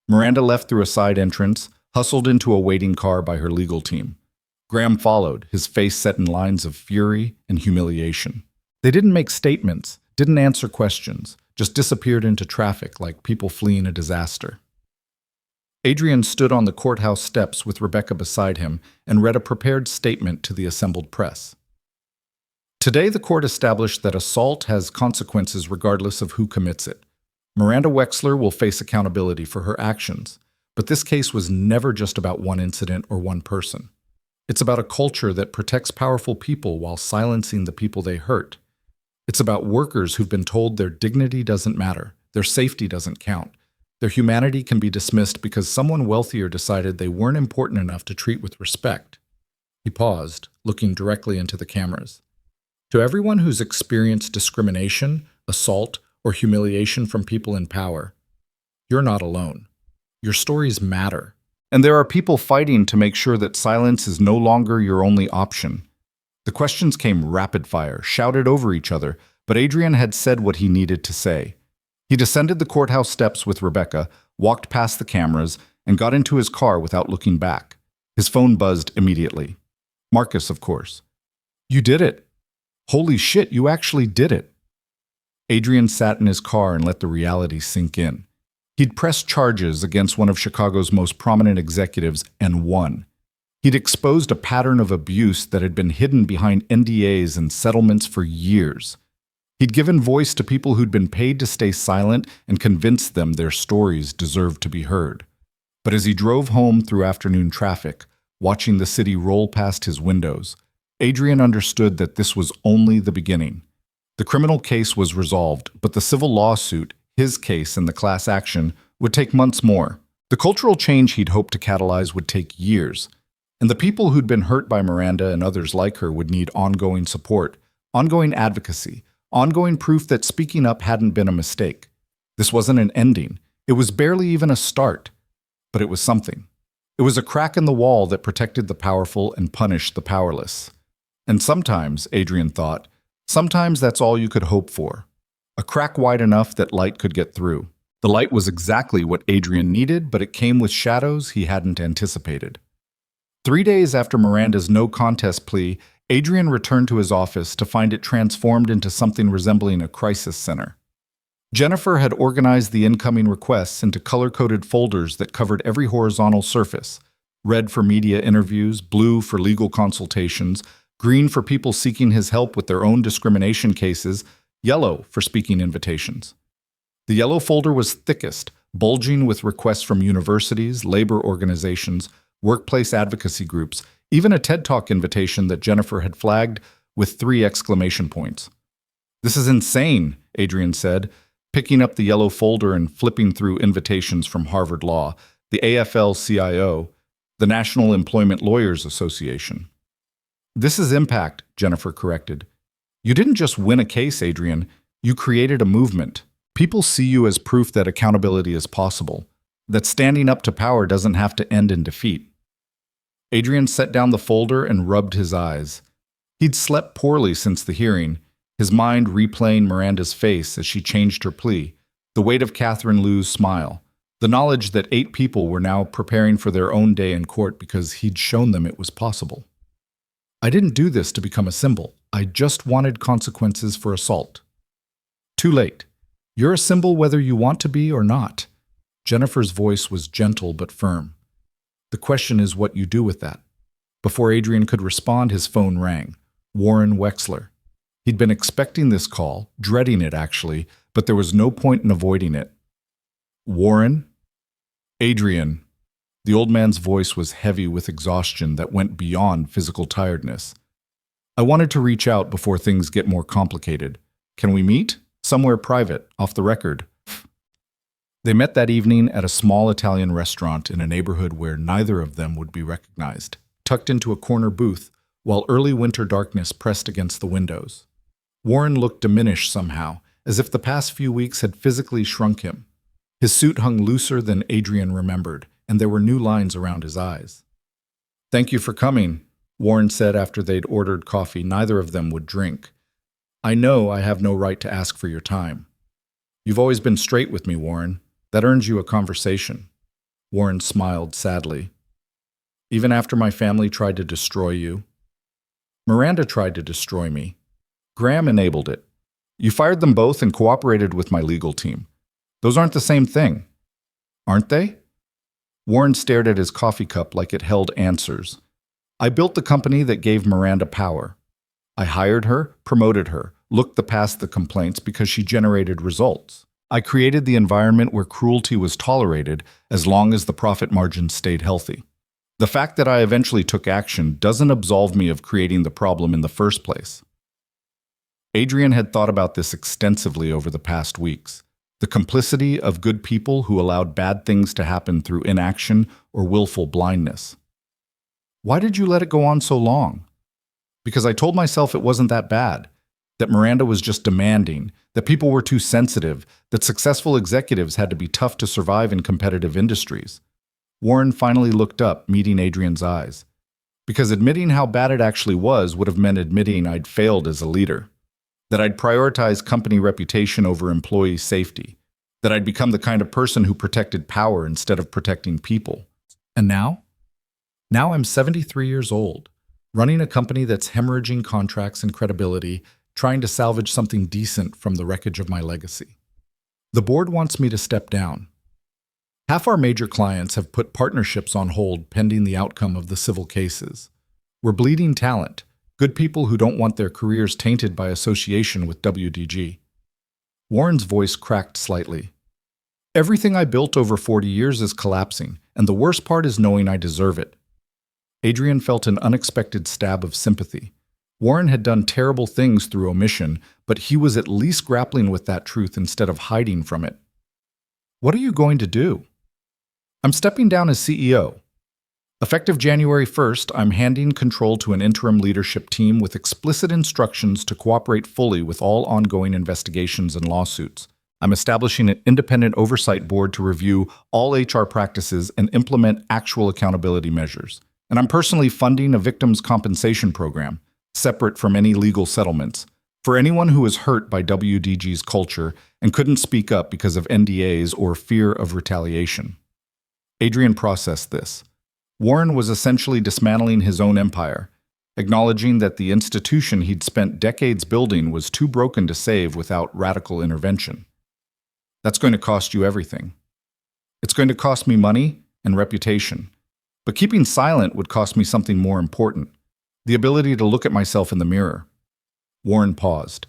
Miranda left through a side entrance, hustled into a waiting car by her legal team. Graham followed, his face set in lines of fury and humiliation. They didn't make statements, didn't answer questions, just disappeared into traffic like people fleeing a disaster. Adrian stood on the courthouse steps with Rebecca beside him and read a prepared statement to the assembled press. Today, the court established that assault has consequences regardless of who commits it. Miranda Wexler will face accountability for her actions, but this case was never just about one incident or one person. It's about a culture that protects powerful people while silencing the people they hurt. It's about workers who've been told their dignity doesn't matter, their safety doesn't count, their humanity can be dismissed because someone wealthier decided they weren't important enough to treat with respect. He paused, looking directly into the cameras. To everyone who's experienced discrimination, assault, or humiliation from people in power, you're not alone. Your stories matter. And there are people fighting to make sure that silence is no longer your only option. The questions came rapid fire, shouted over each other, but Adrian had said what he needed to say. He descended the courthouse steps with Rebecca, walked past the cameras, and got into his car without looking back. His phone buzzed immediately. Marcus, of course. You did it. Holy shit, you actually did it. Adrian sat in his car and let the reality sink in. He'd pressed charges against one of Chicago's most prominent executives and won. He'd exposed a pattern of abuse that had been hidden behind NDAs and settlements for years. He'd given voice to people who'd been paid to stay silent and convinced them their stories deserved to be heard. But as he drove home through afternoon traffic, watching the city roll past his windows, Adrian understood that this was only the beginning. The criminal case was resolved, but the civil lawsuit, his case and the class action, would take months more. The cultural change he'd hoped to catalyze would take years. And the people who'd been hurt by Miranda and others like her would need ongoing support, ongoing advocacy, ongoing proof that speaking up hadn't been a mistake. This wasn't an ending. It was barely even a start. But it was something. It was a crack in the wall that protected the powerful and punished the powerless. And sometimes, Adrian thought, sometimes that's all you could hope for. A crack wide enough that light could get through. The light was exactly what Adrian needed, but it came with shadows he hadn't anticipated. 3 days after Miranda's no contest plea, Adrian returned to his office to find it transformed into something resembling a crisis center. Jennifer had organized the incoming requests into color-coded folders that covered every horizontal surface: red for media interviews, blue for legal consultations, green for people seeking his help with their own discrimination cases, yellow for speaking invitations. The yellow folder was thickest, bulging with requests from universities, labor organizations, workplace advocacy groups, even a TED Talk invitation that Jennifer had flagged with 3 exclamation points. "This is insane," Adrian said, picking up the yellow folder and flipping through invitations from Harvard Law, the AFL-CIO, the National Employment Lawyers Association. "This is impact," Jennifer corrected. "You didn't just win a case, Adrian. You created a movement. People see you as proof that accountability is possible, that standing up to power doesn't have to end in defeat." Adrian set down the folder and rubbed his eyes. He'd slept poorly since the hearing, his mind replaying Miranda's face as she changed her plea, the weight of Catherine Liu's smile, the knowledge that 8 people were now preparing for their own day in court because he'd shown them it was possible. "I didn't do this to become a symbol. I just wanted consequences for assault." "Too late. You're a symbol whether you want to be or not." Jennifer's voice was gentle but firm. "The question is what you do with that." Before Adrian could respond, his phone rang. Warren Wexler. He'd been expecting this call, dreading it actually, but there was no point in avoiding it. "Warren?" "Adrian." The old man's voice was heavy with exhaustion that went beyond physical tiredness. "I wanted to reach out before things get more complicated. Can we meet? Somewhere private, off the record." They met that evening at a small Italian restaurant in a neighborhood where neither of them would be recognized, tucked into a corner booth, while early winter darkness pressed against the windows. Warren looked diminished somehow, as if the past few weeks had physically shrunk him. His suit hung looser than Adrian remembered, and there were new lines around his eyes. "Thank you for coming," Warren said after they'd ordered coffee neither of them would drink. "I know I have no right to ask for your time. You've always been straight with me, Warren. That earns you a conversation." Warren smiled sadly. "Even after my family tried to destroy you?" "Miranda tried to destroy me. Graham enabled it. You fired them both and cooperated with my legal team. Those aren't the same thing." "Aren't they?" Warren stared at his coffee cup like it held answers. "I built the company that gave Miranda power. I hired her, promoted her, looked past the complaints because she generated results. I created the environment where cruelty was tolerated as long as the profit margins stayed healthy. The fact that I eventually took action doesn't absolve me of creating the problem in the first place." Adrian had thought about this extensively over the past weeks. The complicity of good people who allowed bad things to happen through inaction or willful blindness. "Why did you let it go on so long?" "Because I told myself it wasn't that bad, that Miranda was just demanding, that people were too sensitive, that successful executives had to be tough to survive in competitive industries." Warren finally looked up, meeting Adrian's eyes. "Because admitting how bad it actually was would have meant admitting I'd failed as a leader. That I'd prioritize company reputation over employee safety. That I'd become the kind of person who protected power instead of protecting people. And now? Now I'm 73 years old, running a company that's hemorrhaging contracts and credibility, trying to salvage something decent from the wreckage of my legacy. The board wants me to step down. Half our major clients have put partnerships on hold pending the outcome of the civil cases. We're bleeding talent, good people who don't want their careers tainted by association with WDG." Warren's voice cracked slightly. "Everything I built over 40 years is collapsing, and the worst part is knowing I deserve it." Adrian felt an unexpected stab of sympathy. Warren had done terrible things through omission, but he was at least grappling with that truth instead of hiding from it. "What are you going to do?" "I'm stepping down as CEO. Effective January 1st, I'm handing control to an interim leadership team with explicit instructions to cooperate fully with all ongoing investigations and lawsuits. I'm establishing an independent oversight board to review all HR practices and implement actual accountability measures. And I'm personally funding a victims' compensation program, separate from any legal settlements, for anyone who was hurt by WDG's culture and couldn't speak up because of NDAs or fear of retaliation." Adrian processed this. Warren was essentially dismantling his own empire, acknowledging that the institution he'd spent decades building was too broken to save without radical intervention. "That's going to cost you everything. It's going to cost me money and reputation. But keeping silent would cost me something more important, the ability to look at myself in the mirror." Warren paused.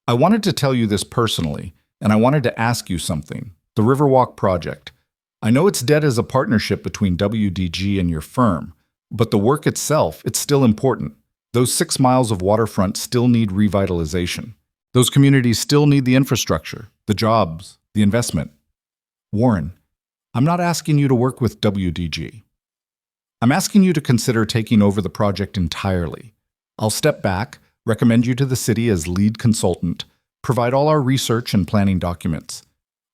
"I wanted to tell you this personally, and I wanted to ask you something. The Riverwalk project. I know it's dead as a partnership between WDG and your firm, but the work itself, it's still important. Those 6 miles of waterfront still need revitalization. Those communities still need the infrastructure, the jobs, the investment. Warren, I'm not asking you to work with WDG. I'm asking you to consider taking over the project entirely. I'll step back, recommend you to the city as lead consultant, provide all our research and planning documents.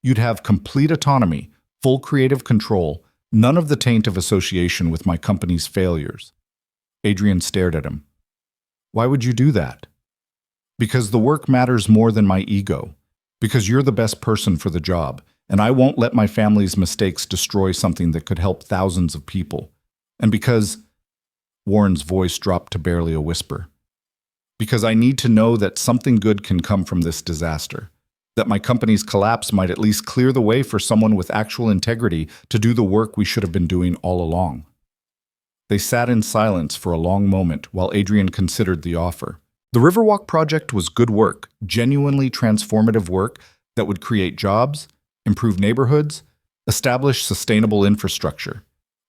You'd have complete autonomy, full creative control, none of the taint of association with my company's failures." Adrian stared at him. "Why would you do that?" "Because the work matters more than my ego. Because you're the best person for the job, and I won't let my family's mistakes destroy something that could help thousands of people. And because—" Warren's voice dropped to barely a whisper. "Because I need to know that something good can come from this disaster. That my company's collapse might at least clear the way for someone with actual integrity to do the work we should have been doing all along." They sat in silence for a long moment while Adrian considered the offer. The Riverwalk project was good work, genuinely transformative work that would create jobs, improve neighborhoods, establish sustainable infrastructure.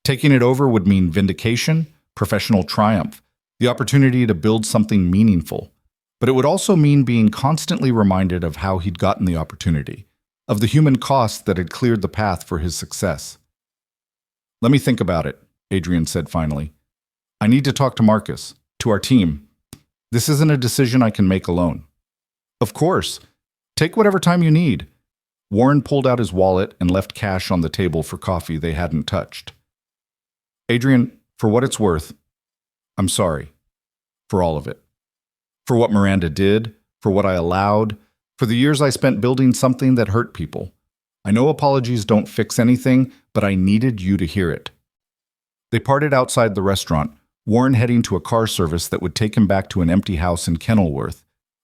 Taking it over would mean vindication, professional triumph, the opportunity to build something meaningful. But it would also mean being constantly reminded of how he'd gotten the opportunity, of the human cost that had cleared the path for his success. "Let me think about it," Adrian said finally. "I need to talk to Marcus, to our team. This isn't a decision I can make alone." "Of course. Take whatever time you need. Warren pulled out his wallet and left cash on the table for coffee they hadn't touched. Adrian, for what it's worth, I'm sorry. For all of it. For what Miranda did, for what I allowed, for the years I spent building something that hurt people. I know apologies don't fix anything, but I needed you to hear it. They parted outside the restaurant, Warren heading to a car service that would take him back to an empty house in Kenilworth,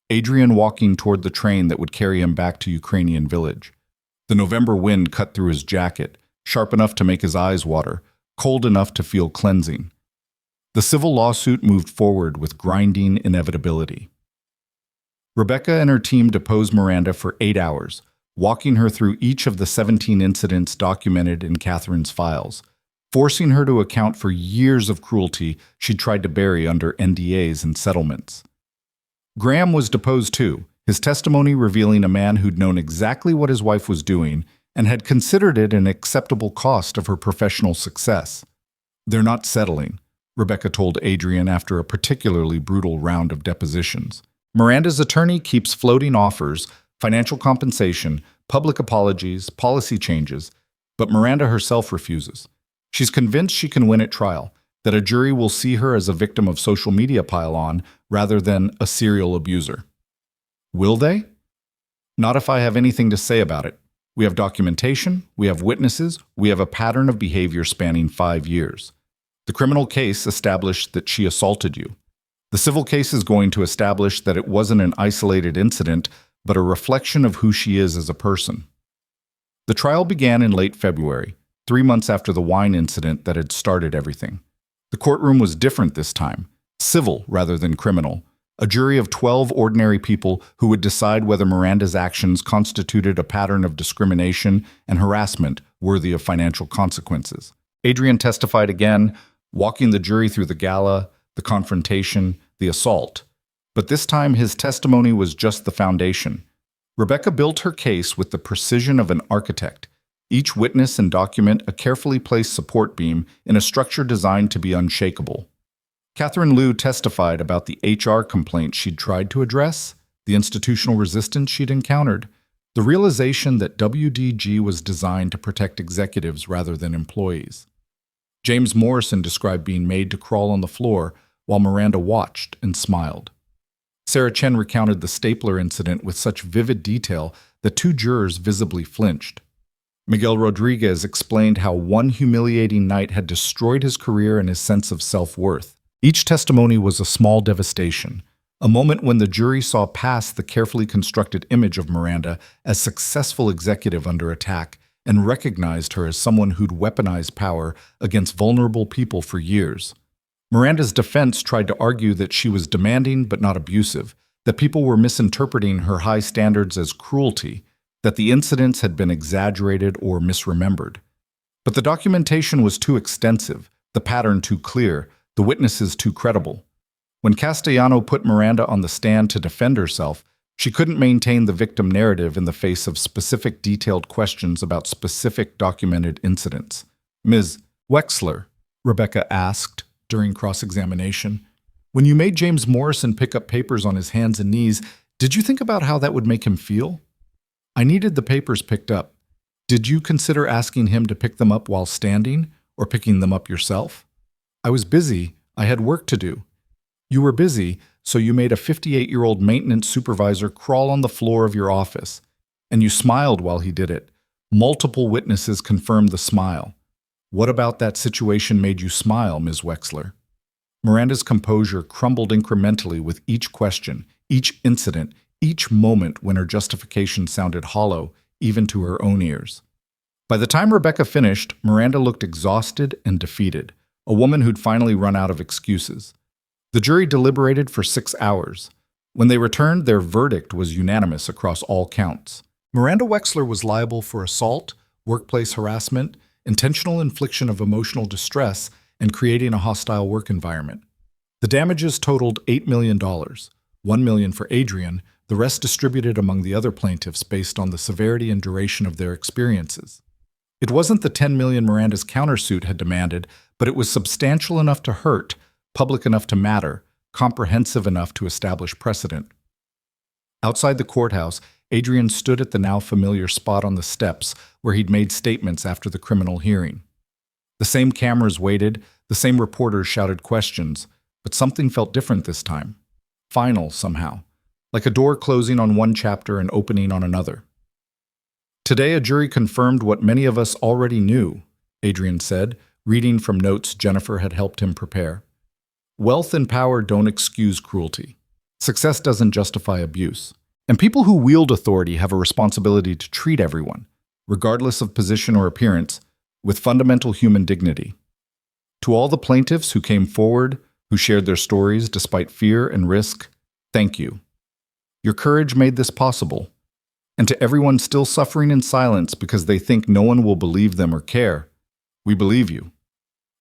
Adrian walking toward the train that would carry him back to Ukrainian village. The November wind cut through his jacket, sharp enough to make his eyes water, cold enough to feel cleansing. The civil lawsuit moved forward with grinding inevitability. Rebecca and her team deposed Miranda for 8 hours, walking her through each of the 17 incidents documented in Catherine's files, forcing her to account for years of cruelty she'd tried to bury under NDAs and settlements. Graham was deposed too, his testimony revealing a man who'd known exactly what his wife was doing and had considered it an acceptable cost of her professional success. They're not settling, Rebecca told Adrian after a particularly brutal round of depositions. Miranda's attorney keeps floating offers, financial compensation, public apologies, policy changes, but Miranda herself refuses. She's convinced she can win at trial, that a jury will see her as a victim of social media pile-on rather than a serial abuser. Will they? Not if I have anything to say about it. We have documentation, we have witnesses, we have a pattern of behavior spanning 5 years. The criminal case established that she assaulted you. The civil case is going to establish that it wasn't an isolated incident, but a reflection of who she is as a person. The trial began in late February, 3 months after the wine incident that had started everything. The courtroom was different this time, civil rather than criminal. A jury of 12 ordinary people who would decide whether Miranda's actions constituted a pattern of discrimination and harassment worthy of financial consequences. Adrian testified again, walking the jury through the gala, the confrontation, the assault. But this time his testimony was just the foundation. Rebecca built her case with the precision of an architect, each witness and document a carefully placed support beam in a structure designed to be unshakable. Catherine Liu testified about the HR complaint she'd tried to address, the institutional resistance she'd encountered, the realization that WDG was designed to protect executives rather than employees. James Morrison described being made to crawl on the floor while Miranda watched and smiled. Sarah Chen recounted the stapler incident with such vivid detail that 2 jurors visibly flinched. Miguel Rodriguez explained how one humiliating night had destroyed his career and his sense of self-worth. Each testimony was a small devastation, a moment when the jury saw past the carefully constructed image of Miranda as successful executive under attack and recognized her as someone who'd weaponized power against vulnerable people for years. Miranda's defense tried to argue that she was demanding but not abusive, that people were misinterpreting her high standards as cruelty, that the incidents had been exaggerated or misremembered. But the documentation was too extensive, the pattern too clear, the witnesses too credible. When Castellano put Miranda on the stand to defend herself, she couldn't maintain the victim narrative in the face of specific detailed questions about specific documented incidents. Ms. Wexler, Rebecca asked during cross-examination, when you made James Morrison pick up papers on his hands and knees, did you think about how that would make him feel? I needed the papers picked up. Did you consider asking him to pick them up while standing, or picking them up yourself? I was busy. I had work to do. You were busy, so you made a 58-year-old maintenance supervisor crawl on the floor of your office, and you smiled while he did it. Multiple witnesses confirmed the smile. What about that situation made you smile, Ms. Wexler? Miranda's composure crumbled incrementally with each question, each incident, each moment when her justification sounded hollow, even to her own ears. By the time Rebecca finished, Miranda looked exhausted and defeated, a woman who'd finally run out of excuses. The jury deliberated for 6 hours. When they returned, their verdict was unanimous across all counts. Miranda Wexler was liable for assault, workplace harassment, intentional infliction of emotional distress, and creating a hostile work environment. The damages totaled $8 million, $1 million for Adrian, the rest distributed among the other plaintiffs based on the severity and duration of their experiences. It wasn't the $10 million Miranda's countersuit had demanded, but it was substantial enough to hurt, public enough to matter, comprehensive enough to establish precedent. Outside the courthouse, Adrian stood at the now familiar spot on the steps where he'd made statements after the criminal hearing. The same cameras waited, the same reporters shouted questions, but something felt different this time. Final, somehow. Like a door closing on one chapter and opening on another. Today, a jury confirmed what many of us already knew, Adrian said, reading from notes Jennifer had helped him prepare. Wealth and power don't excuse cruelty. Success doesn't justify abuse. And people who wield authority have a responsibility to treat everyone, regardless of position or appearance, with fundamental human dignity. To all the plaintiffs who came forward, who shared their stories despite fear and risk, thank you. Your courage made this possible. And to everyone still suffering in silence because they think no one will believe them or care, we believe you.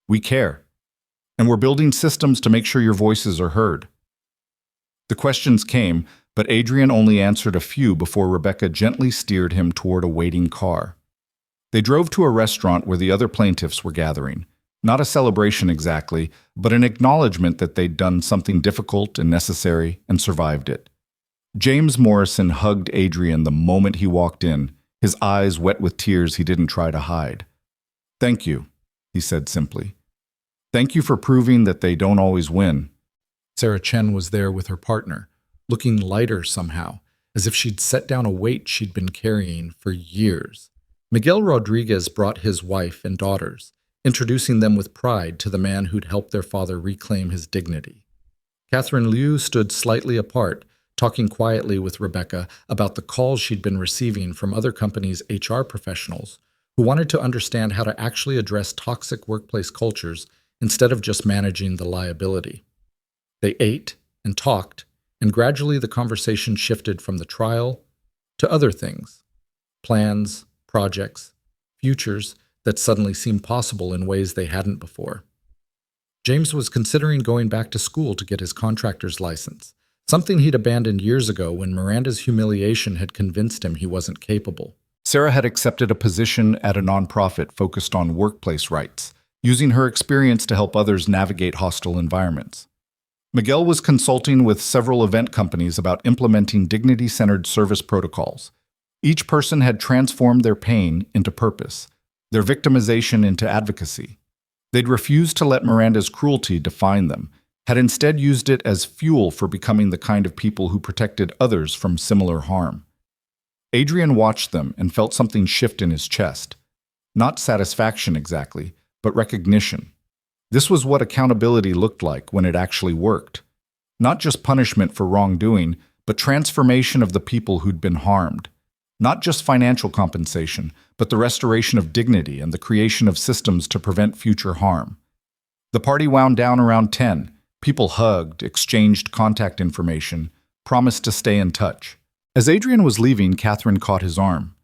We care. And we're building systems to make sure your voices are heard. The questions came, but Adrian only answered a few before Rebecca gently steered him toward a waiting car. They drove to a restaurant where the other plaintiffs were gathering. Not a celebration exactly, but an acknowledgement that they'd done something difficult and necessary and survived it. James Morrison hugged Adrian the moment he walked in, his eyes wet with tears he didn't try to hide. Thank you, he said simply. Thank you for proving that they don't always win. Sarah Chen was there with her partner, looking lighter somehow, as if she'd set down a weight she'd been carrying for years. Miguel Rodriguez brought his wife and daughters, introducing them with pride to the man who'd helped their father reclaim his dignity. Catherine Liu stood slightly apart, talking quietly with Rebecca about the calls she'd been receiving from other companies' HR professionals who wanted to understand how to actually address toxic workplace cultures instead of just managing the liability. They ate and talked, and gradually the conversation shifted from the trial to other things, plans, projects, futures that suddenly seemed possible in ways they hadn't before. James was considering going back to school to get his contractor's license, something he'd abandoned years ago when Miranda's humiliation had convinced him he wasn't capable. Sarah had accepted a position at a nonprofit focused on workplace rights, using her experience to help others navigate hostile environments. Miguel was consulting with several event companies about implementing dignity-centered service protocols. Each person had transformed their pain into purpose, their victimization into advocacy. They'd refused to let Miranda's cruelty define them, had instead used it as fuel for becoming the kind of people who protected others from similar harm. Adrian watched them and felt something shift in his chest. Not satisfaction exactly, but recognition. This was what accountability looked like when it actually worked. Not just punishment for wrongdoing, but transformation of the people who'd been harmed. Not just financial compensation, but the restoration of dignity and the creation of systems to prevent future harm. The party wound down around 10. People hugged, exchanged contact information, promised to stay in touch. As Adrian was leaving, Catherine caught his arm.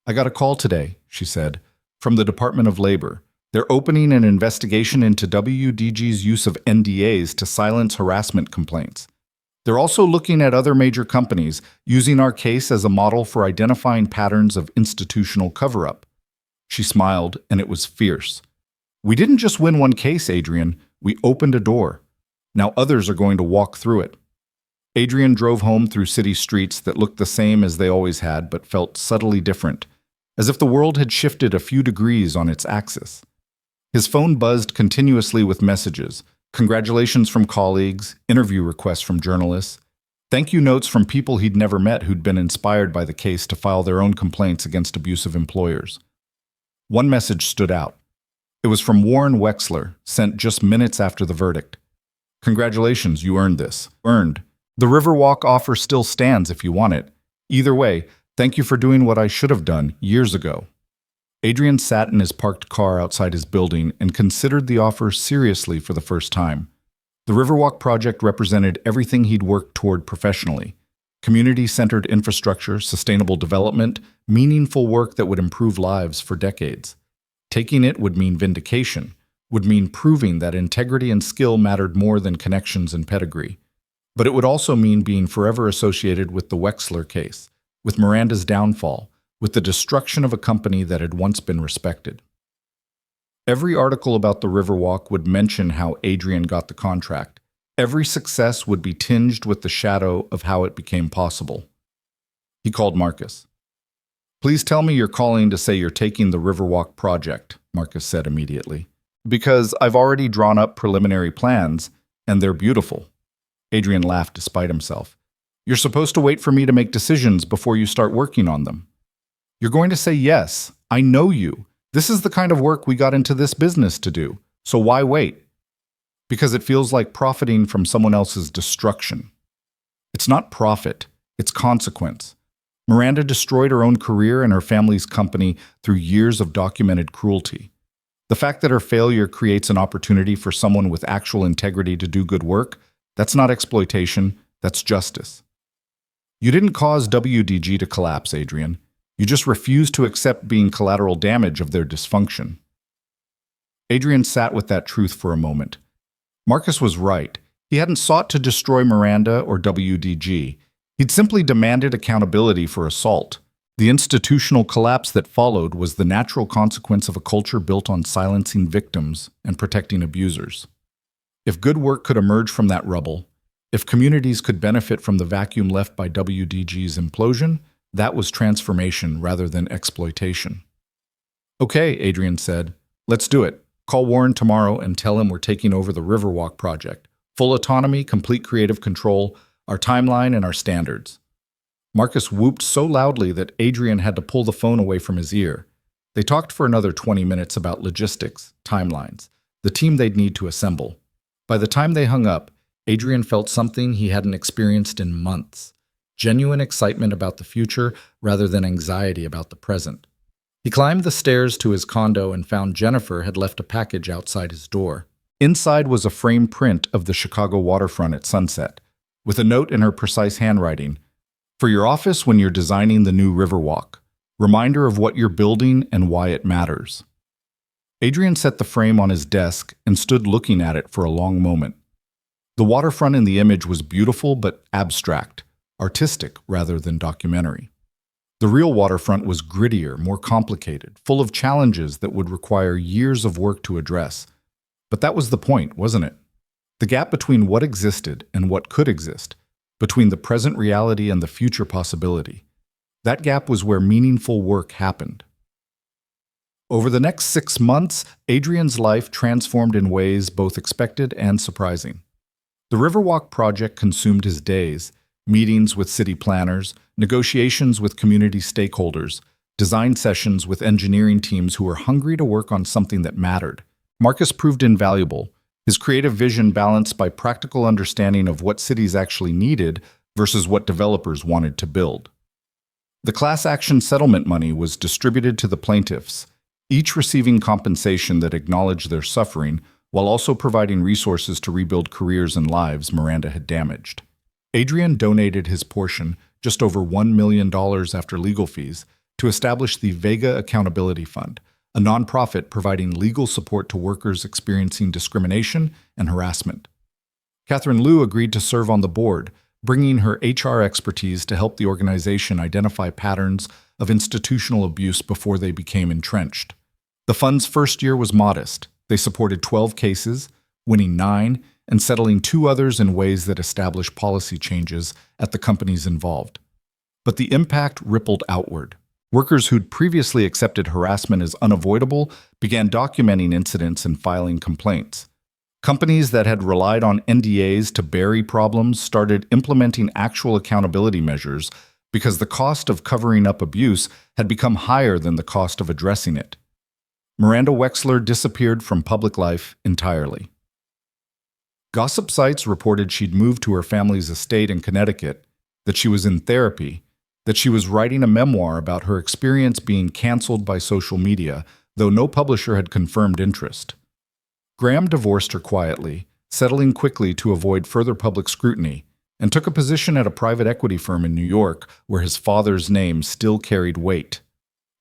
I got a call today, she said, from the Department of Labor. They're opening an investigation into WDG's use of NDAs to silence harassment complaints. They're also looking at other major companies, using our case as a model for identifying patterns of institutional cover-up. She smiled, and it was fierce. We didn't just win one case, Adrian. We opened a door. Now others are going to walk through it. Adrian drove home through city streets that looked the same as they always had, but felt subtly different, as if the world had shifted a few degrees on its axis. His phone buzzed continuously with messages, congratulations from colleagues, interview requests from journalists, thank you notes from people he'd never met who'd been inspired by the case to file their own complaints against abusive employers. One message stood out. It was from Warren Wexler, sent just minutes after the verdict. Congratulations, you earned this. Earned. The Riverwalk offer still stands if you want it. Either way, thank you for doing what I should have done years ago. Adrian sat in his parked car outside his building and considered the offer seriously for the first time. The Riverwalk project represented everything he'd worked toward professionally. Community-centered infrastructure, sustainable development, meaningful work that would improve lives for decades. Taking it would mean vindication, would mean proving that integrity and skill mattered more than connections and pedigree. But it would also mean being forever associated with the Wexler case, with Miranda's downfall, with the destruction of a company that had once been respected. Every article about the Riverwalk would mention how Adrian got the contract. Every success would be tinged with the shadow of how it became possible. He called Marcus. "Please tell me you're calling to say you're taking the Riverwalk project," Marcus said immediately. "Because I've already drawn up preliminary plans, and they're beautiful." Adrian laughed despite himself. "You're supposed to wait for me to make decisions before you start working on them. You're going to say yes. I know you. This is the kind of work we got into this business to do. So why wait?" "Because it feels like profiting from someone else's destruction." "It's not profit, it's consequence." Miranda destroyed her own career and her family's company through years of documented cruelty. The fact that her failure creates an opportunity for someone with actual integrity to do good work, that's not exploitation, that's justice. You didn't cause WDG to collapse, Adrian. You just refused to accept being collateral damage of their dysfunction. Adrian sat with that truth for a moment. Marcus was right. He hadn't sought to destroy Miranda or WDG. He'd simply demanded accountability for assault. The institutional collapse that followed was the natural consequence of a culture built on silencing victims and protecting abusers. If good work could emerge from that rubble, if communities could benefit from the vacuum left by WDG's implosion, that was transformation rather than exploitation. "Okay," Adrian said, "let's do it. Call Warren tomorrow and tell him we're taking over the Riverwalk project. Full autonomy, complete creative control, our timeline and our standards." Marcus whooped so loudly that Adrian had to pull the phone away from his ear. They talked for another 20 minutes about logistics, timelines, the team they'd need to assemble. By the time they hung up, Adrian felt something he hadn't experienced in months. Genuine excitement about the future rather than anxiety about the present. He climbed the stairs to his condo and found Jennifer had left a package outside his door. Inside was a framed print of the Chicago waterfront at sunset, with a note in her precise handwriting, "For your office when you're designing the new Riverwalk. Reminder of what you're building and why it matters." Adrian set the frame on his desk and stood looking at it for a long moment. The waterfront in the image was beautiful but abstract, artistic rather than documentary. The real waterfront was grittier, more complicated, full of challenges that would require years of work to address. But that was the point, wasn't it? The gap between what existed and what could exist, between the present reality and the future possibility. That gap was where meaningful work happened. Over the next 6 months, Adrian's life transformed in ways both expected and surprising. The Riverwalk project consumed his days, meetings with city planners, negotiations with community stakeholders, design sessions with engineering teams who were hungry to work on something that mattered. Marcus proved invaluable, his creative vision balanced by practical understanding of what cities actually needed versus what developers wanted to build. The class action settlement money was distributed to the plaintiffs, each receiving compensation that acknowledged their suffering while also providing resources to rebuild careers and lives Miranda had damaged. Adrian donated his portion, just over $1 million after legal fees, to establish the Vega Accountability Fund, a nonprofit providing legal support to workers experiencing discrimination and harassment. Catherine Liu agreed to serve on the board, bringing her HR expertise to help the organization identify patterns of institutional abuse before they became entrenched. The fund's first year was modest. They supported 12 cases, winning 9, and settling 2 others in ways that established policy changes at the companies involved. But the impact rippled outward. Workers who'd previously accepted harassment as unavoidable began documenting incidents and filing complaints. Companies that had relied on NDAs to bury problems started implementing actual accountability measures because the cost of covering up abuse had become higher than the cost of addressing it. Miranda Wexler disappeared from public life entirely. Gossip sites reported she'd moved to her family's estate in Connecticut, that she was in therapy, that she was writing a memoir about her experience being canceled by social media, though no publisher had confirmed interest. Graham divorced her quietly, settling quickly to avoid further public scrutiny, and took a position at a private equity firm in New York where his father's name still carried weight.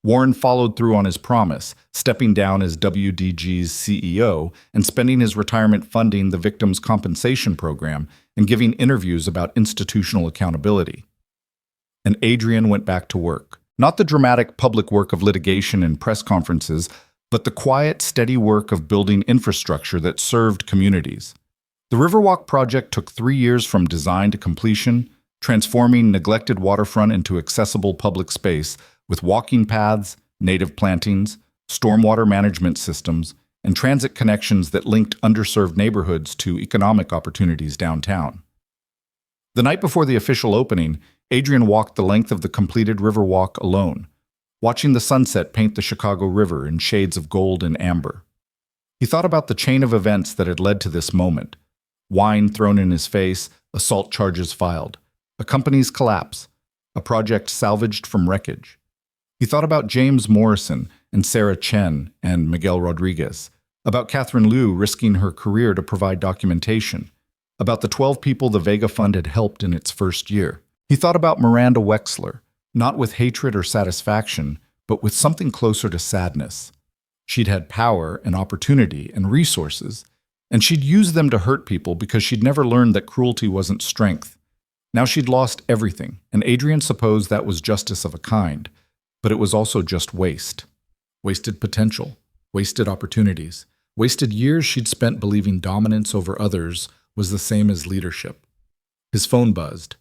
Warren followed through on his promise, stepping down as WDG's CEO and spending his retirement funding the Victims' Compensation Program and giving interviews about institutional accountability. And Adrian went back to work. Not the dramatic public work of litigation and press conferences, but the quiet, steady work of building infrastructure that served communities. The Riverwalk project took 3 years from design to completion, transforming neglected waterfront into accessible public space with walking paths, native plantings, stormwater management systems, and transit connections that linked underserved neighborhoods to economic opportunities downtown. The night before the official opening, Adrian walked the length of the completed Riverwalk alone, watching the sunset paint the Chicago River in shades of gold and amber. He thought about the chain of events that had led to this moment: wine thrown in his face, assault charges filed, a company's collapse, a project salvaged from wreckage. He thought about James Morrison and Sarah Chen and Miguel Rodriguez, about Catherine Liu risking her career to provide documentation, about the 12 people the Vega Fund had helped in its first year. He thought about Miranda Wexler, not with hatred or satisfaction, but with something closer to sadness. She'd had power and opportunity and resources, and she'd used them to hurt people because she'd never learned that cruelty wasn't strength. Now she'd lost everything, and Adrian supposed that was justice of a kind, but it was also just waste. Wasted potential, wasted opportunities, wasted years she'd spent believing dominance over others was the same as leadership. His phone buzzed.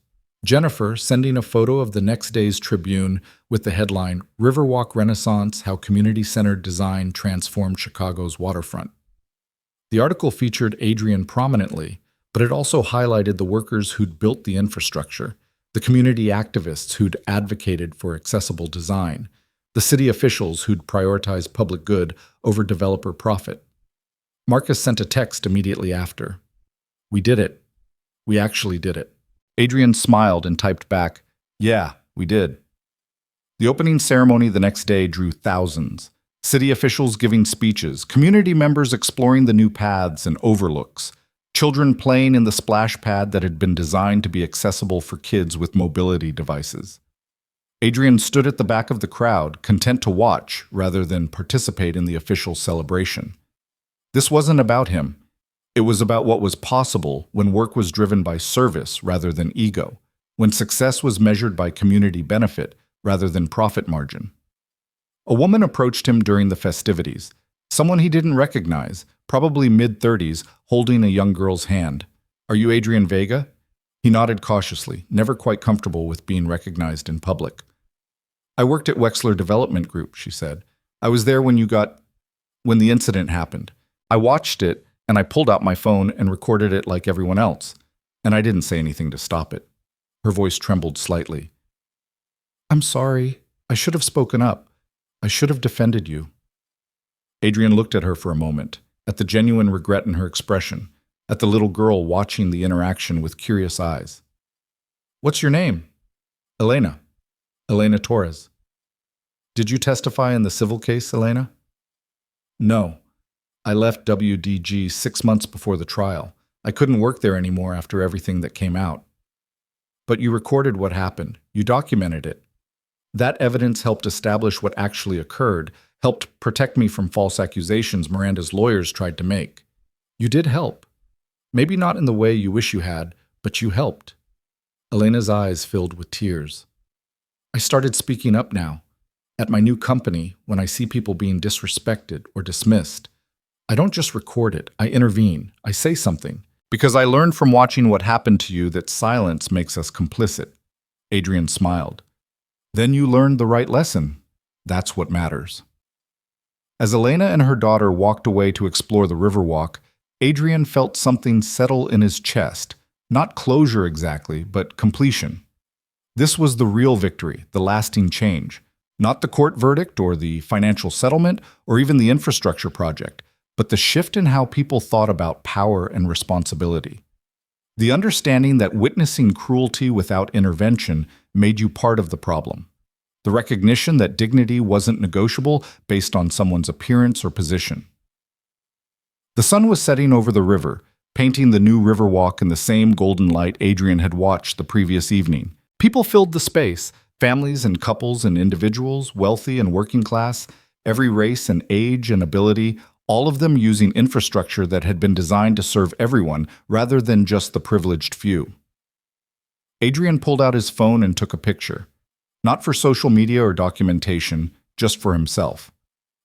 Jennifer sending a photo of the next day's Tribune with the headline, "Riverwalk Renaissance: How Community-Centered Design Transformed Chicago's Waterfront." The article featured Adrian prominently, but it also highlighted the workers who'd built the infrastructure, the community activists who'd advocated for accessible design, the city officials who'd prioritized public good over developer profit. Marcus sent a text immediately after. "We did it. We actually did it." Adrian smiled and typed back, "Yeah, we did." The opening ceremony the next day drew thousands. City officials giving speeches, community members exploring the new paths and overlooks, children playing in the splash pad that had been designed to be accessible for kids with mobility devices. Adrian stood at the back of the crowd, content to watch rather than participate in the official celebration. This wasn't about him. It was about what was possible when work was driven by service rather than ego, when success was measured by community benefit rather than profit margin. A woman approached him during the festivities, someone he didn't recognize, probably mid-30s, holding a young girl's hand. "Are you Adrian Vega?" He nodded cautiously, never quite comfortable with being recognized in public. "I worked at Wexler Development Group," she said. "I was there when the incident happened. I watched it, and I pulled out my phone and recorded it like everyone else, and I didn't say anything to stop it." Her voice trembled slightly. "I'm sorry. I should have spoken up. I should have defended you." Adrian looked at her for a moment, at the genuine regret in her expression, at the little girl watching the interaction with curious eyes. "What's your name?" "Elena. Elena Torres." "Did you testify in the civil case, Elena?" "No. I left WDG 6 months before the trial. I couldn't work there anymore after everything that came out." "But you recorded what happened. You documented it. That evidence helped establish what actually occurred, helped protect me from false accusations Miranda's lawyers tried to make. You did help. Maybe not in the way you wish you had, but you helped." Elena's eyes filled with tears. "I started speaking up now. At my new company, when I see people being disrespected or dismissed, I don't just record it, I intervene, I say something. Because I learned from watching what happened to you that silence makes us complicit." Adrian smiled. "Then you learned the right lesson. That's what matters." As Elena and her daughter walked away to explore the Riverwalk, Adrian felt something settle in his chest. Not closure exactly, but completion. This was the real victory, the lasting change. Not the court verdict or the financial settlement or even the infrastructure project, but the shift in how people thought about power and responsibility. The understanding that witnessing cruelty without intervention made you part of the problem. The recognition that dignity wasn't negotiable based on someone's appearance or position. The sun was setting over the river, painting the new Riverwalk in the same golden light Adrian had watched the previous evening. People filled the space, families and couples and individuals, wealthy and working class, every race and age and ability, all of them using infrastructure that had been designed to serve everyone rather than just the privileged few. Adrian pulled out his phone and took a picture. Not for social media or documentation, just for himself.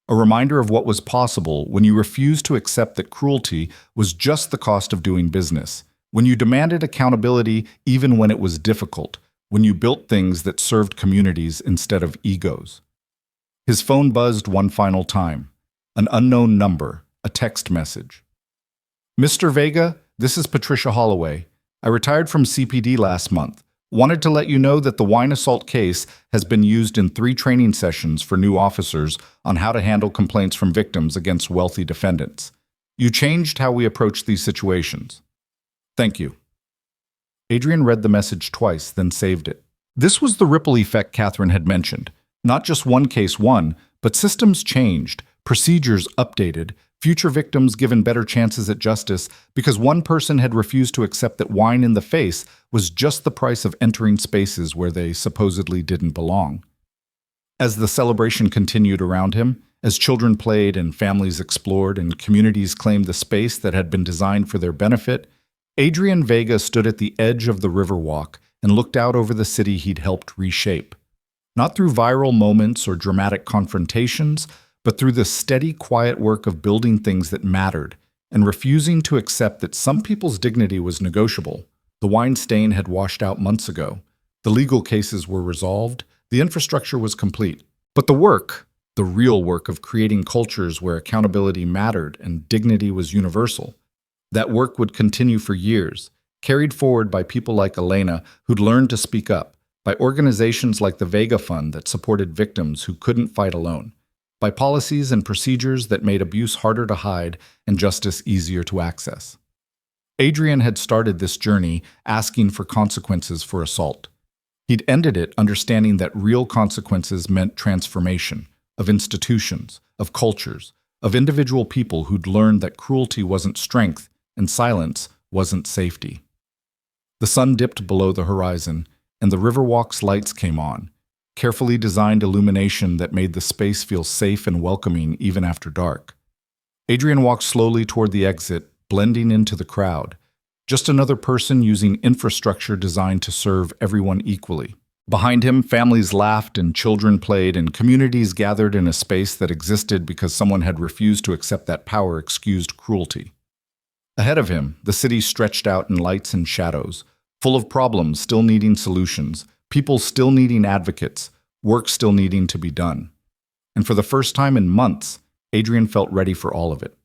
A reminder of what was possible when you refused to accept that cruelty was just the cost of doing business, when you demanded accountability even when it was difficult, when you built things that served communities instead of egos. His phone buzzed one final time. An unknown number, a text message. Mr. Vega, this is Patricia Holloway. I retired from CPD last month. Wanted to let you know that the wine assault case has been used in 3 training sessions for new officers on how to handle complaints from victims against wealthy defendants. You changed how we approach these situations. Thank you. Adrian read the message twice, then saved it. This was the ripple effect Catherine had mentioned. Not just one case won, but systems changed, procedures updated, future victims given better chances at justice because one person had refused to accept that wine in the face was just the price of entering spaces where they supposedly didn't belong. As the celebration continued around him, as children played and families explored and communities claimed the space that had been designed for their benefit, Adrian Vega stood at the edge of the Riverwalk and looked out over the city he'd helped reshape. Not through viral moments or dramatic confrontations, but through the steady, quiet work of building things that mattered and refusing to accept that some people's dignity was negotiable. The wine stain had washed out months ago. The legal cases were resolved. The infrastructure was complete. But the work, the real work of creating cultures where accountability mattered and dignity was universal, that work would continue for years, carried forward by people like Elena who'd learned to speak up, by organizations like the Vega Fund that supported victims who couldn't fight alone, by policies and procedures that made abuse harder to hide and justice easier to access. Adrian had started this journey asking for consequences for assault. He'd ended it understanding that real consequences meant transformation of institutions, of cultures, of individual people who'd learned that cruelty wasn't strength and silence wasn't safety. The sun dipped below the horizon, and the Riverwalk's lights came on, carefully designed illumination that made the space feel safe and welcoming even after dark. Adrian walked slowly toward the exit, blending into the crowd, just another person using infrastructure designed to serve everyone equally. Behind him, families laughed and children played and communities gathered in a space that existed because someone had refused to accept that power excused cruelty. Ahead of him, the city stretched out in lights and shadows, full of problems still needing solutions, people still needing advocates, work still needing to be done. And for the first time in months, Adrian felt ready for all of it.